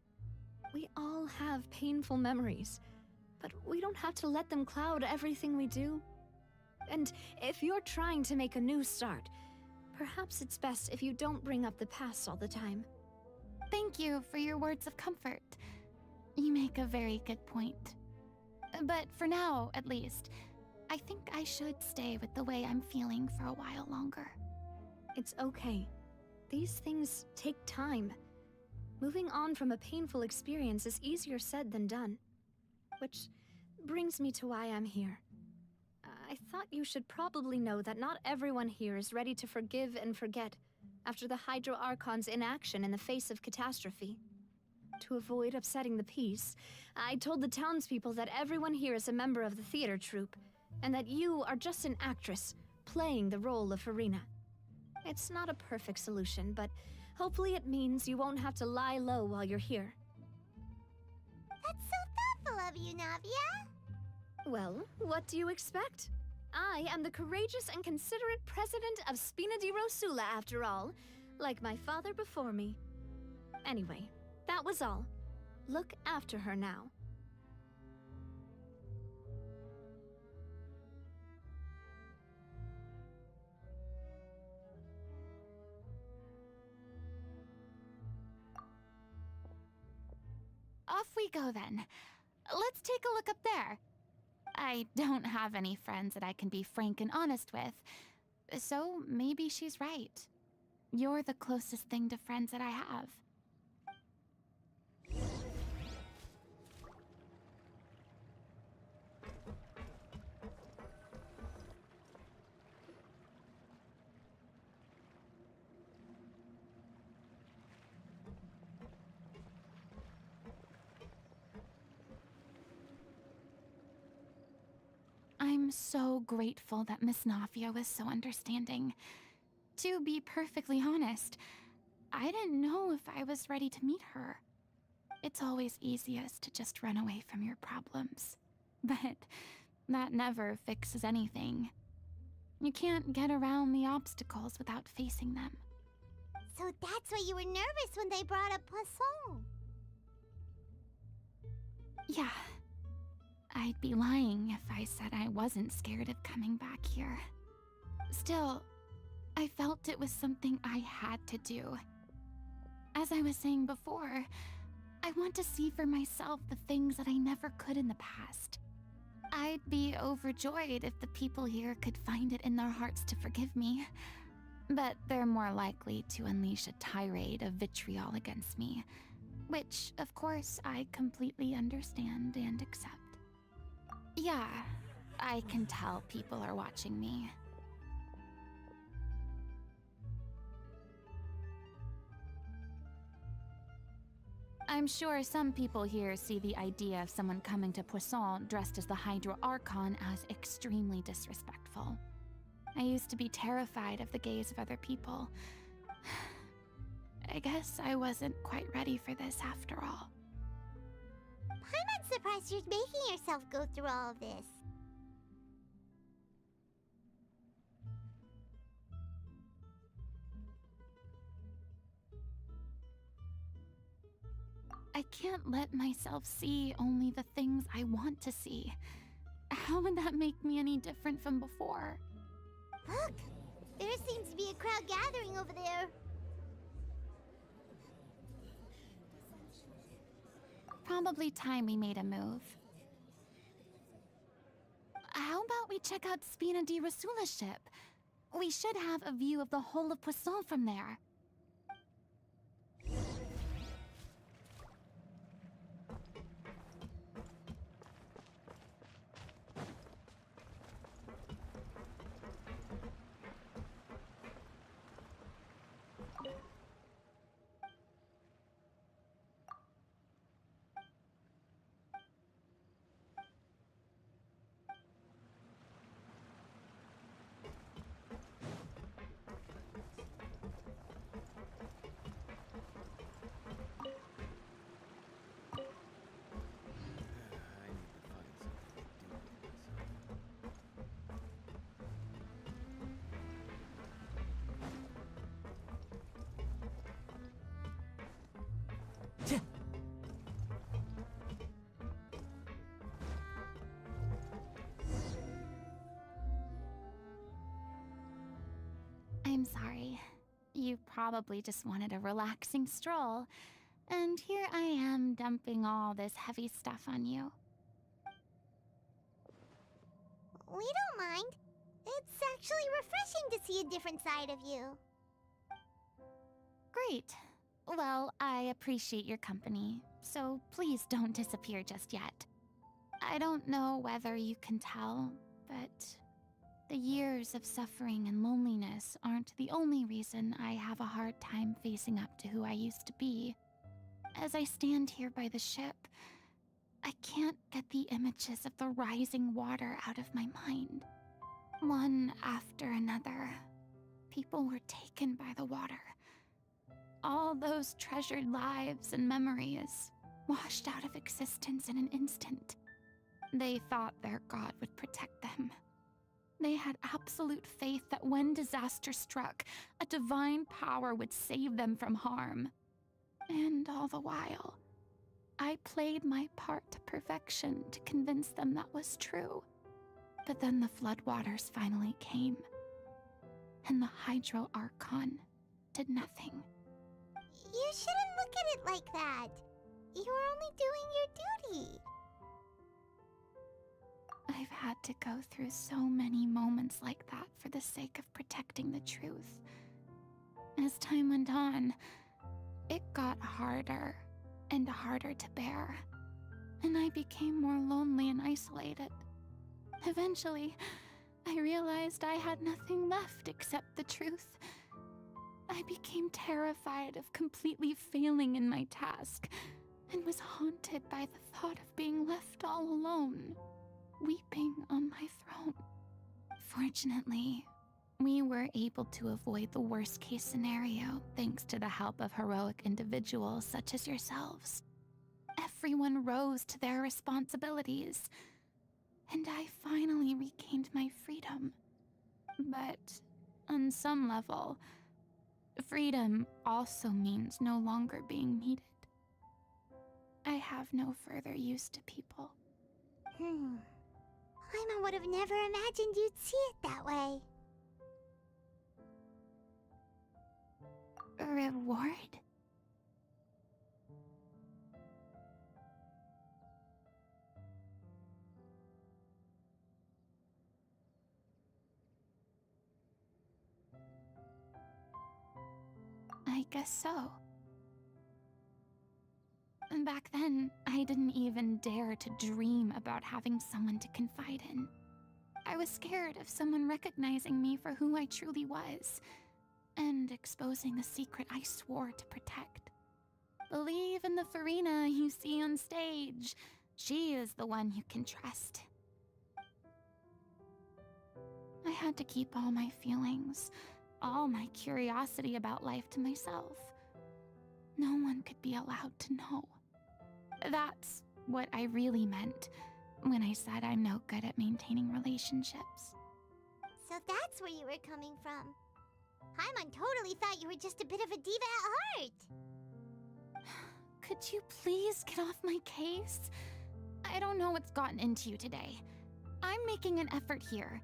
We all have painful memories, but we don't have to let them cloud everything we do. And if you're trying to make a new start, perhaps it's best if you don't bring up the past all the time. Thank you for your words of comfort. You make a very good point. But for now, at least, I think I should stay with the way I'm feeling for a while longer. It's okay. These things take time. Moving on from a painful experience is easier said than done. Which brings me to why I'm here. I thought you should probably know that not everyone here is ready to forgive and forget after the Hydro Archon's inaction in the face of catastrophe. To avoid upsetting the peace, I told the townspeople that everyone here is a member of the theater troupe, and that you are just an actress playing the role of Farina. It's not a perfect solution, but hopefully it means you won't have to lie low while you're here. That's so thoughtful of you, Navia. Well, what do you expect? I am the courageous and considerate president of Spina di Rosula, after all, like my father before me. Anyway, that was all. Look after her now. Off we go then. Let's take a look up there. I don't have any friends that I can be frank and honest with, so maybe she's right. You're the closest thing to friends that I have. I'm so grateful that Miss Navia was so understanding. To be perfectly honest, I didn't know if I was ready to meet her. It's always easiest to just run away from your problems. But that never fixes anything. You can't get around the obstacles without facing them. So that's why you were nervous when they brought up Poisson. Yeah. I'd be lying if I said I wasn't scared of coming back here. Still, I felt it was something I had to do. As I was saying before, I want to see for myself the things that I never could in the past. I'd be overjoyed if the people here could find it in their hearts to forgive me. But they're more likely to unleash a tirade of vitriol against me. Which, of course, I completely understand and accept. Yeah, I can tell people are watching me. I'm sure some people here see the idea of someone coming to Poisson dressed as the Hydro Archon as extremely disrespectful. I used to be terrified of the gaze of other people. I guess I wasn't quite ready for this after all. I'm not surprised you're making yourself go through all of this. I can't let myself see only the things I want to see. How would that make me any different from before? Look! There seems to be a crowd gathering over there. Probably time we made a move. How about we check out Spina di Rasula's ship? We should have a view of the whole of Poisson from there. I'm sorry. You probably just wanted a relaxing stroll, and here I am dumping all this heavy stuff on you. We don't mind. It's actually refreshing to see a different side of you. Great. Well, I appreciate your company, so please don't disappear just yet. I don't know whether you can tell, but the years of suffering and loneliness aren't the only reason I have a hard time facing up to who I used to be. As I stand here by the ship, I can't get the images of the rising water out of my mind. One after another, people were taken by the water. All those treasured lives and memories washed out of existence in an instant. They thought their god would protect them. They had absolute faith that when disaster struck, a divine power would save them from harm. And all the while, I played my part to perfection to convince them that was true. But then the floodwaters finally came, and the Hydro Archon did nothing. You shouldn't look at it like that. You're only doing your duty. I've had to go through so many moments like that for the sake of protecting the truth. As time went on, it got harder and harder to bear, and I became more lonely and isolated. Eventually, I realized I had nothing left except the truth. I became terrified of completely failing in my task, and was haunted by the thought of being left all alone, weeping on my throne. Fortunately, we were able to avoid the worst-case scenario thanks to the help of heroic individuals such as yourselves. Everyone rose to their responsibilities, and I finally regained my freedom. But on some level, freedom also means no longer being needed. I have no further use to people. I would have never imagined you'd see it that way. Reward? I guess so. Back then, I didn't even dare to dream about having someone to confide in. I was scared of someone recognizing me for who I truly was, and exposing the secret I swore to protect. Believe in the Farina you see on stage. She is the one you can trust. I had to keep all my feelings, all my curiosity about life to myself. No one could be allowed to know. That's what I really meant when I said I'm no good at maintaining relationships. So that's where you were coming from. Paimon totally thought you were just a bit of a diva at heart. Could you please get off my case? I don't know what's gotten into you today. I'm making an effort here.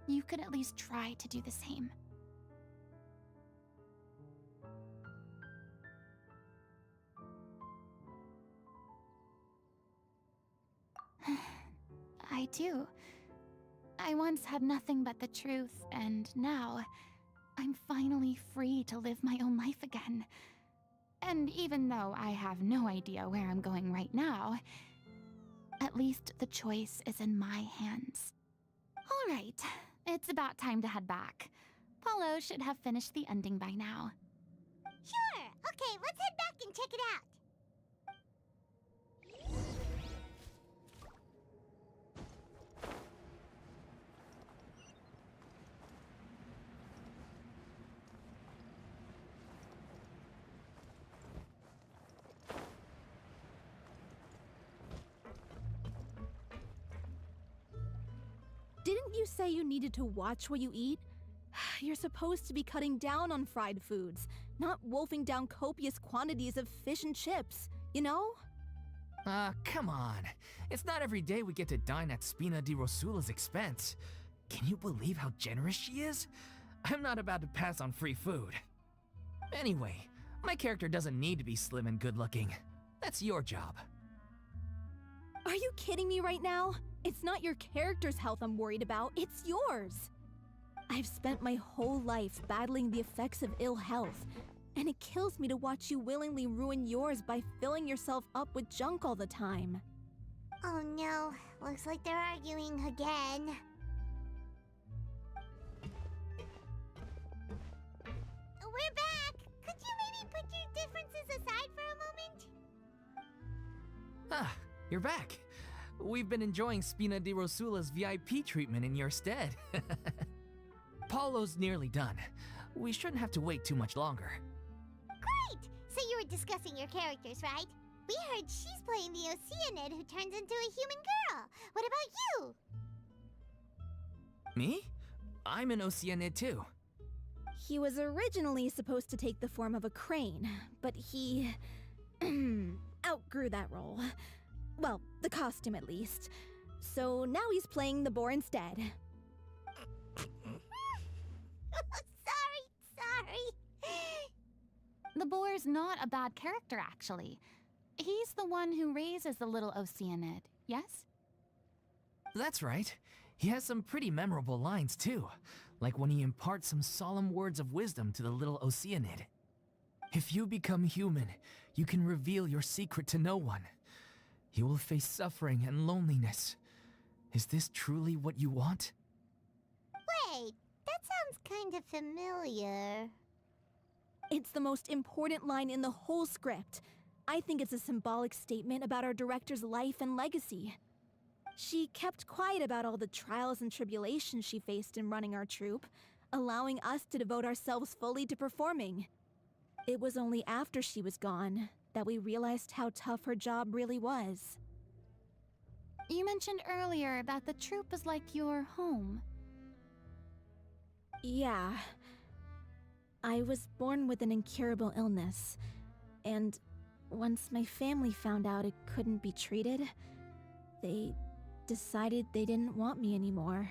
You could at least try to do the same. I do. I once had nothing but the truth, and now I'm finally free to live my own life again. And even though I have no idea where I'm going right now, at least the choice is in my hands. All right, it's about time to head back. Paulo should have finished the ending by now. Sure! Okay, let's head back and check it out. Didn't you say you needed to watch what you eat? You're supposed to be cutting down on fried foods, not wolfing down copious quantities of fish and chips, you know? Come on. It's not every day we get to dine at Spina di Rosula's expense. Can you believe how generous she is? I'm not about to pass on free food. Anyway, my character doesn't need to be slim and good-looking. That's your job. Are you kidding me right now? It's not your character's health I'm worried about, it's yours. I've spent my whole life battling the effects of ill health, and it kills me to watch you willingly ruin yours by filling yourself up with junk all the time. Oh no, looks like they're arguing again. We're back! Could you maybe put your differences aside for a moment? Ah, you're back. We've been enjoying Spina di Rosula's VIP treatment in your stead. Paulo's nearly done. We shouldn't have to wait too much longer. Great! So you were discussing your characters, right? We heard she's playing the Oceanid who turns into a human girl. What about you? Me? I'm an Oceanid too. He was originally supposed to take the form of a crane, but he outgrew that role. Well, the costume at least. So now he's playing the boar instead. Sorry. The boar's not a bad character, actually. He's the one who raises the little Oceanid, yes? That's right. He has some pretty memorable lines too, like when he imparts some solemn words of wisdom to the little Oceanid. If you become human, you can reveal your secret to no one. You will face suffering and loneliness. Is this truly what you want? Wait, that sounds kind of familiar. It's the most important line in the whole script. I think it's a symbolic statement about our director's life and legacy. She kept quiet about all the trials and tribulations she faced in running our troupe, allowing us to devote ourselves fully to performing. It was only after she was gone that we realized how tough her job really was. You mentioned earlier that the troupe is like your home. Yeah. I was born with an incurable illness, and once my family found out it couldn't be treated, they decided they didn't want me anymore.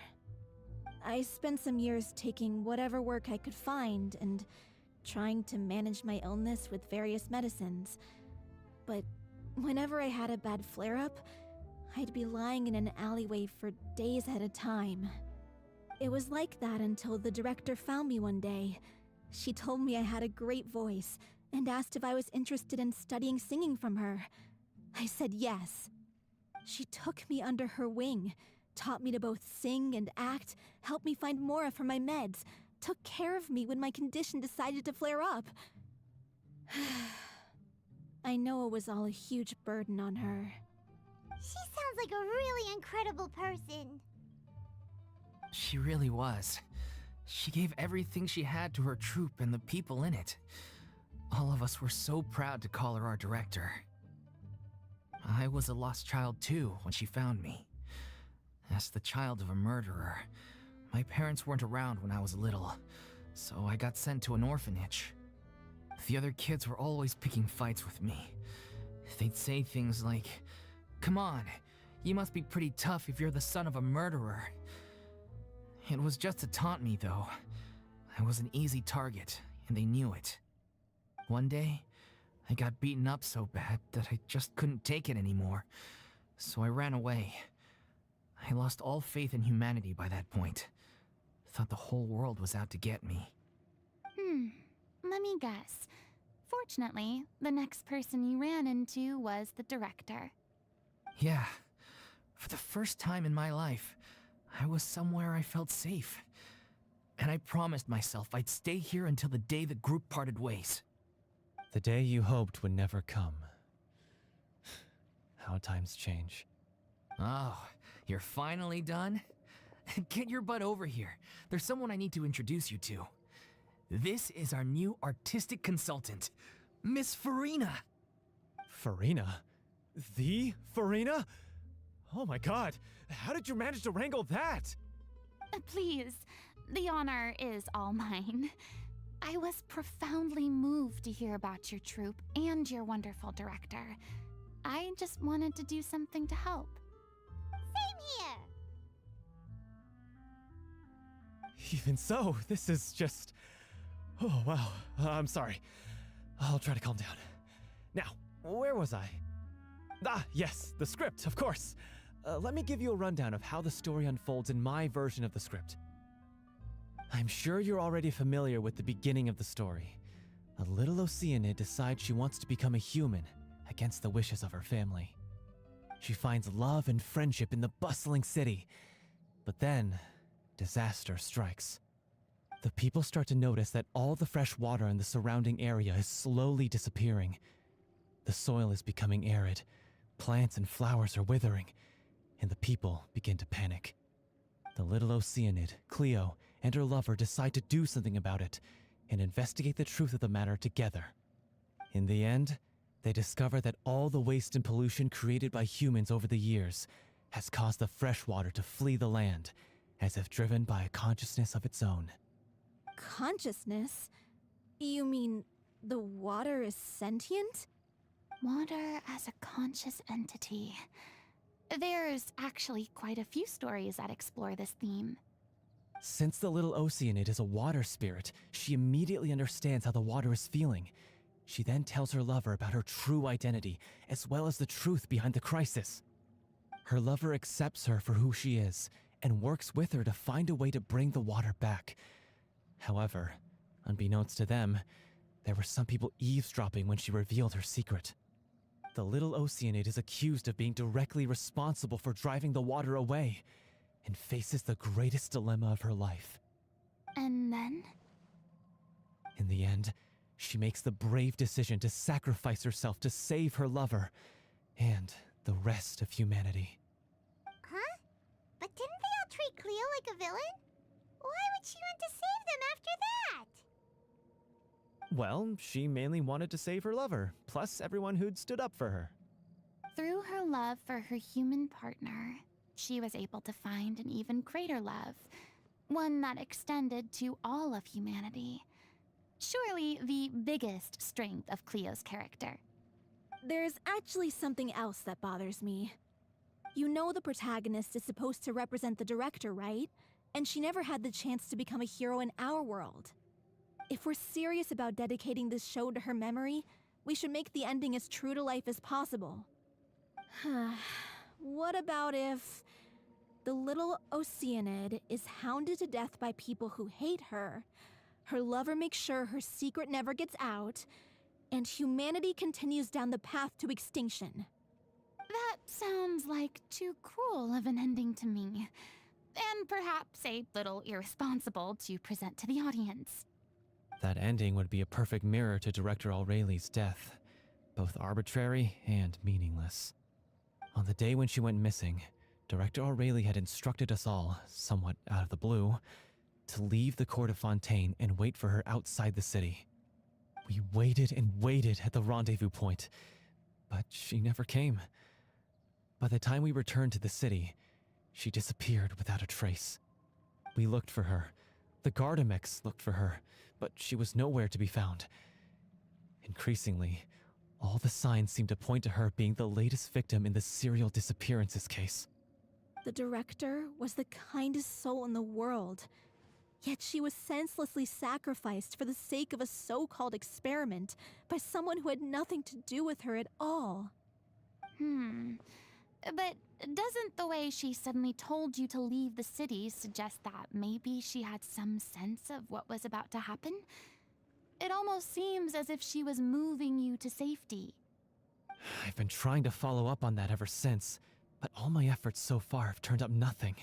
I spent some years taking whatever work I could find and trying to manage my illness with various medicines. But whenever I had a bad flare-up, I'd be lying in an alleyway for days at a time. It was like that until the director found me one day. She told me I had a great voice and asked if I was interested in studying singing from her. I said yes. She took me under her wing, taught me to both sing and act, helped me find Mora for my meds, took care of me when my condition decided to flare up. I know it was all a huge burden on her. She sounds like a really incredible person. She really was. She gave everything she had to her troupe and the people in it. All of us were so proud to call her our director. I was a lost child too when she found me. As the child of a murderer, my parents weren't around when I was little, so I got sent to an orphanage. The other kids were always picking fights with me. They'd say things like, "Come on, you must be pretty tough if you're the son of a murderer." It was just to taunt me, though. I was an easy target, and they knew it. One day, I got beaten up so bad that I just couldn't take it anymore, so I ran away. I lost all faith in humanity by that point. Thought the whole world was out to get me. Let me guess. Fortunately, the next person you ran into was the director. Yeah. For the first time in my life, I was somewhere I felt safe. And I promised myself I'd stay here until the day the group parted ways. The day you hoped would never come. How times change. Oh, you're finally done? Get your butt over here. There's someone I need to introduce you to. This is our new artistic consultant, Miss Farina. Farina? The Farina? Oh my god, how did you manage to wrangle that? Please, the honor is all mine. I was profoundly moved to hear about your troupe and your wonderful director. I just wanted to do something to help. Same here. Even so, this is just... Oh, wow. I'm sorry. I'll try to calm down. Now, where was I? Ah, yes, the script, of course. Let me give you a rundown of how the story unfolds in my version of the script. I'm sure you're already familiar with the beginning of the story. A little Oceanid decides she wants to become a human, against the wishes of her family. She finds love and friendship in the bustling city. But then, disaster strikes. The people start to notice that all the fresh water in the surrounding area is slowly disappearing. The soil is becoming arid, plants and flowers are withering, and the people begin to panic. The little Oceanid, Cleo, and her lover decide to do something about it and investigate the truth of the matter together. In the end, they discover that all the waste and pollution created by humans over the years has caused the fresh water to flee the land, as if driven by a consciousness of its own. Consciousness? You mean the water is sentient? Water as a conscious entity. There's actually quite a few stories that explore this theme. Since the little Oceanid is a water spirit, she immediately understands how the water is feeling. She then tells her lover about her true identity, as well as the truth behind the crisis. Her lover accepts her for who she is, and works with her to find a way to bring the water back. However, unbeknownst to them, there were some people eavesdropping when she revealed her secret. The little Oceanid is accused of being directly responsible for driving the water away, and faces the greatest dilemma of her life. And then? In the end, she makes the brave decision to sacrifice herself to save her lover, and the rest of humanity. Huh? But didn't they all treat Cleo like a villain? Why would she want to save them after that? Well, she mainly wanted to save her lover, plus everyone who'd stood up for her. Through her love for her human partner, she was able to find an even greater love, one that extended to all of humanity. Surely the biggest strength of Cleo's character. There's actually something else that bothers me. You know the protagonist is supposed to represent the director, right? And she never had the chance to become a hero in our world. If we're serious about dedicating this show to her memory, we should make the ending as true to life as possible. What about if the little Oceanid is hounded to death by people who hate her, her lover makes sure her secret never gets out, and humanity continues down the path to extinction? That sounds like too cruel of an ending to me. And perhaps a little irresponsible to present to the audience. That ending would be a perfect mirror to Director Aureli's death, both arbitrary and meaningless. On the day when she went missing, Director Aureli had instructed us all, somewhat out of the blue, to leave the Court of Fontaine and wait for her outside the city. We waited and waited at the rendezvous point, but she never came. By the time we returned to the city, she disappeared without a trace. We looked for her. The Gardamex looked for her, but she was nowhere to be found. Increasingly, all the signs seemed to point to her being the latest victim in the serial disappearances case. The director was the kindest soul in the world, yet she was senselessly sacrificed for the sake of a so-called experiment by someone who had nothing to do with her at all. But doesn't the way she suddenly told you to leave the city suggest that maybe she had some sense of what was about to happen? It almost seems as if she was moving you to safety. I've been trying to follow up on that ever since, but all my efforts so far have turned up nothing.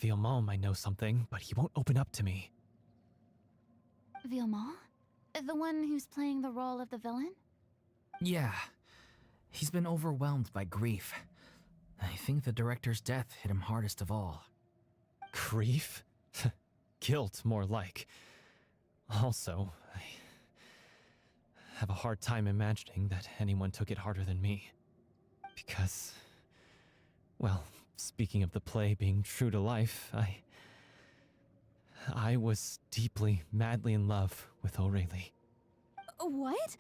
Villemont might know something, but he won't open up to me. Villemont? The one who's playing the role of the villain? Yeah. He's been overwhelmed by grief. I think the director's death hit him hardest of all. Grief? Guilt, more like. Also, I have a hard time imagining that anyone took it harder than me. Because, well, speaking of the play being true to life, I was deeply, madly in love with Aureli. What?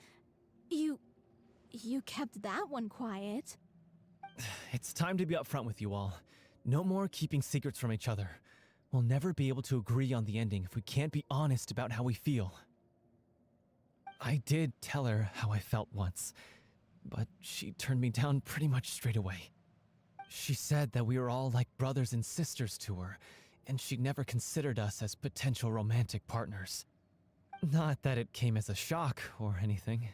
You kept that one quiet. It's time to be upfront with you all. No more keeping secrets from each other. We'll never be able to agree on the ending if we can't be honest about how we feel. I did tell her how I felt once, but she turned me down pretty much straight away. She said that we were all like brothers and sisters to her, and she'd never considered us as potential romantic partners. Not that it came as a shock or anything.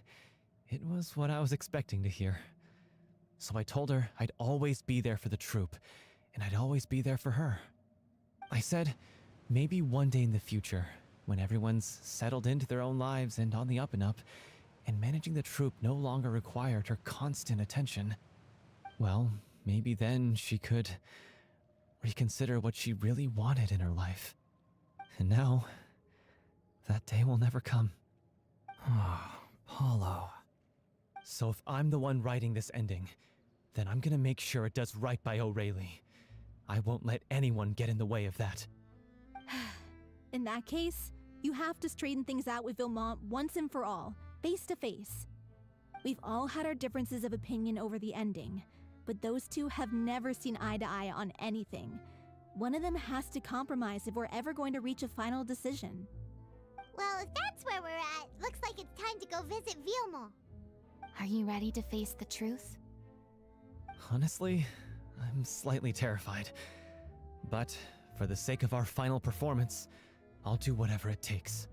It was what I was expecting to hear. So I told her I'd always be there for the troupe, and I'd always be there for her. I said, maybe one day in the future, when everyone's settled into their own lives and on the up and up, and managing the troupe no longer required her constant attention, well, maybe then she could reconsider what she really wanted in her life. And now, that day will never come. Oh, Paulo. So if I'm the one writing this ending, then I'm gonna make sure it does right by Aureli. I won't let anyone get in the way of that. In that case, you have to straighten things out with Villemont once and for all, face to face. We've all had our differences of opinion over the ending, but those two have never seen eye to eye on anything. One of them has to compromise if we're ever going to reach a final decision. Well, if that's where we're at, looks like it's time to go visit Villemont. Are you ready to face the truth? Honestly, I'm slightly terrified. But for the sake of our final performance, I'll do whatever it takes.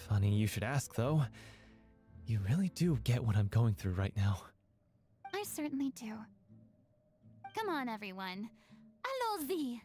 Funny you should ask, though. You really do get what I'm going through right now. I certainly do. Come on, everyone. Allons-y!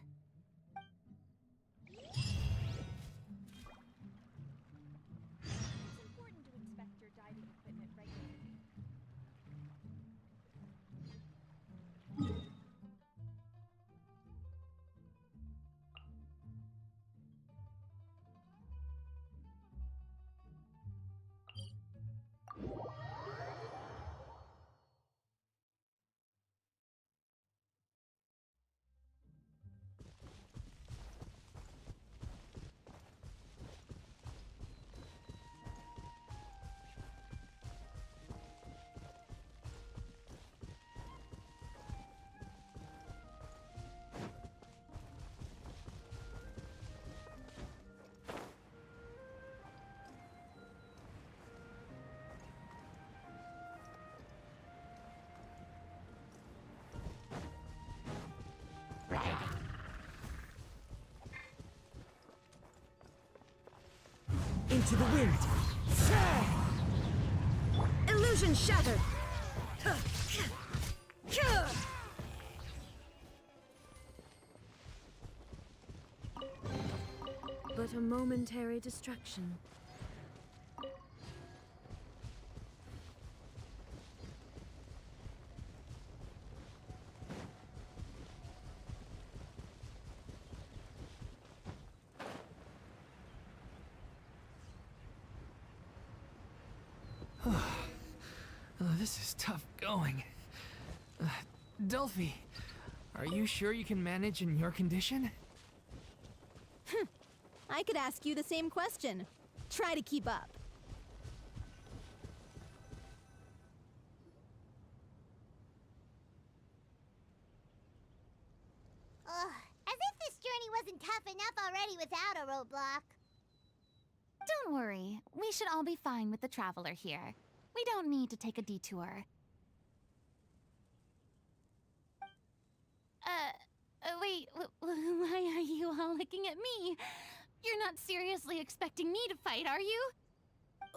Into the wind. Illusion shattered. But a momentary distraction. This is tough going. Delphi, are you sure you can manage in your condition? I could ask you the same question. Try to keep up. Ugh, as if this journey wasn't tough enough already without a roadblock. Don't worry, we should all be fine with the traveler here. We don't need to take a detour. Wait, why are you all looking at me? You're not seriously expecting me to fight, are you?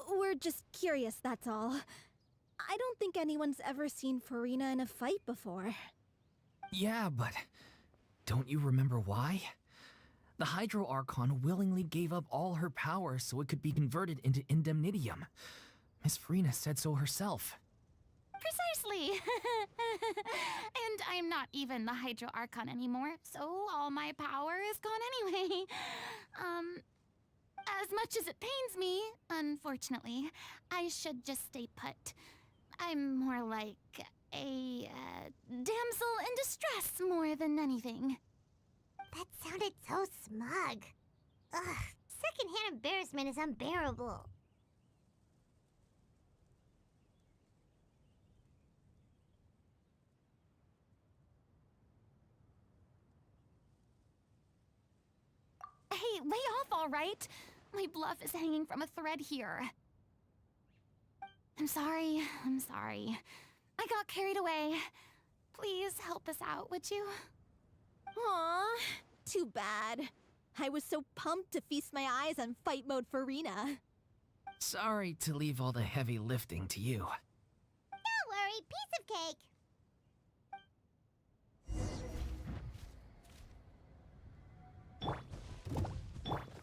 We're just curious, that's all. I don't think anyone's ever seen Farina in a fight before. Yeah, but don't you remember why? The Hydro Archon willingly gave up all her power so it could be converted into Indemnitium. Miss Farina said so herself. Precisely! And I'm not even the Hydro Archon anymore, so all my power is gone anyway. As much as it pains me, unfortunately, I should just stay put. I'm more like a damsel in distress more than anything. That sounded so smug. Ugh, secondhand embarrassment is unbearable. Hey, lay off, all right? My bluff is hanging from a thread here. I'm sorry. I got carried away. Please help us out, would you? Aw, too bad. I was so pumped to feast my eyes on fight mode Farina. Sorry to leave all the heavy lifting to you. Don't worry, piece of cake.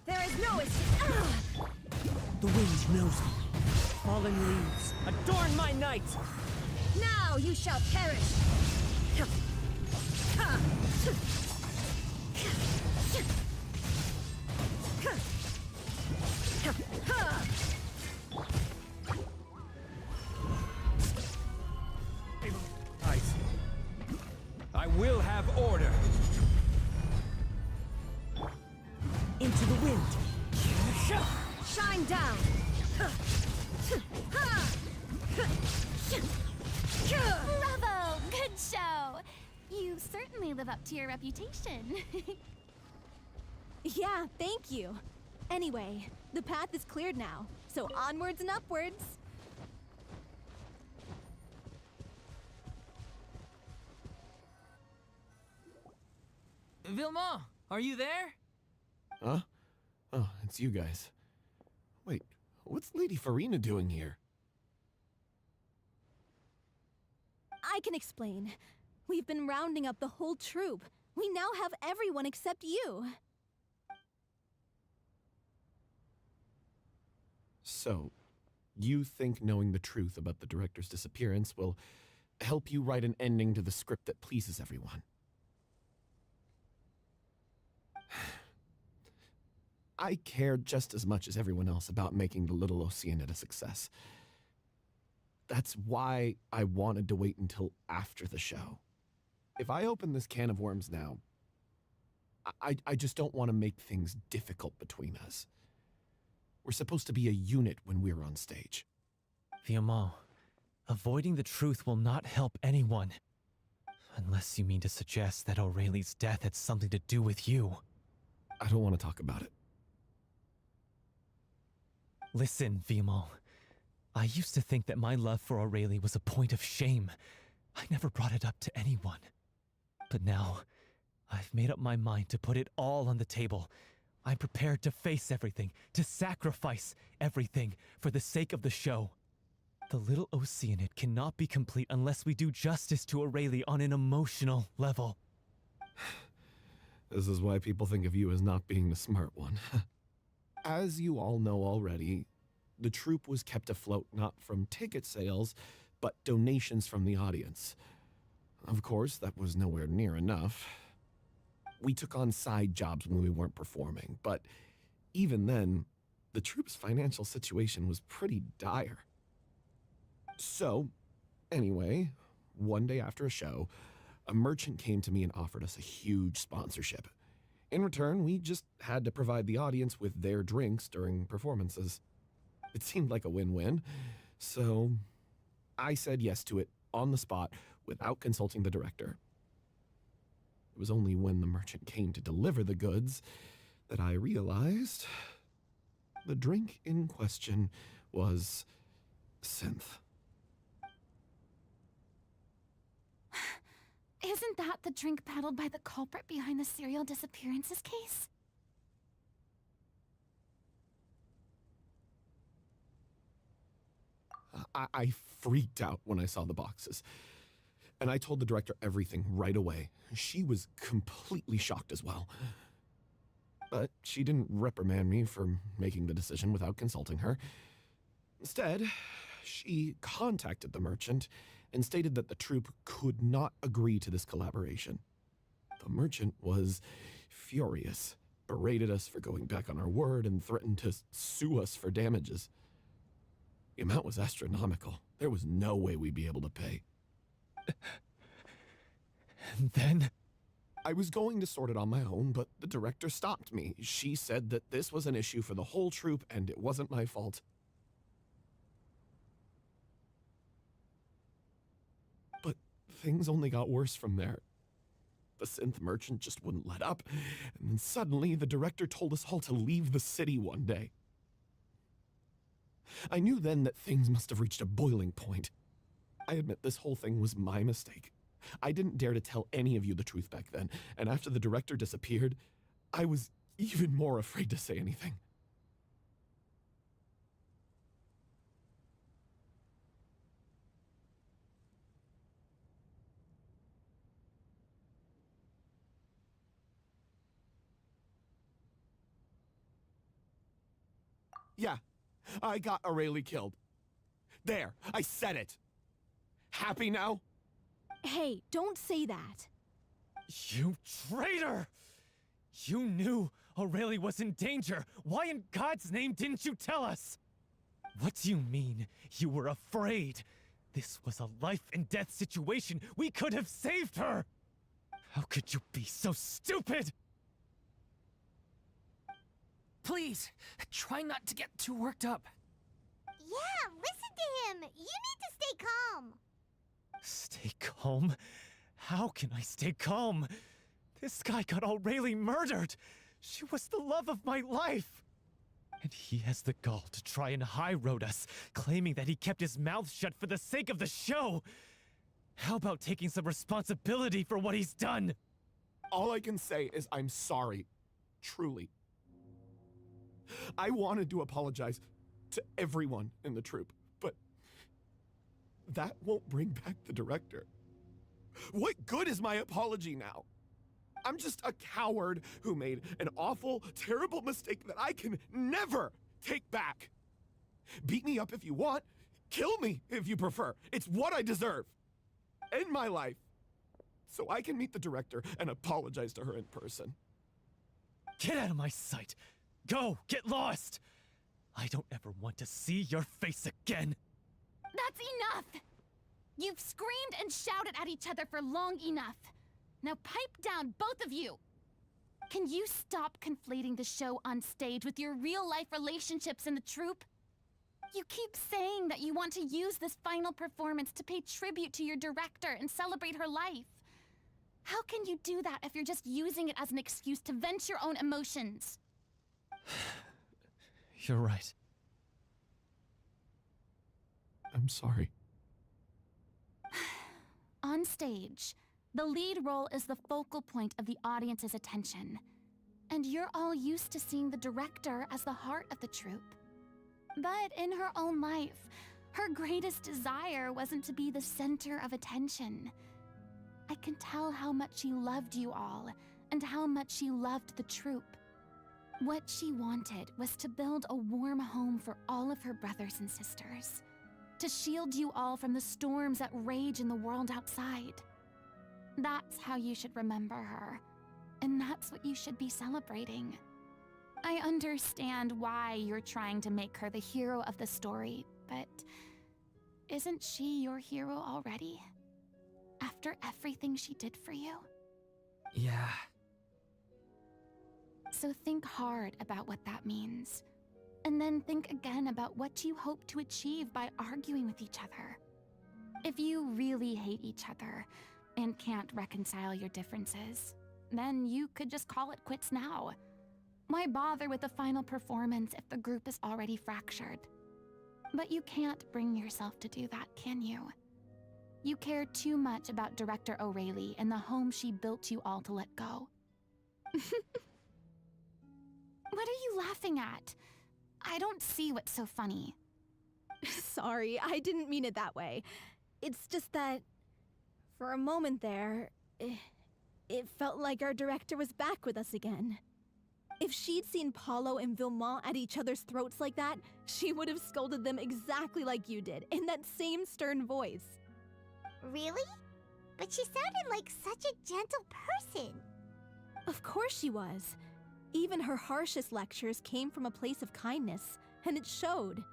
There is no escape. The wind knows me. Fallen leaves, adorn my night! Now you shall perish. Ice. I will have order. Into the wind. Shine down. Bravo! Good show! You certainly live up to your reputation. Yeah, thank you. Anyway, the path is cleared now, so onwards and upwards. Vilma, are you there? Huh? Oh, it's you guys. Wait, what's Lady Farina doing here? I can explain. We've been rounding up the whole troop. We now have everyone except you. So, you think knowing the truth about the director's disappearance will help you write an ending to the script that pleases everyone? I care just as much as everyone else about making the Little Oceanid a success. That's why I wanted to wait until after the show. If I open this can of worms now, I just don't want to make things difficult between us. We're supposed to be a unit when we're on stage. Viamant, avoiding the truth will not help anyone. Unless you mean to suggest that Aurelie's death had something to do with you. I don't want to talk about it. Listen, Viamant. I used to think that my love for Aurelie was a point of shame. I never brought it up to anyone. But now, I've made up my mind to put it all on the table. I'm prepared to face everything, to sacrifice everything for the sake of the show. The little Oceanid cannot be complete unless we do justice to Aurelie on an emotional level. This is why people think of you as not being the smart one. As you all know already, the troupe was kept afloat not from ticket sales, but donations from the audience. Of course, that was nowhere near enough. We took on side jobs when we weren't performing, but even then, the troupe's financial situation was pretty dire. So, anyway, one day after a show, a merchant came to me and offered us a huge sponsorship. In return, we just had to provide the audience with their drinks during performances. It seemed like a win-win, so I said yes to it on the spot without consulting the director. It was only when the merchant came to deliver the goods that I realized the drink in question was synth. Isn't that the drink peddled by the culprit behind the serial disappearances case? I freaked out when I saw the boxes, and I told the director everything right away. She was completely shocked as well. But she didn't reprimand me for making the decision without consulting her. Instead, she contacted the merchant and stated that the troupe could not agree to this collaboration. The merchant was furious, berated us for going back on our word, and threatened to sue us for damages. The amount was astronomical. There was no way we'd be able to pay. And then? I was going to sort it on my own, but the director stopped me. She said that this was an issue for the whole troupe and it wasn't my fault. But things only got worse from there. The synth merchant just wouldn't let up, and then suddenly the director told us all to leave the city one day. I knew then that things must have reached a boiling point. I admit this whole thing was my mistake. I didn't dare to tell any of you the truth back then, and after the director disappeared, I was even more afraid to say anything. Yeah, I got Aurelie killed. There, I said it. Happy now? Hey, don't say that. You traitor! You knew Aurelie was in danger. Why in God's name didn't you tell us? What do you mean, you were afraid? This was a life and death situation. We could have saved her! How could you be so stupid? Please, try not to get too worked up. Yeah, listen to him. You need to stay calm. Stay calm? How can I stay calm? This guy got Aurelie murdered. She was the love of my life. And he has the gall to try and high-road us, claiming that he kept his mouth shut for the sake of the show. How about taking some responsibility for what he's done? All I can say is I'm sorry. Truly. I wanted to apologize to everyone in the troupe, but that won't bring back the director. What good is my apology now? I'm just a coward who made an awful, terrible mistake that I can never take back. Beat me up if you want. Kill me if you prefer. It's what I deserve. End my life so I can meet the director and apologize to her in person. Get out of my sight. Go, get lost. I don't ever want to see your face again. That's enough! You've screamed and shouted at each other for long enough. Now pipe down, both of you! Can you stop conflating the show on stage with your real-life relationships in the troupe? You keep saying that you want to use this final performance to pay tribute to your director and celebrate her life. How can you do that if you're just using it as an excuse to vent your own emotions? You're right. I'm sorry. On stage, the lead role is the focal point of the audience's attention. And you're all used to seeing the director as the heart of the troupe. But in her own life, Her greatest desire wasn't to be the center of attention. I can tell how much she loved you all, and how much she loved the troupe. What she wanted was to build a warm home for all of her brothers and sisters, to shield you all from the storms that rage in the world outside. That's how you should remember her, and that's what you should be celebrating. I understand why you're trying to make her the hero of the story, but isn't she your hero already? After everything she did for you? Yeah. So think hard about what that means. And then think again about what you hope to achieve by arguing with each other. If you really hate each other and can't reconcile your differences, then you could just call it quits now. Why bother with the final performance if the group is already fractured? But you can't bring yourself to do that, can you? You care too much about Director O'Reilly and the home she built you all to let go. What are you laughing at? I don't see what's so funny. Sorry, I didn't mean it that way. It's just that, for a moment there, it felt like our director was back with us again. If she'd seen Paulo and Vilmont at each other's throats like that, she would have scolded them exactly like you did, in that same stern voice. Really? But she sounded like such a gentle person. Of course she was. Even her harshest lectures came from a place of kindness, and it showed.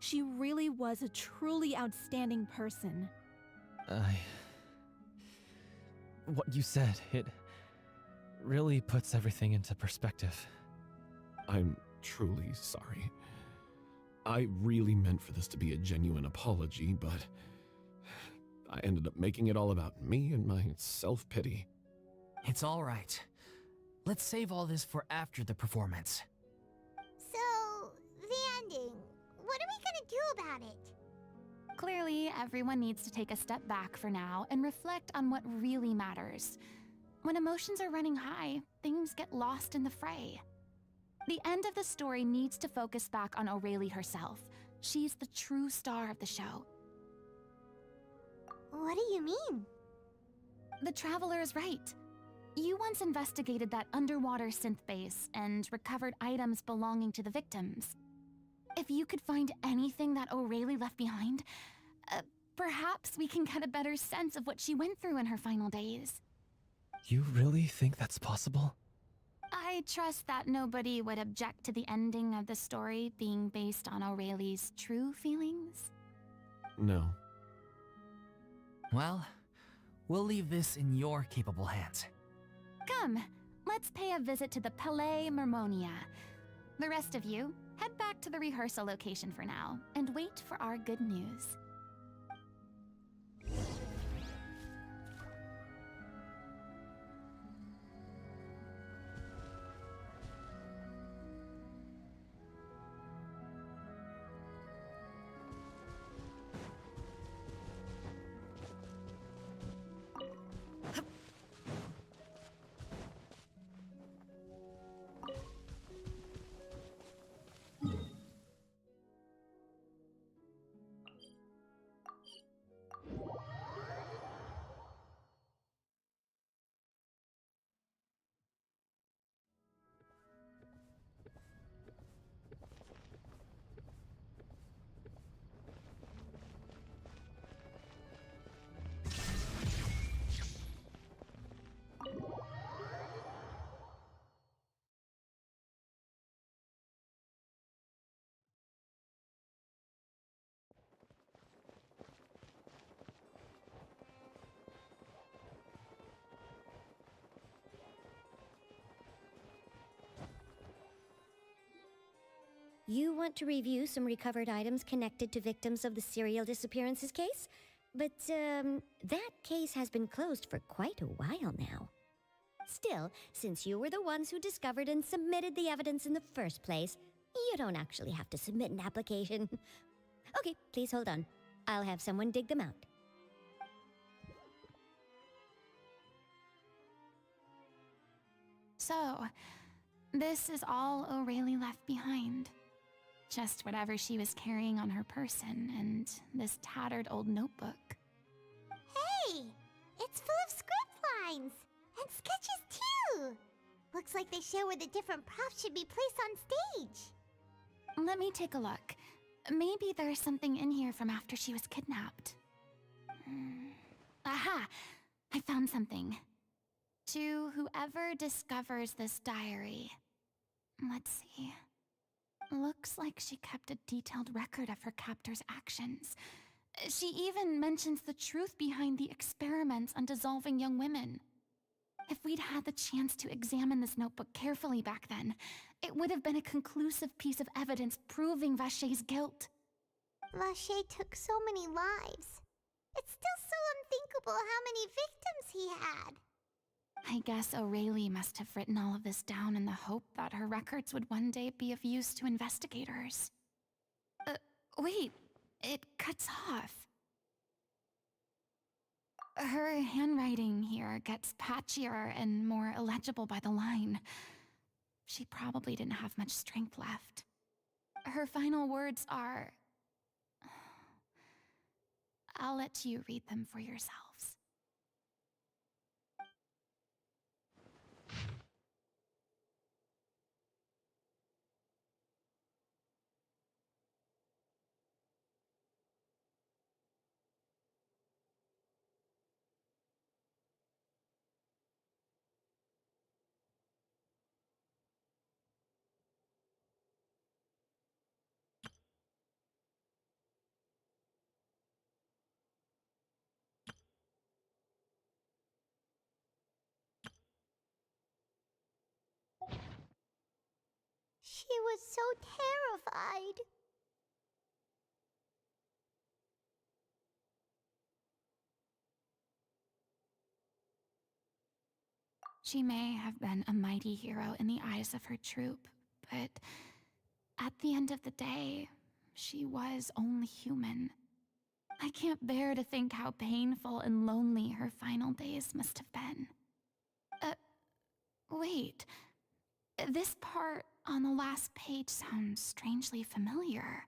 She really was a truly outstanding person. What you said, it really puts everything into perspective. I'm truly sorry. I really meant for this to be a genuine apology, but I ended up making it all about me and my self-pity. It's all right. Let's save all this for after the performance. So, the ending. What are we gonna do about it? Clearly, everyone needs to take a step back for now and reflect on what really matters. When emotions are running high, things get lost in the fray. The end of the story needs to focus back on O'Reilly herself. She's the true star of the show. What do you mean? The Traveler is right. You once investigated that underwater synth base and recovered items belonging to the victims. If you could find anything that O'Reilly left behind, perhaps we can get a better sense of what she went through in her final days. You really think that's possible? I trust that nobody would object to the ending of the story being based on O'Reilly's true feelings. No. Well, we'll leave this in your capable hands. Come, let's pay a visit to the Palais Mermonia. The rest of you, head back to the rehearsal location for now, and wait for our good news. You want to review some recovered items connected to victims of the serial disappearances case? But, that case has been closed for quite a while now. Still, since you were the ones who discovered and submitted the evidence in the first place, you don't actually have to submit an application. Okay, please hold on. I'll have someone dig them out. So, this is all O'Reilly left behind. Just whatever she was carrying on her person and this tattered old notebook. Hey! It's full of script lines! And sketches too! Looks like they show where the different props should be placed on stage. Let me take a look. Maybe there's something in here from after she was kidnapped. Aha! I found something. To whoever discovers this diary. Let's see. Looks like she kept a detailed record of her captor's actions. She even mentions the truth behind the experiments on dissolving young women. If we'd had the chance to examine this notebook carefully back then, it would have been a conclusive piece of evidence proving Vacher's guilt. Vacher took so many lives. It's still so unthinkable how many victims he had. I guess O'Reilly must have written all of this down in the hope that her records would one day be of use to investigators. Wait, it cuts off. Her handwriting here gets patchier and more illegible by the line. She probably didn't have much strength left. Her final words are... I'll let you read them for yourselves. She was so terrified. She may have been a mighty hero in the eyes of her troop, but at the end of the day, she was only human. I can't bear to think how painful and lonely her final days must have been. Wait. This part on the last page sounds strangely familiar.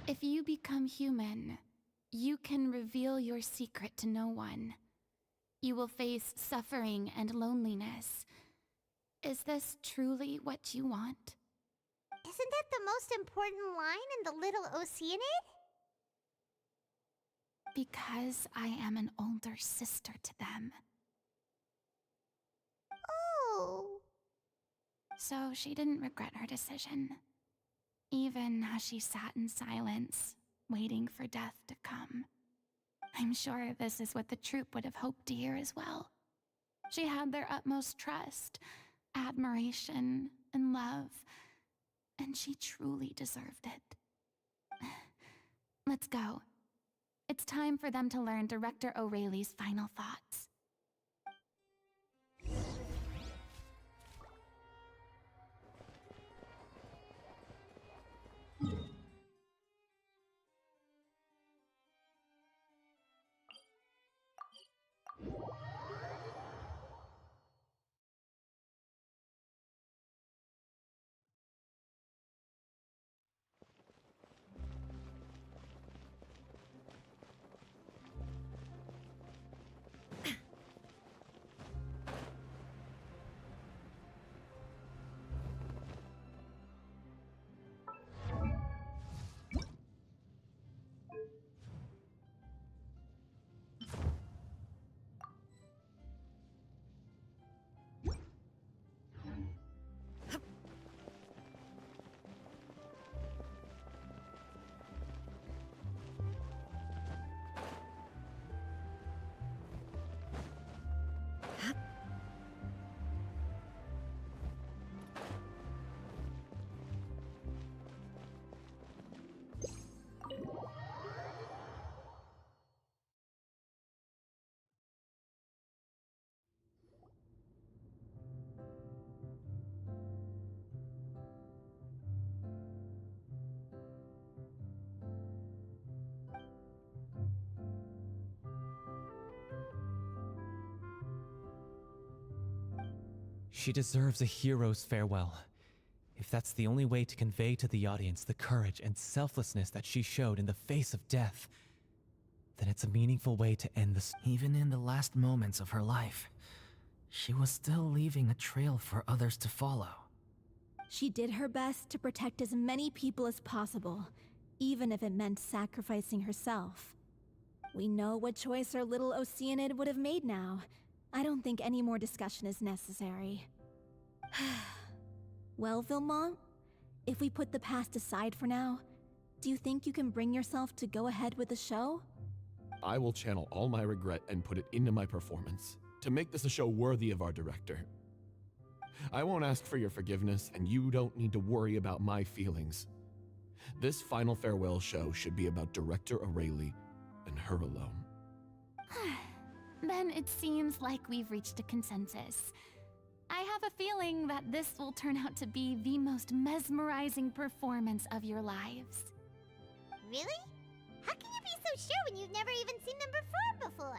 If you become human, you can reveal your secret to no one. You will face suffering and loneliness. Is this truly what you want? Isn't that the most important line in the Little Oceanid? Because I am an older sister to them. Oh. So she didn't regret her decision, even as she sat in silence, waiting for death to come. I'm sure this is what the troupe would have hoped to hear as well. She had their utmost trust, admiration, and love, and she truly deserved it. Let's go. It's time for them to learn Director O'Reilly's final thoughts. She deserves a hero's farewell. If that's the only way to convey to the audience the courage and selflessness that she showed in the face of death, then it's a meaningful way to end this. Even in the last moments of her life, she was still leaving a trail for others to follow. She did her best to protect as many people as possible, even if it meant sacrificing herself. We know what choice our little Oceanid would have made now. I don't think any more discussion is necessary. Well, Vilmont, if we put the past aside for now, do you think you can bring yourself to go ahead with the show? I will channel all my regret and put it into my performance, to make this a show worthy of our director. I won't ask for your forgiveness, and you don't need to worry about my feelings. This final farewell show should be about Director Aurelie and her alone. Then it seems like we've reached a consensus. I have a feeling that this will turn out to be the most mesmerizing performance of your lives. Really? How can you be so sure when you've never even seen them perform before?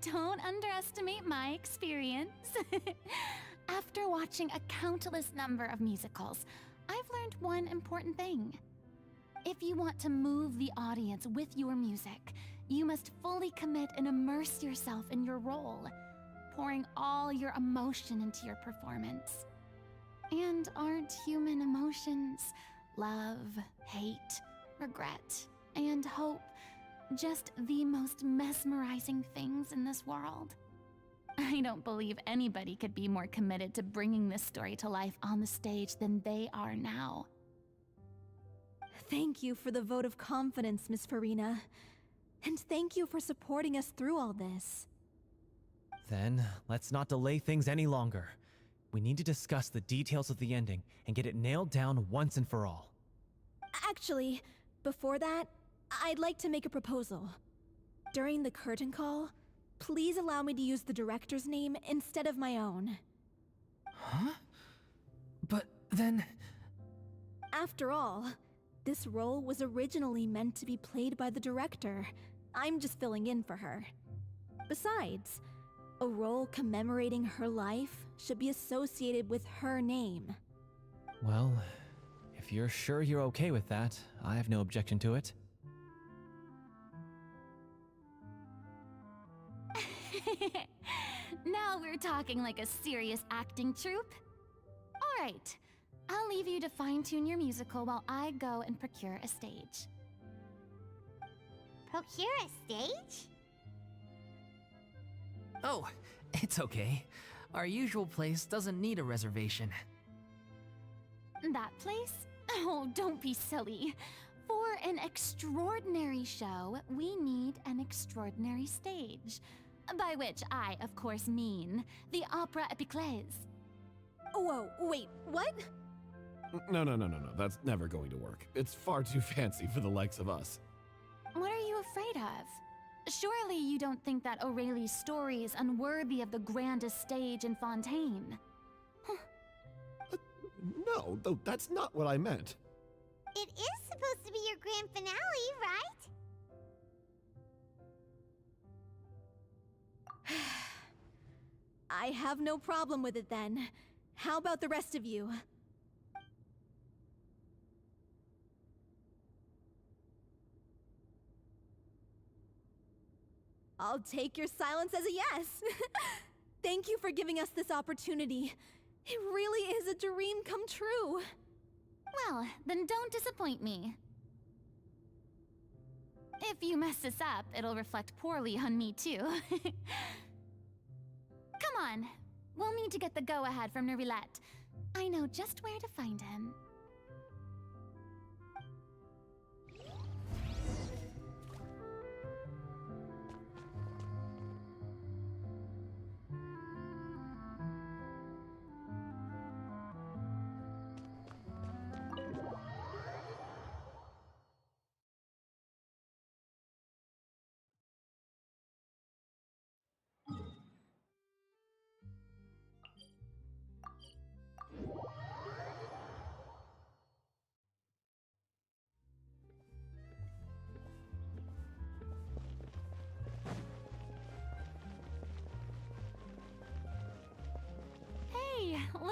Don't underestimate my experience. After watching a countless number of musicals, I've learned one important thing. If you want to move the audience with your music, you must fully commit and immerse yourself in your role, pouring all your emotion into your performance. And aren't human emotions, love, hate, regret, and hope, just the most mesmerizing things in this world? I don't believe anybody could be more committed to bringing this story to life on the stage than they are now. Thank you for the vote of confidence, Miss Farina. And thank you for supporting us through all this. Then, let's not delay things any longer. We need to discuss the details of the ending and get it nailed down once and for all. Actually, before that, I'd like to make a proposal. During the curtain call, please allow me to use the director's name instead of my own. Huh? But then... After all, this role was originally meant to be played by the director. I'm just filling in for her. Besides, a role commemorating her life should be associated with her name. Well, if you're sure you're okay with that, I have no objection to it. Now we're talking like a serious acting troupe. All right, I'll leave you to fine-tune your musical while I go and procure a stage. Procure a stage? Oh, it's okay. Our usual place doesn't need a reservation. That place? Oh, don't be silly. For an extraordinary show, we need an extraordinary stage. By which I, of course, mean the Opera Epiclese. Whoa, wait, what? No. That's never going to work. It's far too fancy for the likes of us. What are you afraid of? Surely you don't think that Aurelie's story is unworthy of the grandest stage in Fontaine? No, though that's not what I meant. It is supposed to be your grand finale, right? I have no problem with it then. How about the rest of you? I'll take your silence as a yes. Thank you for giving us this opportunity. It really is a dream come true. Well, then don't disappoint me. If you mess this up, it'll reflect poorly on me too. Come on, we'll need to get the go-ahead from Nerilette. I know just where to find him.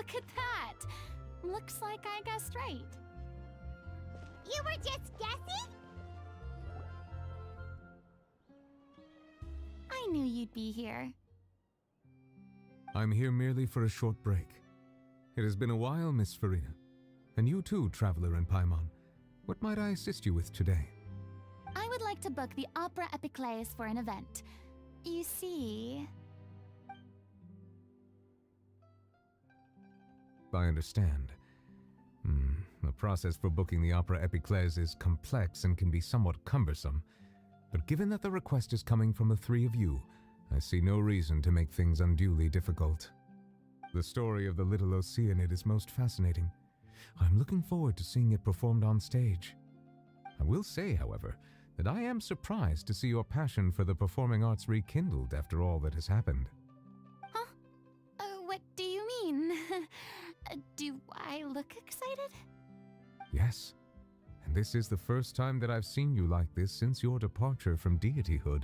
Look at that! Looks like I guessed right. You were just guessing? I knew you'd be here. I'm here merely for a short break. It has been a while, Miss Farina. And you too, Traveler in Paimon. What might I assist you with today? I would like to book the Opera Epiclese for an event. You see... I understand. The process for booking the Opera Epiclese is complex and can be somewhat cumbersome. But given that the request is coming from the three of you, I see no reason to make things unduly difficult. The story of the Little Oceanid is most fascinating. I'm looking forward to seeing it performed on stage. I will say, however, that I am surprised to see your passion for the performing arts rekindled after all that has happened. Huh? What do you mean? Do I look excited? Yes, and this is the first time that I've seen you like this since your departure from deityhood.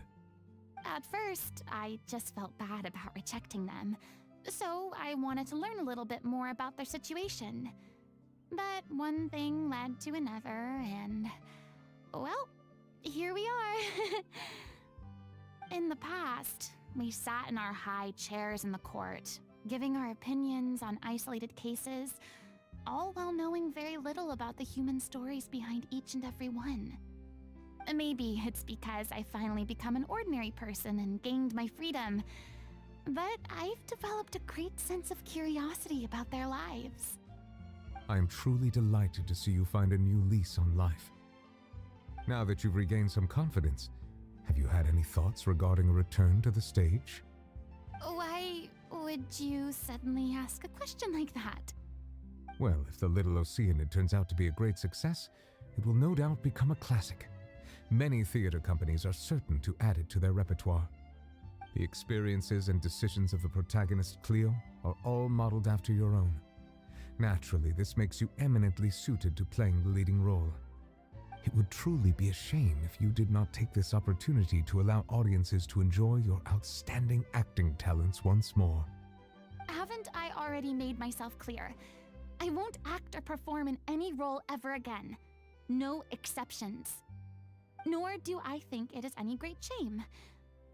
At first, I just felt bad about rejecting them, so I wanted to learn a little bit more about their situation. But one thing led to another, and... well, here we are. In the past, we sat in our high chairs in the court, giving our opinions on isolated cases, all while knowing very little about the human stories behind each and every one. Maybe it's because I finally become an ordinary person and gained my freedom, but I've developed a great sense of curiosity about their lives. I am truly delighted to see you find a new lease on life. Now that you've regained some confidence, have you had any thoughts regarding a return to the stage? Why would you suddenly ask a question like that? Well, if the Little Oceanid turns out to be a great success, it will no doubt become a classic. Many theater companies are certain to add it to their repertoire. The experiences and decisions of the protagonist Cleo are all modeled after your own. Naturally, this makes you eminently suited to playing the leading role. It would truly be a shame if you did not take this opportunity to allow audiences to enjoy your outstanding acting talents once more. Haven't I already made myself clear? I won't act or perform in any role ever again. No exceptions. Nor do I think it is any great shame.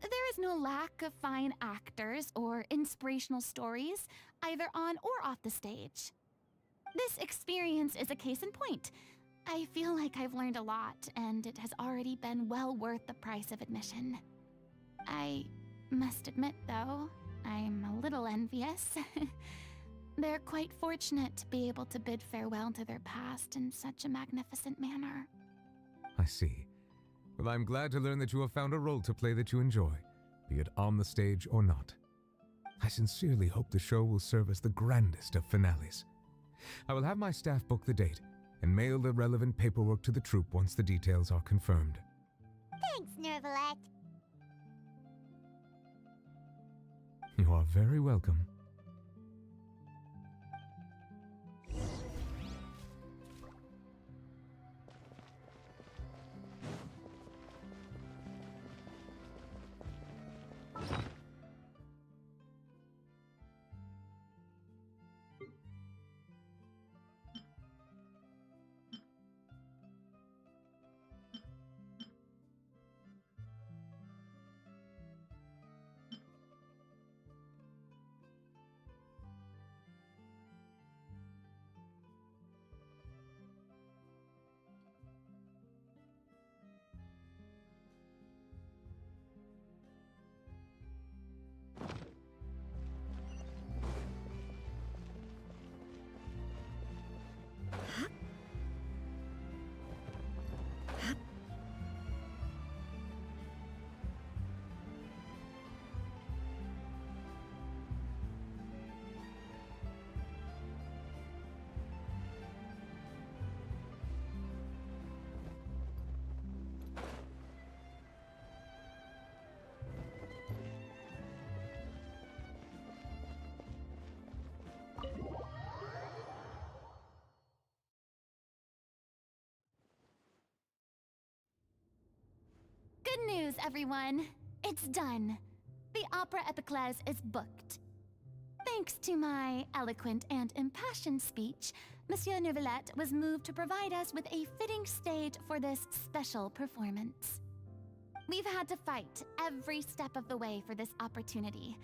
There is no lack of fine actors or inspirational stories, either on or off the stage. This experience is a case in point. I feel like I've learned a lot, and it has already been well worth the price of admission. I must admit, though, I'm a little envious. They're quite fortunate to be able to bid farewell to their past in such a magnificent manner. I see. Well, I'm glad to learn that you have found a role to play that you enjoy, be it on the stage or not. I sincerely hope the show will serve as the grandest of finales. I will have my staff book the date and mail the relevant paperwork to the troupe once the details are confirmed. Thanks, Nervalette. You are very welcome. Good news, everyone! It's done. The Opera Epiclese is booked. Thanks to my eloquent and impassioned speech, Monsieur Neuvillette was moved to provide us with a fitting stage for this special performance. We've had to fight every step of the way for this opportunity,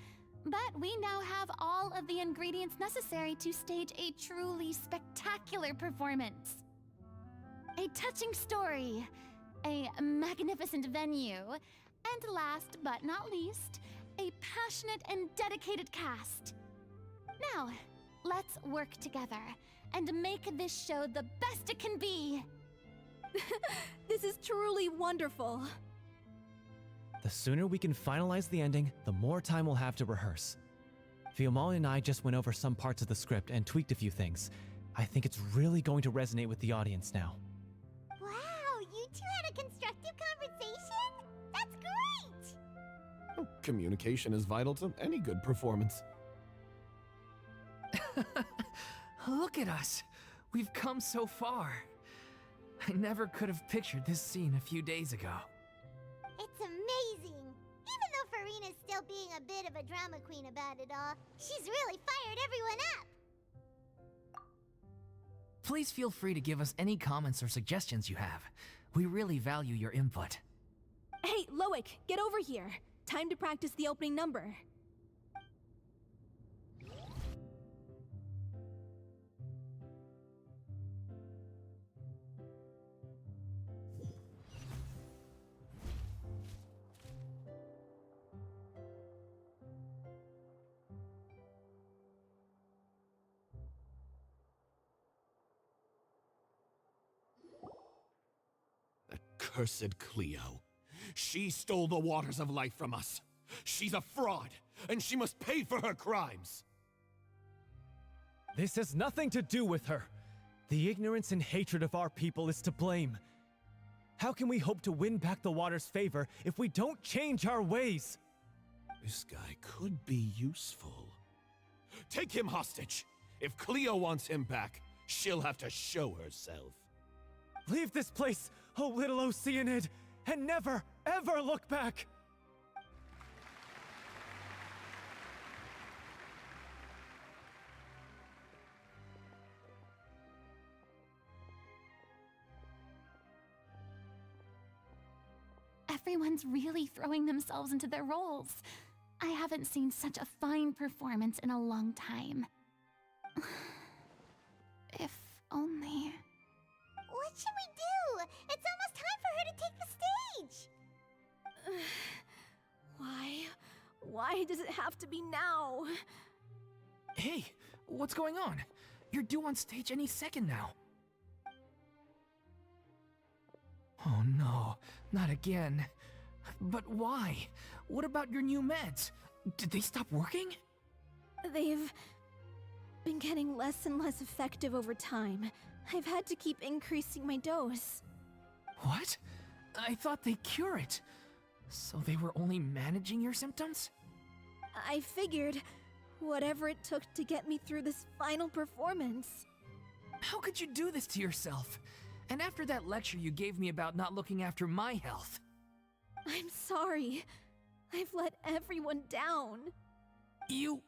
but we now have all of the ingredients necessary to stage a truly spectacular performance. A touching story, a magnificent venue, and last but not least, a passionate and dedicated cast. Now, let's work together and make this show the best it can be. This is truly wonderful. The sooner we can finalize the ending, the more time we'll have to rehearse. Fiamma and I just went over some parts of the script and tweaked a few things. I think it's really going to resonate with the audience now. Wow, you two had a constructive conversation? That's great! Oh, communication is vital to any good performance. Look at us. We've come so far. I never could have pictured this scene a few days ago. It's amazing! Even though Farina's still being a bit of a drama queen about it all, she's really fired everyone up! Please feel free to give us any comments or suggestions you have. We really value your input. Hey, Loic, get over here. Time to practice the opening number. Cursed Cleo. She stole the waters of life from us. She's a fraud, and she must pay for her crimes. This has nothing to do with her. The ignorance and hatred of our people is to blame. How can we hope to win back the water's favor if we don't change our ways? This guy could be useful. Take him hostage. If Cleo wants him back, she'll have to show herself. Leave this place, O little Oceanid, and never, ever look back! Everyone's really throwing themselves into their roles. I haven't seen such a fine performance in a long time. If only... What should we do? It's almost time for her to take the stage! Why does it have to be now? Hey, what's going on? You're due on stage any second now. Oh no, not again. But why? What about your new meds? Did they stop working? They've been getting less and less effective over time. I've had to keep increasing my dose. What? I thought they cure it. So they were only managing your symptoms? I figured whatever it took to get me through this final performance. How could you do this to yourself? And after that lecture you gave me about not looking after my health. I'm sorry. I've let everyone down. You...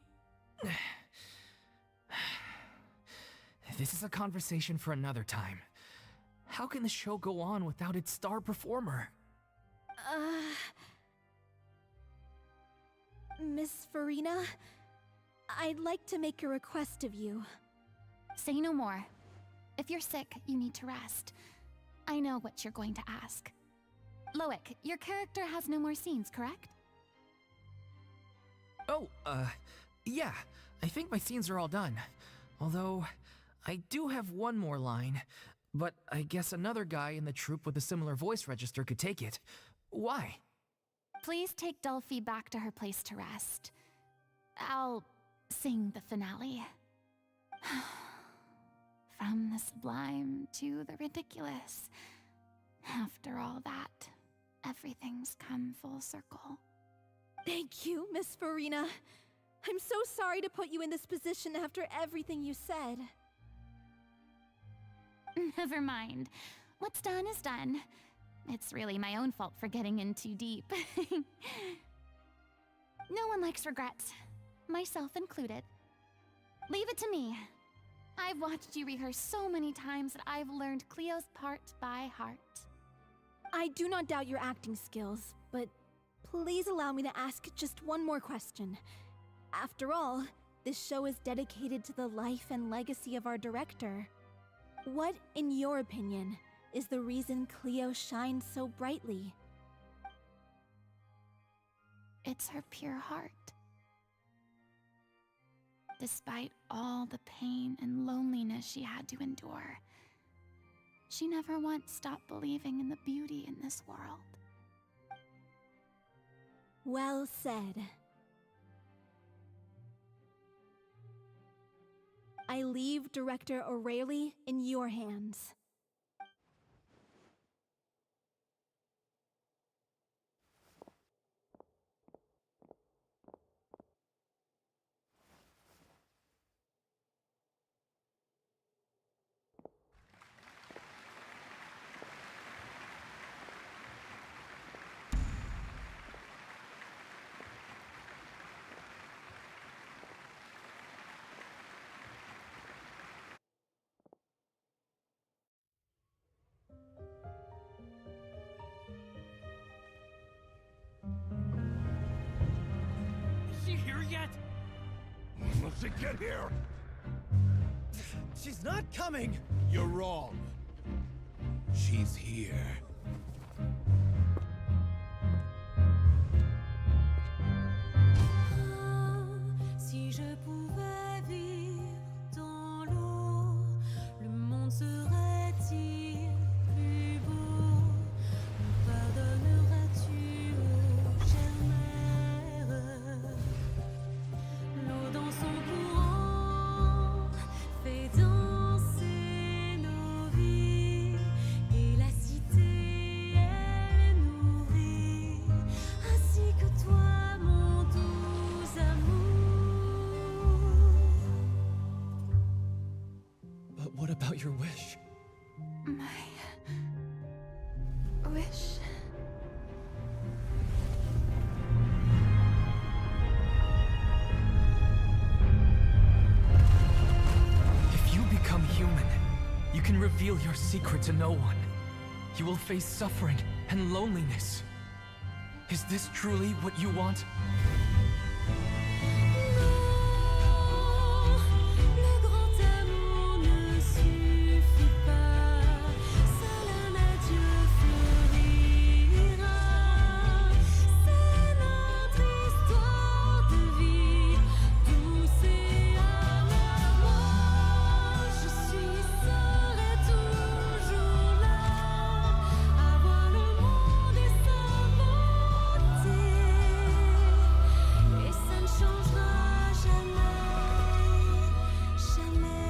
This is a conversation for another time. How can the show go on without its star performer? Miss Farina, I'd like to make a request of you. Say no more. If you're sick, you need to rest. I know what you're going to ask. Loic, your character has no more scenes, correct? Oh, yeah. I think my scenes are all done. Although, I do have one more line. But I guess another guy in the troupe with a similar voice register could take it. Why? Please take Delphi back to her place to rest. I'll sing the finale. From the sublime to the ridiculous. After all that, everything's come full circle. Thank you, Miss Farina. I'm so sorry to put you in this position after everything you said. Never mind. What's done is done. It's really my own fault for getting in too deep. No one likes regrets, myself included. Leave it to me. I've watched you rehearse so many times that I've learned Cleo's part by heart. I do not doubt your acting skills, but please allow me to ask just one more question. After all, this show is dedicated to the life and legacy of our director. What, in your opinion, is the reason Cleo shines so brightly? It's her pure heart. Despite all the pain and loneliness she had to endure, she never once stopped believing in the beauty in this world. Well said. I leave Director O'Reilly in your hands. Is she here yet? Let's get here! She's not coming! You're wrong. She's here. Si je pouvais vivre dans l'eau, le monde serait-il plus beau? Me pardonneras-tu, ô chère mère? L'eau dans son courant fait danser nos vies, et la cité elle est nourrie, ainsi que toi, mon doux amour. But what about your wish? My wish. If you become human, you can reveal your secret to no one. You will face suffering and loneliness. Is this truly what you want? Le grand amour ne suffit pas, seul un adieu fleurira. C'est notre histoire de vie, douce et amère. Moi, je suis, serai toujours là, à voir le monde et s'inventer. Et ça ne changera jamais, jamais.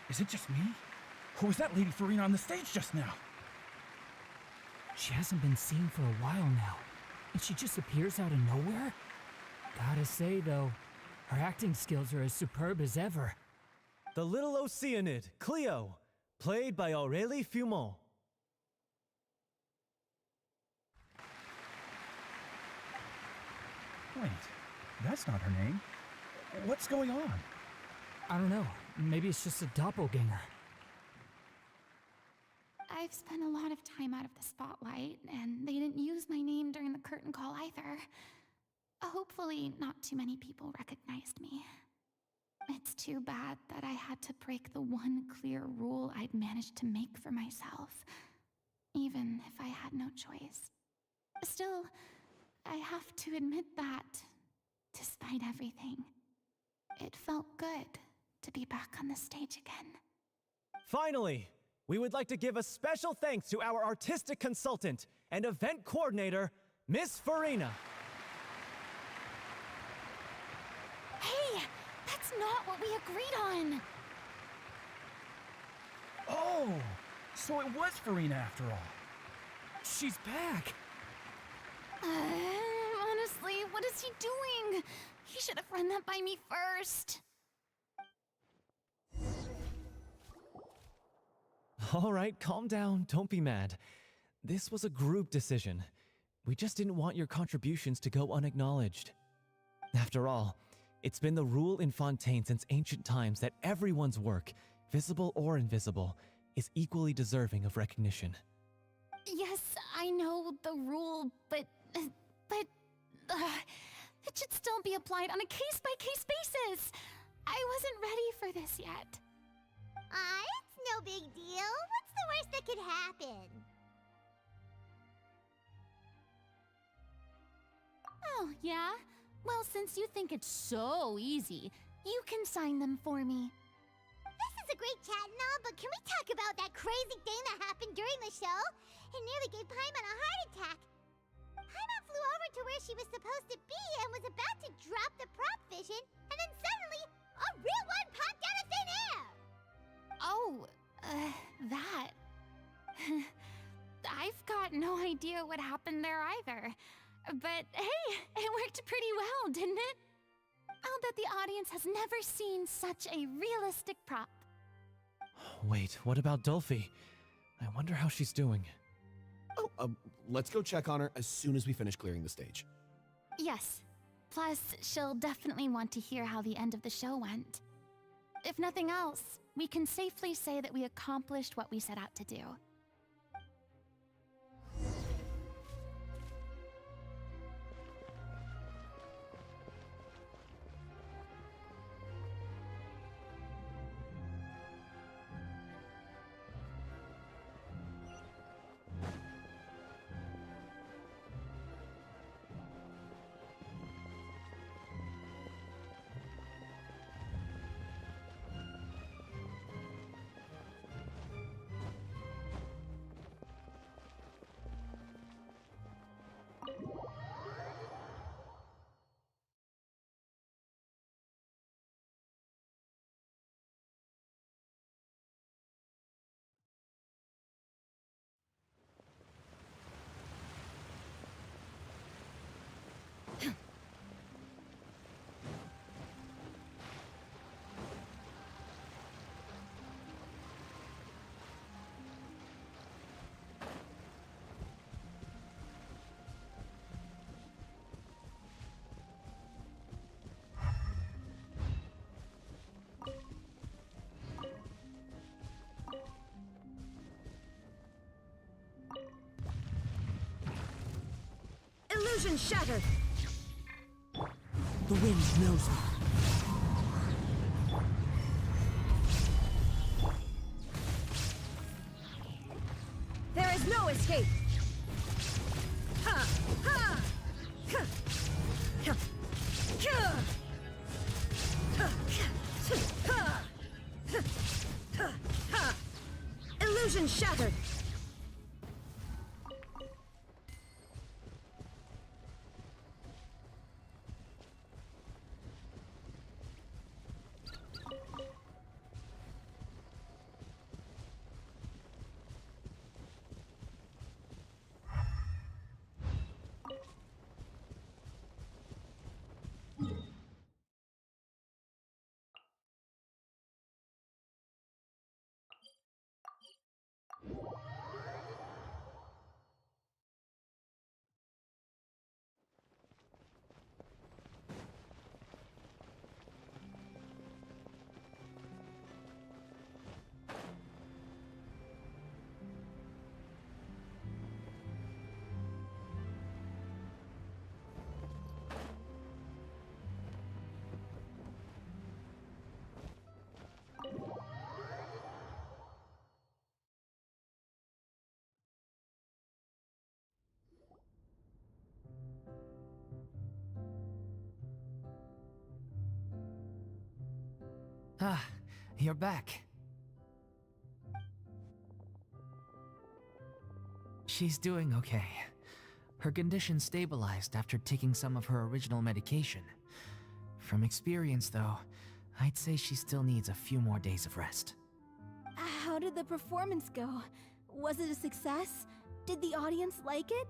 Is it just me? Or was that Lady Farina on the stage just now? She hasn't been seen for a while now, and she just appears out of nowhere? Gotta say, though, her acting skills are as superb as ever. The little Oceanid, Cleo, played by Aurélie Fumont. Wait, that's not her name. What's going on? I don't know. Maybe it's just a doppelganger. I've spent a lot of time out of the spotlight, and they didn't use my name during the curtain call either. Hopefully, not too many people recognized me. It's too bad that I had to break the one clear rule I'd managed to make for myself, even if I had no choice. Still, I have to admit that, despite everything, it felt good to be back on the stage again. Finally, we would like to give a special thanks to our artistic consultant and event coordinator, Miss Farina. Hey, that's not what we agreed on. Oh, so it was Farina after all. She's back. Honestly, what is he doing? He should have run that by me first. All right, calm down. Don't be mad. This was a group decision. We just didn't want your contributions to go unacknowledged. After all, it's been the rule in Fontaine since ancient times that everyone's work, visible or invisible, is equally deserving of recognition. Yes, I know the rule, but it should still be applied on a case-by-case basis. I wasn't ready for this yet. It's no big deal. What's the worst that could happen? Oh, yeah? Well, since you think it's so easy, you can sign them for me. This is a great chat and all, but can we talk about that crazy thing that happened during the show? It nearly gave Paimon a heart attack. Paimon flew over to where she was supposed to be and was about to drop the prop vision, and then suddenly, a real one popped out of thin air! Oh, that. I've got no idea what happened there either. But hey, it worked pretty well, didn't it? I'll bet the audience has never seen such a realistic prop. Wait, what about Dolphy? I wonder how she's doing. Oh, let's go check on her as soon as we finish clearing the stage. Yes. Plus, she'll definitely want to hear how the end of the show went. If nothing else, we can safely say that we accomplished what we set out to do. Illusion shattered! The wind knows me. There is no escape! Ha! Ha! Ha! Ha! Ha! Ha! Ha! Ha! Ha! Illusion shattered! Ah, you're back. She's doing okay. Her condition stabilized after taking some of her original medication. From experience, though, I'd say she still needs a few more days of rest. How did the performance go? Was it a success? Did the audience like it?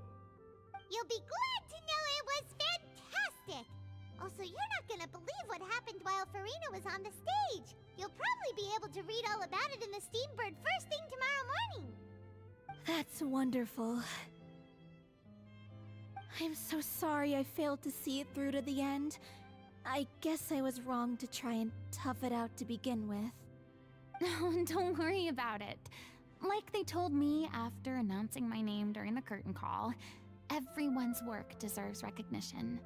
You'll be glad to know it was fantastic! Also, you're not gonna believe what happened while Farina was on the stage. You'll probably be able to read all about it in the Steambird first thing tomorrow morning. That's wonderful. I'm so sorry I failed to see it through to the end. I guess I was wrong to try and tough it out to begin with. No, don't worry about it. Like they told me after announcing my name during the curtain call, everyone's work deserves recognition.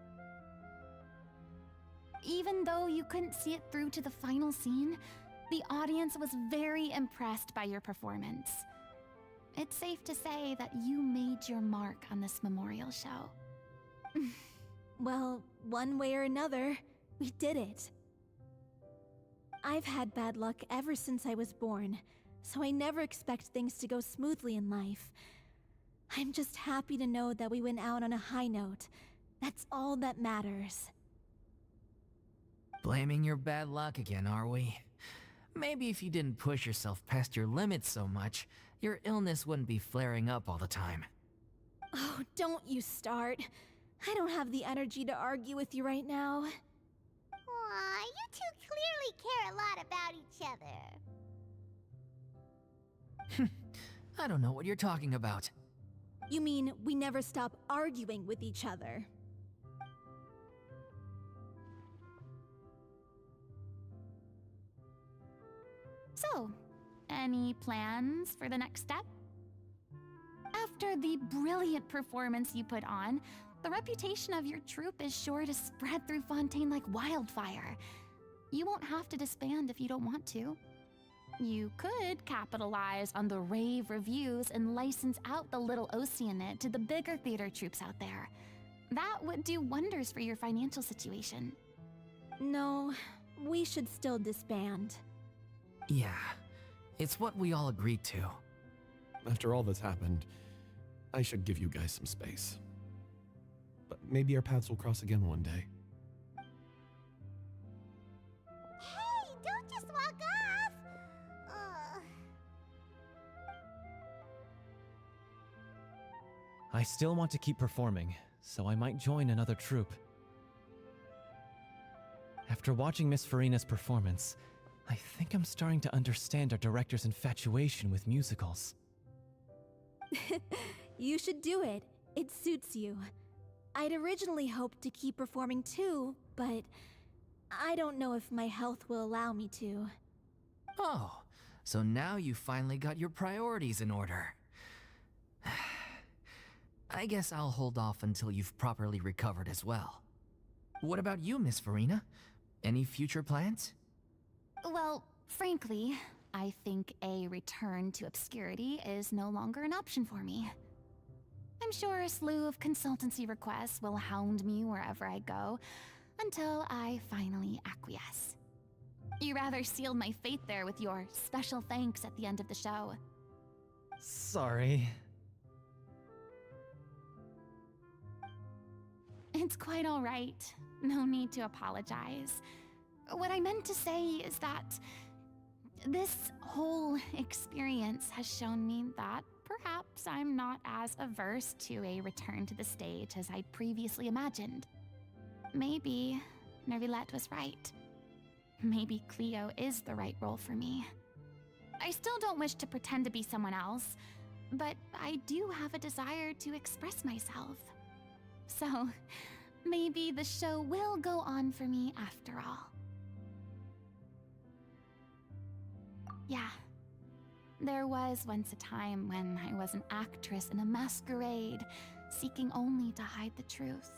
Even though you couldn't see it through to the final scene, the audience was very impressed by your performance. It's safe to say that you made your mark on this memorial show. Well, one way or another, we did it. I've had bad luck ever since I was born, so I never expect things to go smoothly in life. I'm just happy to know that we went out on a high note. That's all that matters. Blaming your bad luck again, are we? Maybe if you didn't push yourself past your limits so much, your illness wouldn't be flaring up all the time. Oh, don't you start. I don't have the energy to argue with you right now. Aw, you two clearly care a lot about each other. I don't know what you're talking about. You mean we never stop arguing with each other? So, any plans for the next step? After the brilliant performance you put on, the reputation of your troupe is sure to spread through Fontaine like wildfire. You won't have to disband if you don't want to. You could capitalize on the rave reviews and license out the Little Oceanid to the bigger theater troupes out there. That would do wonders for your financial situation. No, we should still disband. Yeah, it's what we all agreed to. After all that's happened, I should give you guys some space. But maybe our paths will cross again one day. Hey, don't just walk off! I still want to keep performing, so I might join another troupe. After watching Miss Farina's performance, I think I'm starting to understand our director's infatuation with musicals. You should do it. It suits you. I'd originally hoped to keep performing too, but I don't know if my health will allow me to. Oh, so now you finally got your priorities in order. I guess I'll hold off until you've properly recovered as well. What about you, Miss Farina? Any future plans? Well, frankly, I think a return to obscurity is no longer an option for me. I'm sure a slew of consultancy requests will hound me wherever I go, until I finally acquiesce. You rather sealed my fate there with your special thanks at the end of the show. Sorry. It's quite all right. No need to apologize. What I meant to say is that this whole experience has shown me that perhaps I'm not as averse to a return to the stage as I previously imagined. Maybe Nervilette was right. Maybe Cleo is the right role for me. I still don't wish to pretend to be someone else, but I do have a desire to express myself. So, maybe the show will go on for me after all. Yeah. There was once a time when I was an actress in a masquerade, seeking only to hide the truth.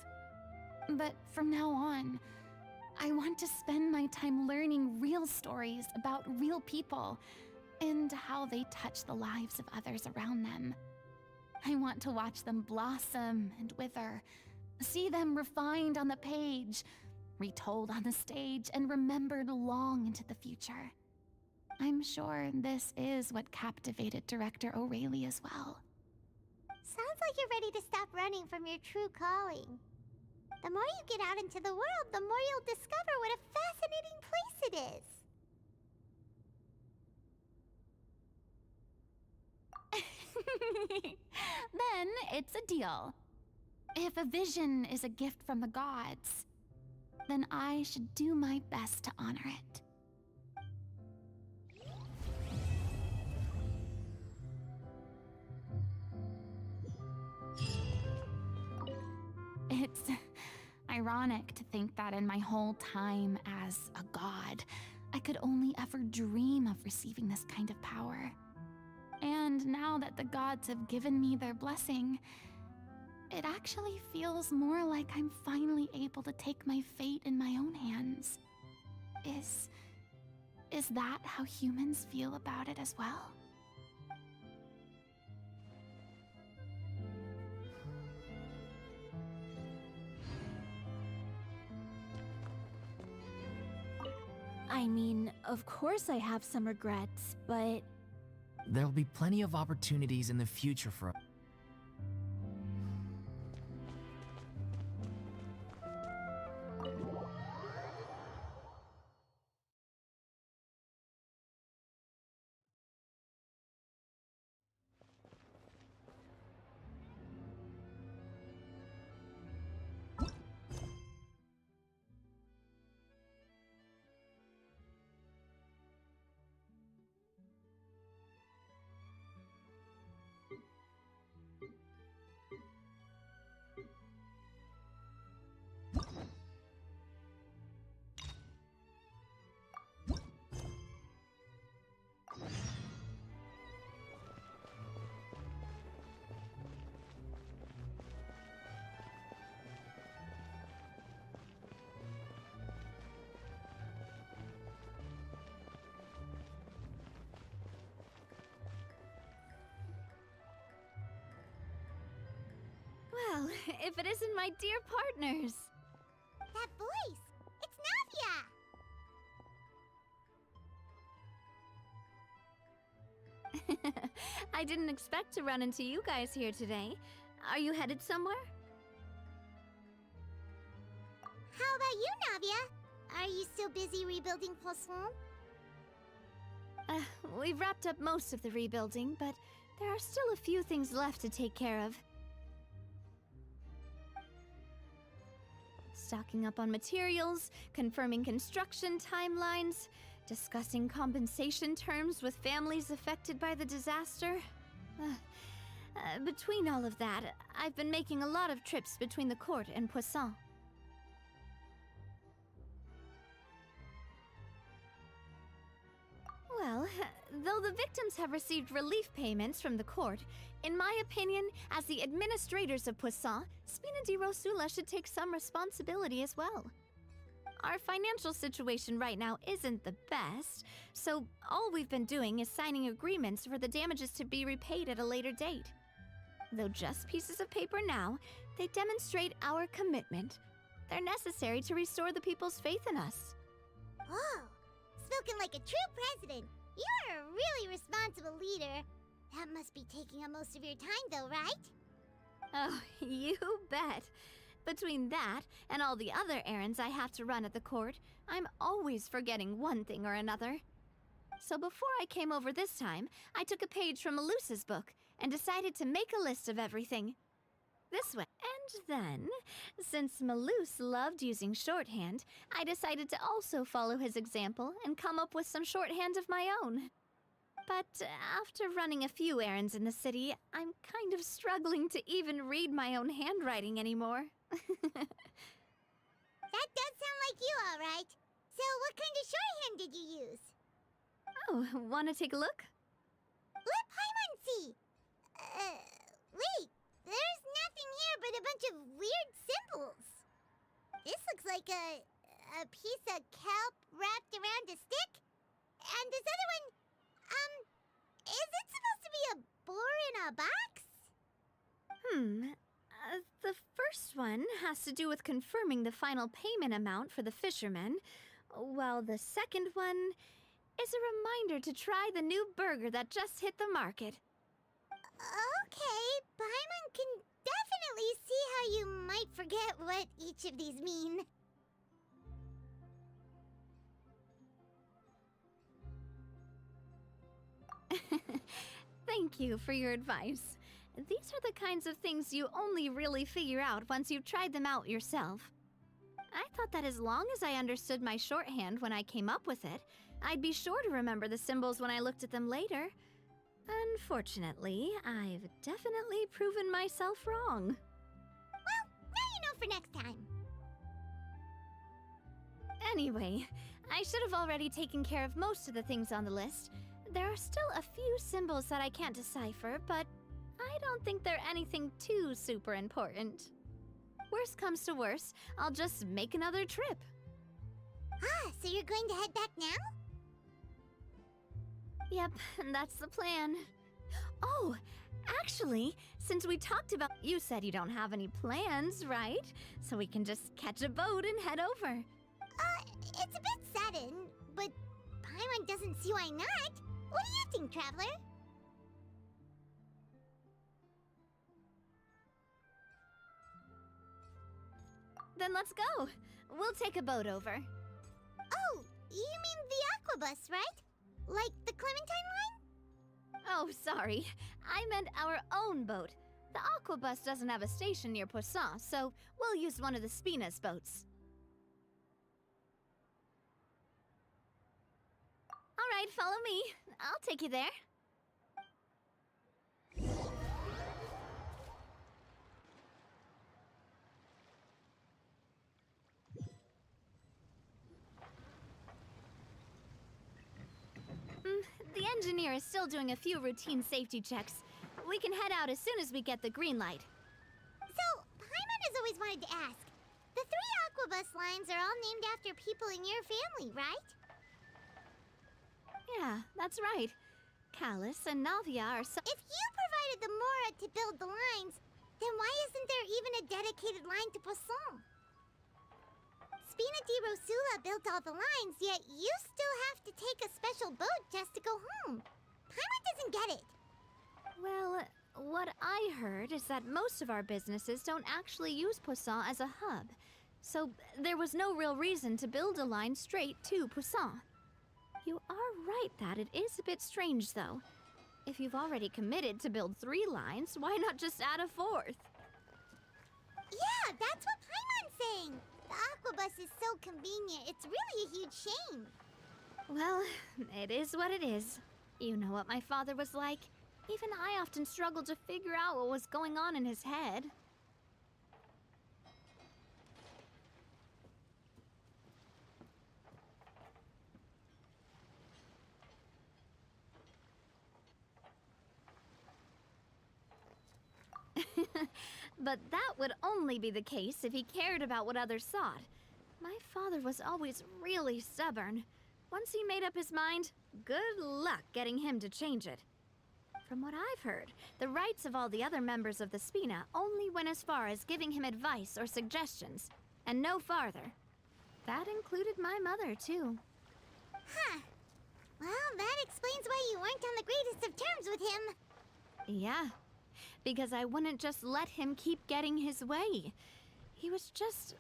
But from now on, I want to spend my time learning real stories about real people and how they touch the lives of others around them. I want to watch them blossom and wither, see them refined on the page, retold on the stage, and remembered long into the future. I'm sure this is what captivated director O'Reilly as well. Sounds like you're ready to stop running from your true calling. The more you get out into the world, the more you'll discover what a fascinating place it is. Then it's a deal. If a vision is a gift from the gods, then I should do my best to honor it. It's ironic to think that in my whole time as a god, I could only ever dream of receiving this kind of power. And now that the gods have given me their blessing, it actually feels more like I'm finally able to take my fate in my own hands. Is that how humans feel about it as well? I mean, of course I have some regrets, but There'll be plenty of opportunities in the future for Well, if it isn't my dear partners. That voice! It's Navia! I didn't expect to run into you guys here today. Are you headed somewhere? How about you, Navia? Are you still busy rebuilding Poisson? We've wrapped up most of the rebuilding, but there are still a few things left to take care of. Stocking up on materials, confirming construction timelines, discussing compensation terms with families affected by the disaster. Between all of that, I've been making a lot of trips between the court and Poisson. Well, though the victims have received relief payments from the court, in my opinion, as the administrators of Poisson, Spina di Rosula should take some responsibility as well. Our financial situation right now isn't the best, so all we've been doing is signing agreements for the damages to be repaid at a later date. Though just pieces of paper now, they demonstrate our commitment. They're necessary to restore the people's faith in us. Oh, spoken like a true president. You're a really responsible leader. That must be taking up most of your time, though, right? Oh, you bet. Between that and all the other errands I have to run at the court, I'm always forgetting one thing or another. So before I came over this time, I took a page from Melusa's book and decided to make a list of everything. This way. And then, since Melus loved using shorthand, I decided to also follow his example and come up with some shorthand of my own. But after running a few errands in the city, I'm kind of struggling to even read my own handwriting anymore. That does sound like you, all right. So what kind of shorthand did you use? Oh, wanna take a look? Let Paimon see! Wait, there's nothing here but a bunch of weird symbols. This looks like a piece of kelp wrapped around a stick. And this other one, is it supposed to be a boar in a box? The first one has to do with confirming the final payment amount for the fishermen, while the second one is a reminder to try the new burger that just hit the market. Okay, Paimon can definitely see how you might forget what each of these mean. Thank you for your advice. These are the kinds of things you only really figure out once you've tried them out yourself. I thought that as long as I understood my shorthand when I came up with it, I'd be sure to remember the symbols when I looked at them later. Unfortunately, I've definitely proven myself wrong. Well, now you know for next time. Anyway, I should have already taken care of most of the things on the list. There are still a few symbols that I can't decipher, but I don't think they're anything too super important. Worst comes to worst, I'll just make another trip. Ah, so you're going to head back now? Yep, that's the plan. Oh, actually, since we talked about... You said you don't have any plans, right? So we can just catch a boat and head over. It's a bit sudden, but Paimon doesn't see why not. What do you think, Traveler? Then let's go. We'll take a boat over. Oh, you mean the Aquabus, right? Like the Clementine line? Oh, sorry. I meant our own boat. The Aquabus doesn't have a station near Poisson, so we'll use one of the Spina's boats. All right, follow me. I'll take you there. The engineer is still doing a few routine safety checks. We can head out as soon as we get the green light. So, Paimon has always wanted to ask. The 3 Aquabus lines are all named after people in your family, right? Yeah, that's right. Callus and Navia are so... If you provided the Mora to build the lines, then why isn't there even a dedicated line to Poisson? Spina di Rosula built all the lines, yet you still have to take a special boat just to go home. Paimon doesn't get it. Well, what I heard is that most of our businesses don't actually use Poisson as a hub, so there was no real reason to build a line straight to Poisson. You are right that it is a bit strange, though. If you've already committed to build 3 lines, why not just add a 4th? Yeah, that's what Paimon's saying. The Aquabus is so convenient, it's really a huge shame. Well, it is what it is. You know what my father was like. Even I often struggled to figure out what was going on in his head. But that would only be the case if he cared about what others thought. My father was always really stubborn. Once he made up his mind, good luck getting him to change it. From what I've heard, the rights of all the other members of the Spina only went as far as giving him advice or suggestions, and no farther. That included my mother, too. Huh. Well, that explains why you weren't on the greatest of terms with him. Yeah, because I wouldn't just let him keep getting his way. He was just...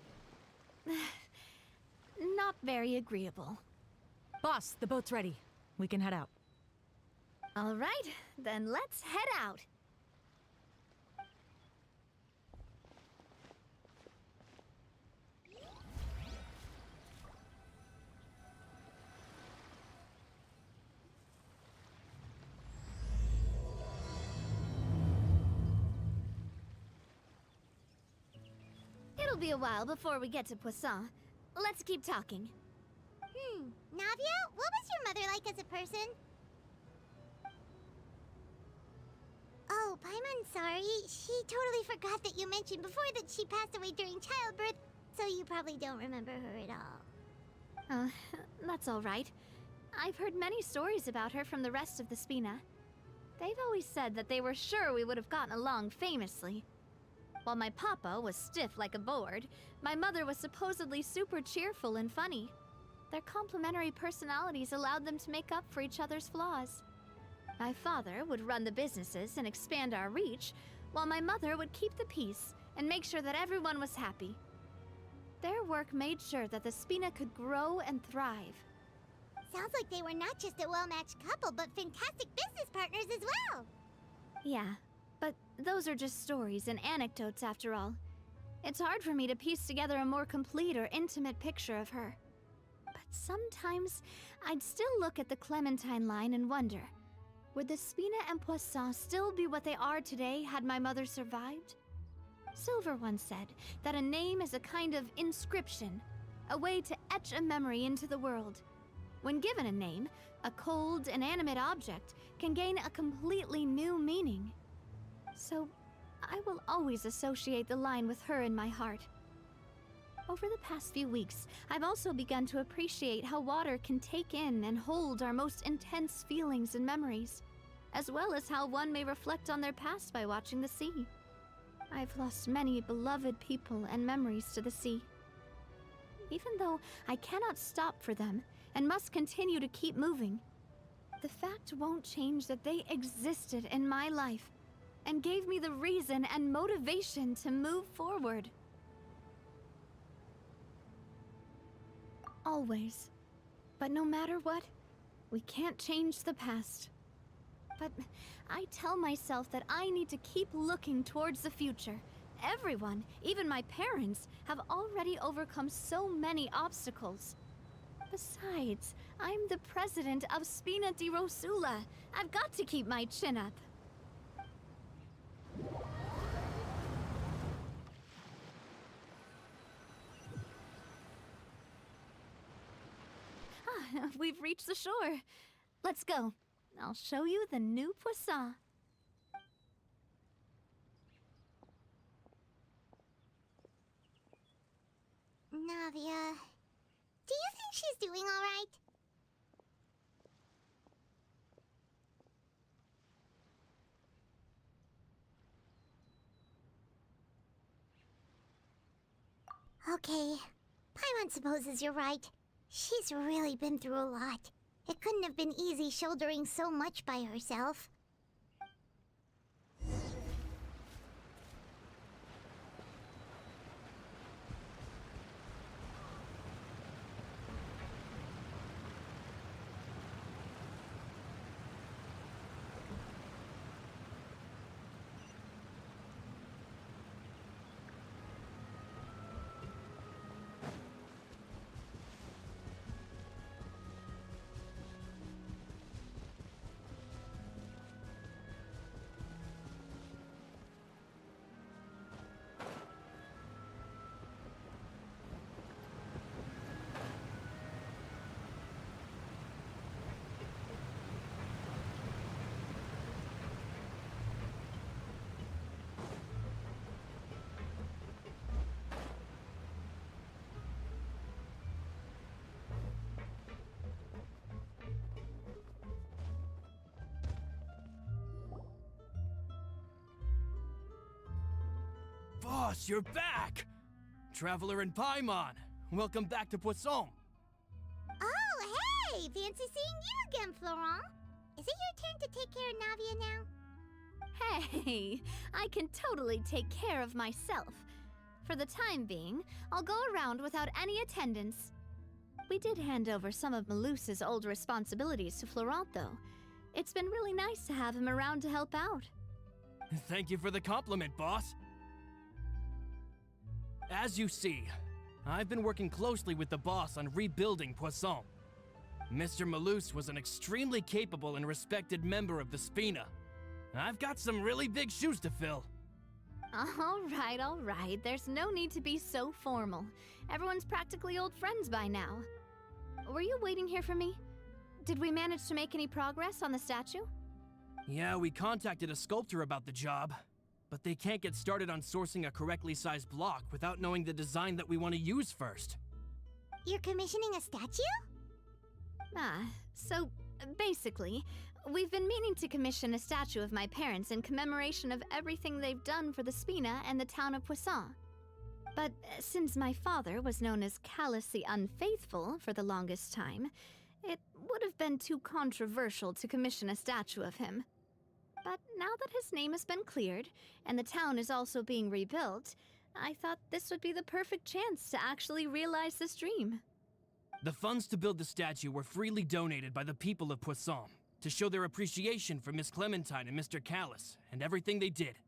not very agreeable. Boss, the boat's ready. We can head out. All right, then let's head out. It'll be a while before we get to Poisson. Let's keep talking. Navia, what was your mother like as a person? Oh, Paimon, sorry. She totally forgot that you mentioned before that she passed away during childbirth, so you probably don't remember her at all. That's all right. I've heard many stories about her from the rest of the Spina. They've always said that they were sure we would have gotten along famously. While my papa was stiff like a board, my mother was supposedly super cheerful and funny. Their complementary personalities allowed them to make up for each other's flaws. My father would run the businesses and expand our reach, while my mother would keep the peace and make sure that everyone was happy. Their work made sure that the Spina could grow and thrive. Sounds like they were not just a well-matched couple, but fantastic business partners as well. Yeah, but those are just stories and anecdotes after all. It's hard for me to piece together a more complete or intimate picture of her. But sometimes, I'd still look at the Clementine line and wonder, would the Spina and Poisson still be what they are today had my mother survived? Silver once said that a name is a kind of inscription, a way to etch a memory into the world. When given a name, a cold, inanimate object can gain a completely new meaning. So, I will always associate the line with her in my heart. Over the past few weeks, I've also begun to appreciate how water can take in and hold our most intense feelings and memories, as well as how one may reflect on their past by watching the sea. I've lost many beloved people and memories to the sea. Even though I cannot stop for them and must continue to keep moving, the fact won't change that they existed in my life and gave me the reason and motivation to move forward. Always. But no matter what, we can't change the past. But I tell myself that I need to keep looking towards the future. Everyone, even my parents, have already overcome so many obstacles. Besides, I'm the president of Spina di Rosula. I've got to keep my chin up. We've reached the shore. Let's go. I'll show you the new Poisson. Navia, do you think she's doing all right? Okay, Paimon supposes you're right. She's really been through a lot. It couldn't have been easy shouldering so much by herself. Boss, you're back! Traveler and Paimon, welcome back to Poisson. Oh, hey! Fancy seeing you again, Florent. Is it your turn to take care of Navia now? Hey, I can totally take care of myself. For the time being, I'll go around without any attendance. We did hand over some of Malus's old responsibilities to Florent, though. It's been really nice to have him around to help out. Thank you for the compliment, boss. As you see, I've been working closely with the boss on rebuilding Poisson. Mr. Malus was an extremely capable and respected member of the Spina. I've got some really big shoes to fill. All right. There's no need to be so formal. Everyone's practically old friends by now. Were you waiting here for me? Did we manage to make any progress on the statue? Yeah, we contacted a sculptor about the job, but they can't get started on sourcing a correctly sized block without knowing the design that we want to use first. You're commissioning a statue? So basically, we've been meaning to commission a statue of my parents in commemoration of everything they've done for the Spina and the town of Poisson. But since my father was known as Callus the Unfaithful for the longest time, it would have been too controversial to commission a statue of him. But now that his name has been cleared, and the town is also being rebuilt, I thought this would be the perfect chance to actually realize this dream. The funds to build the statue were freely donated by the people of Poisson to show their appreciation for Miss Clementine and Mr. Callus and everything they did.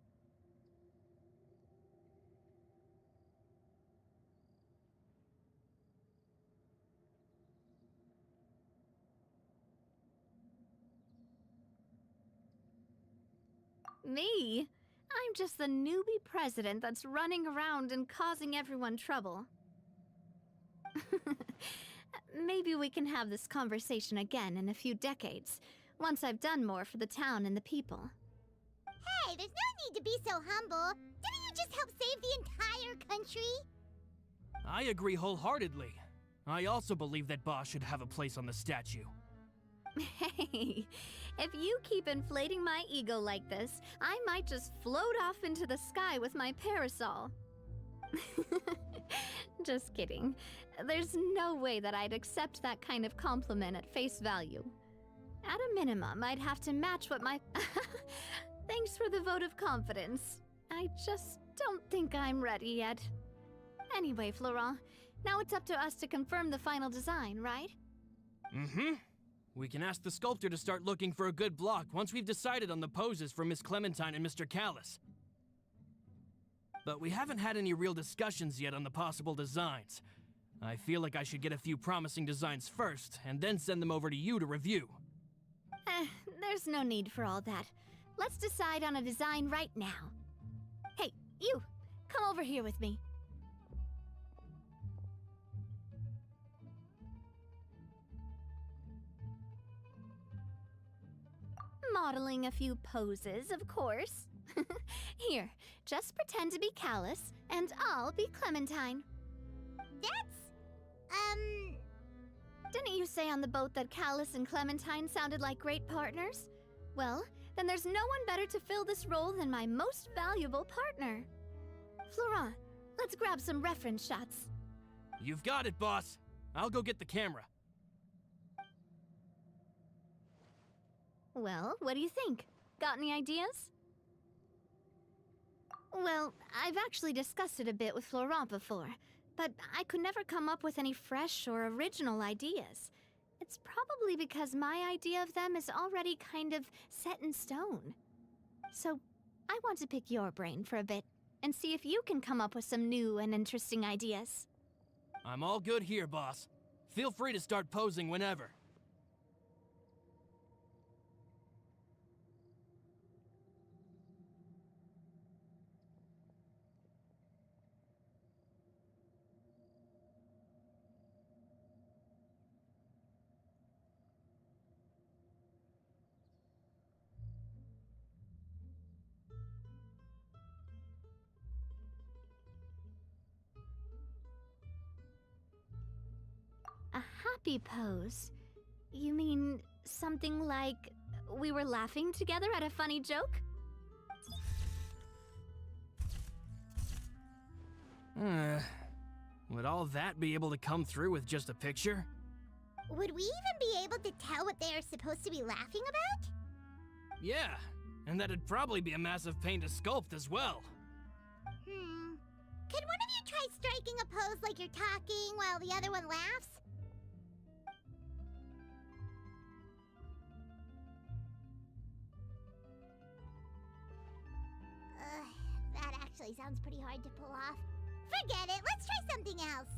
Me? I'm just the newbie president that's running around and causing everyone trouble. Maybe we can have this conversation again in a few decades, once I've done more for the town and the people. Hey, there's no need to be so humble. Didn't you just help save the entire country? I agree wholeheartedly. I also believe that Boss should have a place on the statue. Hey, if you keep inflating my ego like this, I might just float off into the sky with my parasol. Just kidding. There's no way that I'd accept that kind of compliment at face value. At a minimum, I'd have to match what my... Thanks for the vote of confidence. I just don't think I'm ready yet. Anyway, Florent, now it's up to us to confirm the final design, right? Mm-hmm. We can ask the sculptor to start looking for a good block once we've decided on the poses for Miss Clementine and Mr. Callus. But we haven't had any real discussions yet on the possible designs. I feel like I should get a few promising designs first, and then send them over to you to review. There's no need for all that. Let's decide on a design right now. Hey, you! Come over here with me. Modeling a few poses, of course. Here, just pretend to be Callus, and I'll be Clementine. Didn't you say on the boat that Callus and Clementine sounded like great partners? Well, then there's no one better to fill this role than my most valuable partner. Florent, let's grab some reference shots. You've got it, boss. I'll go get the camera. Well, what do you think? Got any ideas? Well, I've actually discussed it a bit with Florent before, but I could never come up with any fresh or original ideas. It's probably because my idea of them is already kind of set in stone. So, I want to pick your brain for a bit and see if you can come up with some new and interesting ideas. I'm all good here, boss. Feel free to start posing whenever. A happy pose? You mean something like we were laughing together at a funny joke? Would all that be able to come through with just a picture? Would we even be able to tell what they are supposed to be laughing about? Yeah, and that'd probably be a massive pain to sculpt as well. Can one of you try striking a pose like you're talking while the other one laughs? That actually sounds pretty hard to pull off. Forget it, let's try something else.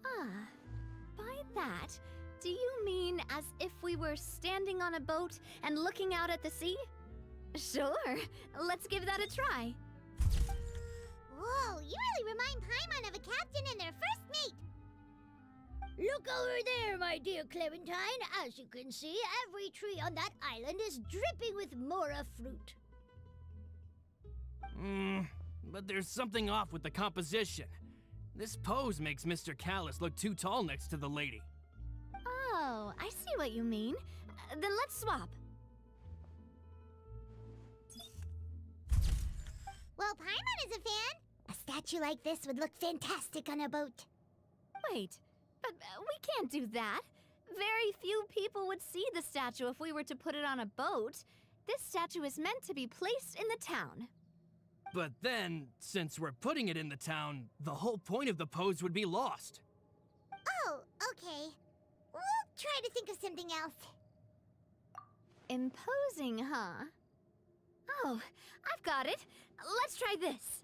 Ah, by that, do you mean as if we were standing on a boat and looking out at the sea? Sure, let's give that a try. Whoa, you really remind Paimon of a captain in their first mate. Look over there, my dear Clementine. As you can see, every tree on that island is dripping with mora fruit. But there's something off with the composition. This pose makes Mr. Callus look too tall next to the lady. Oh, I see what you mean. Then let's swap. Well, Paimon is a fan. A statue like this would look fantastic on a boat. Wait, but we can't do that. Very few people would see the statue if we were to put it on a boat. This statue is meant to be placed in the town. But then, since we're putting it in the town, the whole point of the pose would be lost. Oh, okay. We'll try to think of something else. Imposing, huh? Oh, I've got it. Let's try this.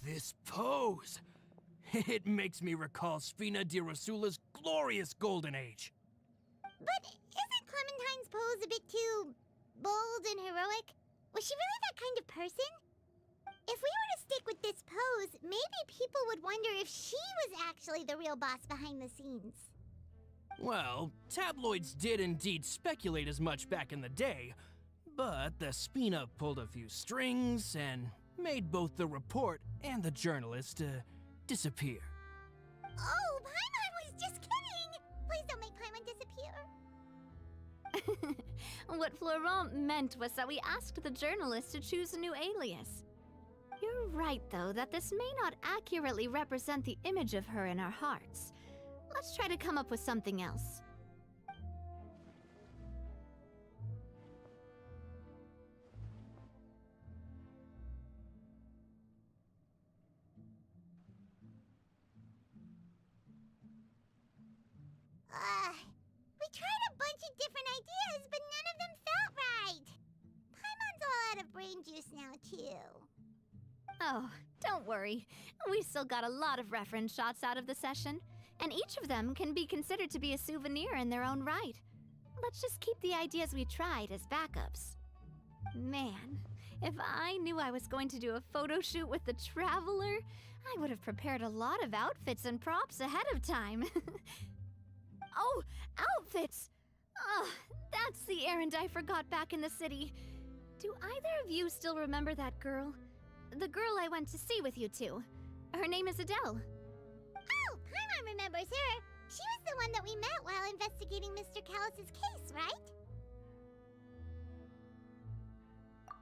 This pose! It makes me recall Spina di Rosula's glorious golden age. But isn't Clementine's pose a bit too bold and heroic? Was she really that kind of person? If we were to stick with this pose, maybe people would wonder if she was actually the real boss behind the scenes. Well, tabloids did indeed speculate as much back in the day, but the Spina pulled a few strings and made both the report and the journalist disappear. Oh, Paimon was just kidding! Please don't make Paimon disappear. What Florent meant was that we asked the journalist to choose a new alias. You're right, though, that this may not accurately represent the image of her in our hearts. Let's try to come up with something else. We tried a bunch of different ideas, but none of them felt right. Paimon's all out of brain juice now, too. Oh, don't worry. We still got a lot of reference shots out of the session, and each of them can be considered to be a souvenir in their own right. Let's just keep the ideas we tried as backups. Man, if I knew I was going to do a photo shoot with the Traveler, I would have prepared a lot of outfits and props ahead of time. Oh, outfits! Oh, that's the errand I forgot back in the city. Do either of you still remember that girl? The girl I went to see with you two. Her name is Adele. Oh, Paimon remembers her. She was the one that we met while investigating Mr. Callus's case, right?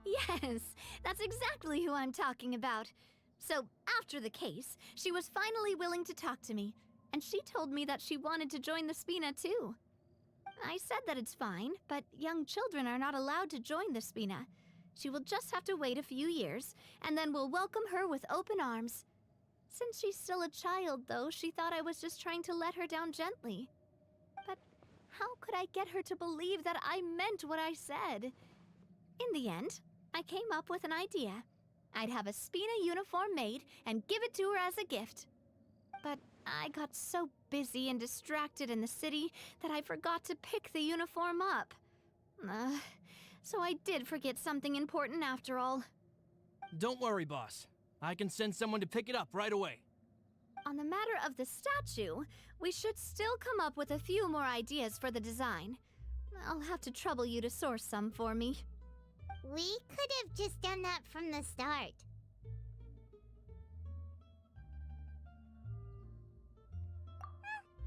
Yes, that's exactly who I'm talking about. So, after the case, she was finally willing to talk to me, and she told me that she wanted to join the Spina too. I said that it's fine, but young children are not allowed to join the Spina. She will just have to wait a few years, and then we'll welcome her with open arms. Since she's still a child, though, she thought I was just trying to let her down gently. But how could I get her to believe that I meant what I said? In the end, I came up with an idea. I'd have a Spina uniform made and give it to her as a gift. But I got so busy and distracted in the city that I forgot to pick the uniform up. So I did forget something important after all. Don't worry, boss. I can send someone to pick it up right away. On the matter of the statue, we should still come up with a few more ideas for the design. I'll have to trouble you to source some for me. We could have just done that from the start.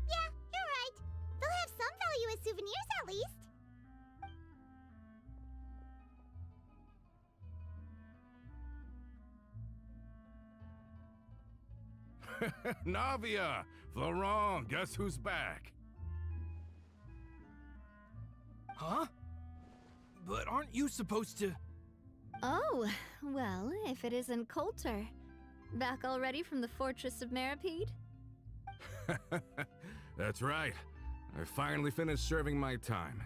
Yeah, you're right. They'll have some value as souvenirs at least. Navia! Florent, guess who's back? Huh? But aren't you supposed to... Oh, well, if it isn't Coulter. Back already from the Fortress of Meripede? That's right. I finally finished serving my time.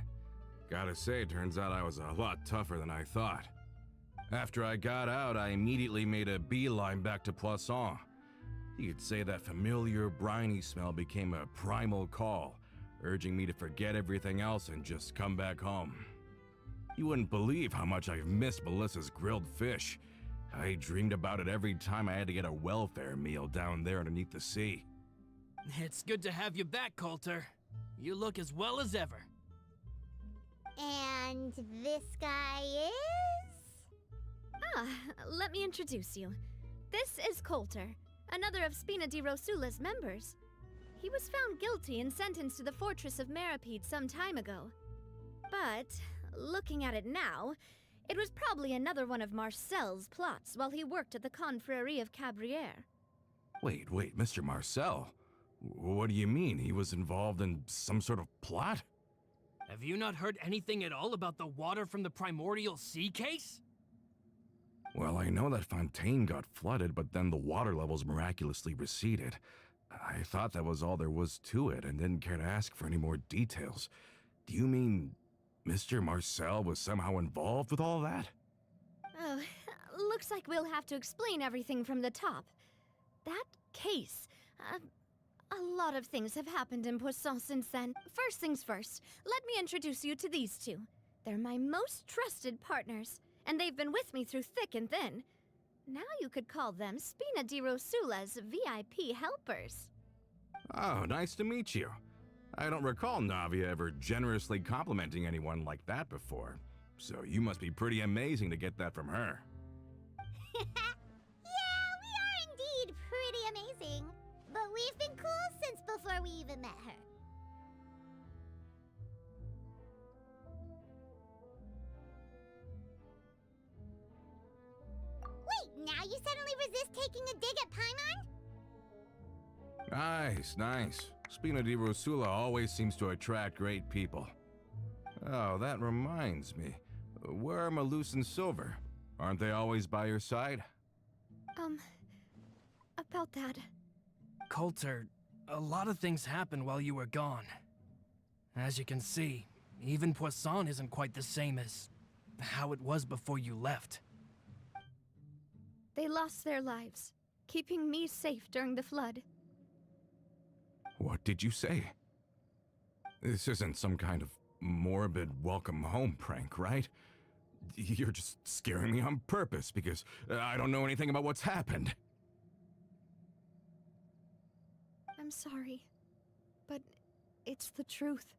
Gotta say, turns out I was a lot tougher than I thought. After I got out, I immediately made a beeline back to Poisson. You could say that familiar, briny smell became a primal call, urging me to forget everything else and just come back home. You wouldn't believe how much I've missed Melissa's grilled fish. I dreamed about it every time I had to get a welfare meal down there underneath the sea. It's good to have you back, Coulter. You look as well as ever. And this guy is? Let me introduce you. This is Coulter, another of Spina di Rosula's members. He was found guilty and sentenced to the Fortress of Meripede some time ago. But, looking at it now, it was probably another one of Marcel's plots while he worked at the Confrérie of Cabrières. Wait, Mr. Marcel? What do you mean? He was involved in some sort of plot? Have you not heard anything at all about the water from the primordial sea case? Well, I know that Fontaine got flooded, but then the water levels miraculously receded. I thought that was all there was to it and didn't care to ask for any more details. Do you mean Mr. Marcel was somehow involved with all that? Oh, looks like we'll have to explain everything from the top. That case, a lot of things have happened in Poisson since then. First things first, let me introduce you to these two. They're my most trusted partners, and they've been with me through thick and thin. Now you could call them Spina di Rosula's VIP helpers. Oh, nice to meet you. I don't recall Navia ever generously complimenting anyone like that before, so you must be pretty amazing to get that from her. Yeah, we are indeed pretty amazing. But we've been cool since before we even met her. Wait, now you suddenly resist taking a dig at Paimon? Nice. Spina di Rosula always seems to attract great people. Oh, that reminds me. Where are Malus and Silver? Aren't they always by your side? About that. Coulter, a lot of things happened while you were gone. As you can see, even Poisson isn't quite the same as how it was before you left. They lost their lives, keeping me safe during the flood. What did you say? This isn't some kind of morbid welcome home prank, right? You're just scaring me on purpose because I don't know anything about what's happened. I'm sorry, but it's the truth.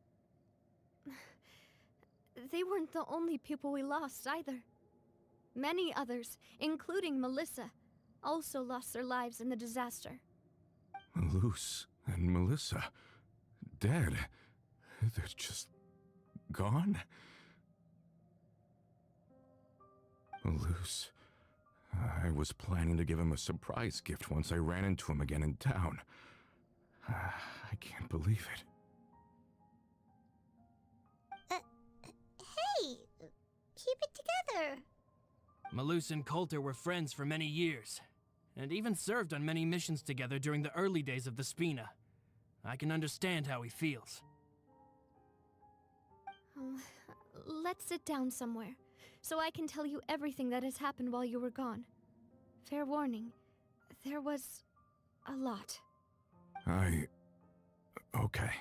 They weren't the only people we lost either. Many others, including Melissa, also lost their lives in the disaster. Malus and Melissa, dead. They're just gone? Malus. I was planning to give him a surprise gift once I ran into him again in town. I can't believe it. Hey, keep it together. Malus and Coulter were friends for many years, and even served on many missions together during the early days of the Spina. I can understand how he feels. Let's sit down somewhere, so I can tell you everything that has happened while you were gone. Fair warning, there was a lot. Okay.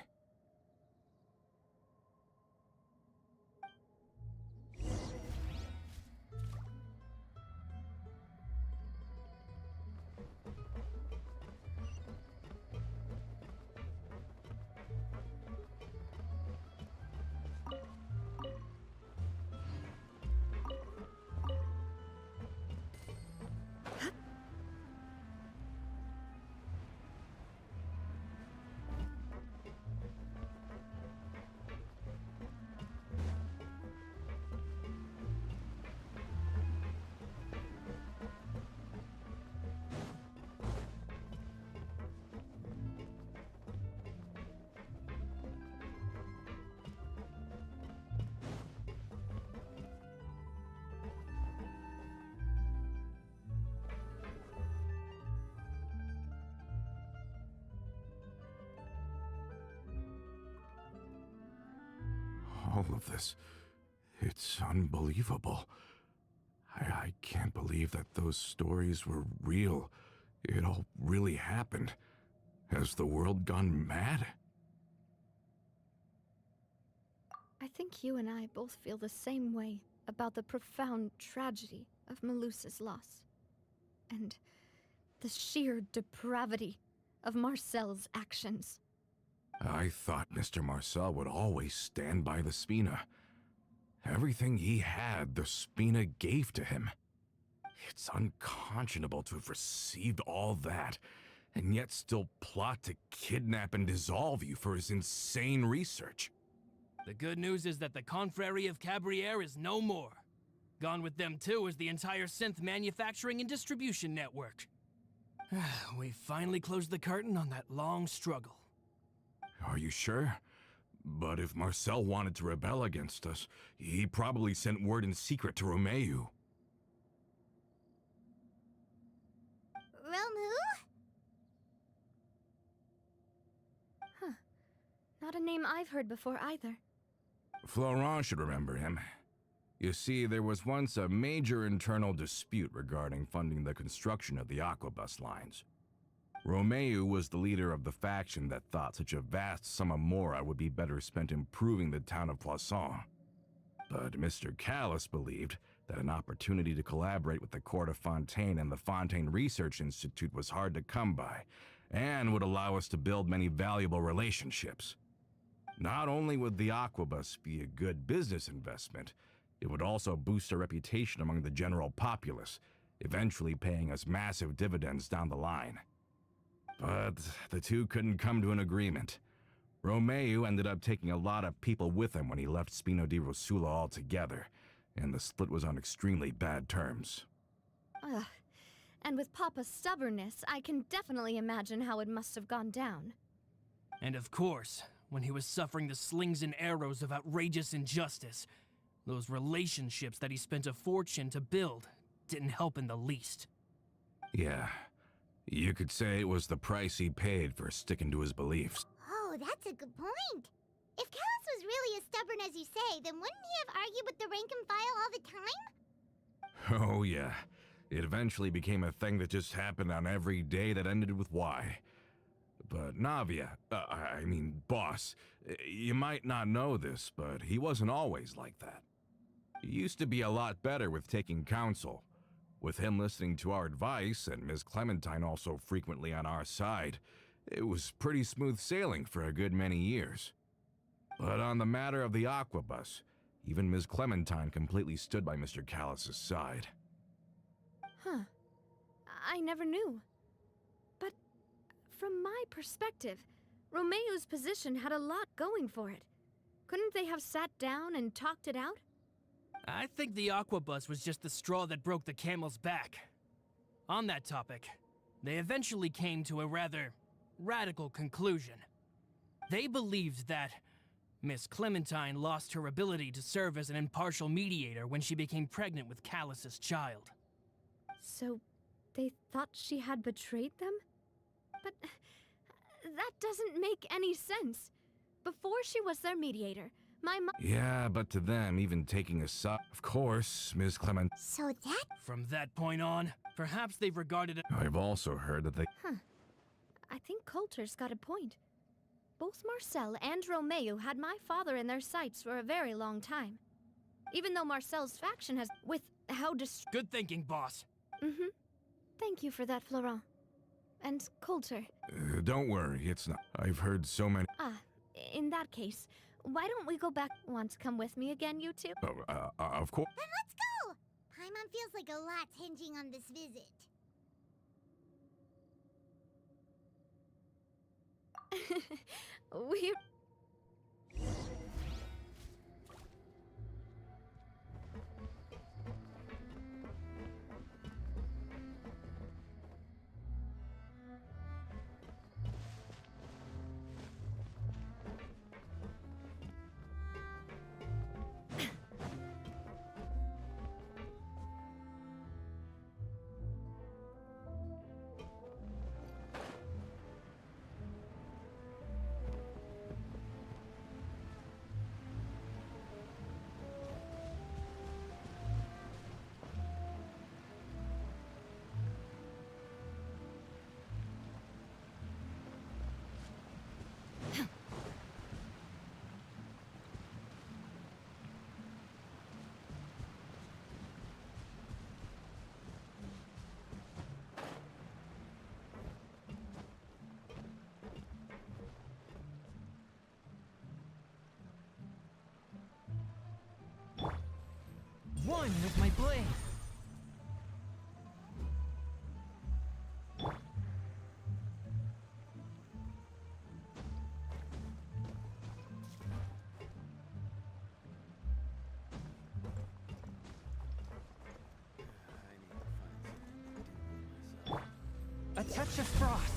All of this, it's unbelievable. I can't believe that those stories were real. It all really happened. Has the world gone mad? I think you and I both feel the same way about the profound tragedy of Melusa's loss. And the sheer depravity of Marcel's actions. I thought Mr. Marcel would always stand by the Spina. Everything he had, the Spina gave to him. It's unconscionable to have received all that and yet still plot to kidnap and dissolve you for his insane research. The good news is that the Confrérie of Cabriere is no more. Gone with them too is the entire synth manufacturing and distribution network. We finally closed the curtain on that long struggle. Are you sure? But if Marcel wanted to rebel against us, he probably sent word in secret to Romeu. Romu? Huh. Not a name I've heard before either. Florent should remember him. You see, there was once a major internal dispute regarding funding the construction of the Aquabus lines. Romeu was the leader of the faction that thought such a vast sum of mora would be better spent improving the town of Poisson. But Mr. Callis believed that an opportunity to collaborate with the court of Fontaine and the Fontaine Research Institute was hard to come by, and would allow us to build many valuable relationships. Not only would the Aquabus be a good business investment, it would also boost our reputation among the general populace, eventually paying us massive dividends down the line. But the two couldn't come to an agreement. Romeu ended up taking a lot of people with him when he left Spino di Rosula altogether, and the split was on extremely bad terms. Ugh. And with Papa's stubbornness, I can definitely imagine how it must have gone down. And of course, when he was suffering the slings and arrows of outrageous injustice, those relationships that he spent a fortune to build didn't help in the least. Yeah, you could say it was the price he paid for sticking to his beliefs. Oh, that's a good point. If Callis was really as stubborn as you say, then wouldn't he have argued with the rank and file all the time? Oh yeah, it eventually became a thing that just happened on every day that ended with Y. But Navia, boss, you might not know this, but he wasn't always like that. He used to be a lot better with taking counsel. With him listening to our advice, and Ms. Clementine also frequently on our side, it was pretty smooth sailing for a good many years. But on the matter of the Aquabus, even Ms. Clementine completely stood by Mr. Callis's side. Huh. I never knew. But from my perspective, Romeu's position had a lot going for it. Couldn't they have sat down and talked it out? I think the Aquabus was just the straw that broke the camel's back. On that topic, they eventually came to a rather radical conclusion. They believed that Miss Clementine lost her ability to serve as an impartial mediator when she became pregnant with Callis's child. So, they thought she had betrayed them? But that doesn't make any sense. Before she was their mediator, my mom— Yeah, but to them, even taking a side, of course, Ms. Clement— So that— From that point on, perhaps they've regarded it— I've also heard that they— Huh. I think Coulter's got a point. Both Marcel and Romeu had my father in their sights for a very long time. Even though Marcel's faction has— with how Good thinking, boss. Mm-hmm. Thank you for that, Florent. And Coulter. Don't worry, it's not. I've heard so many— In that case, why don't we go back— Want to come with me again, you two? Of course. Then let's go! Paimon feels like a lot's hinging on this visit. We— One with my blade. touch of frost.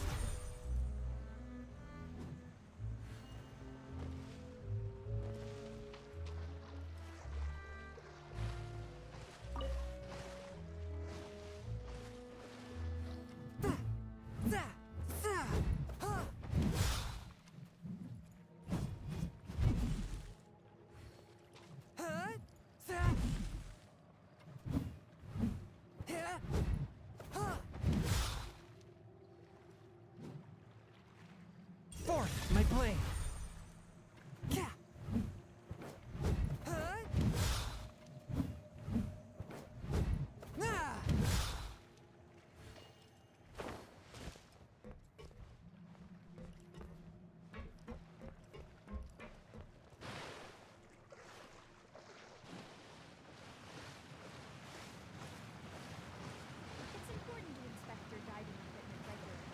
Forth, my blade. It's important to inspect your diving equipment regularly.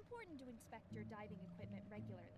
important to inspect your diving equipment regularly.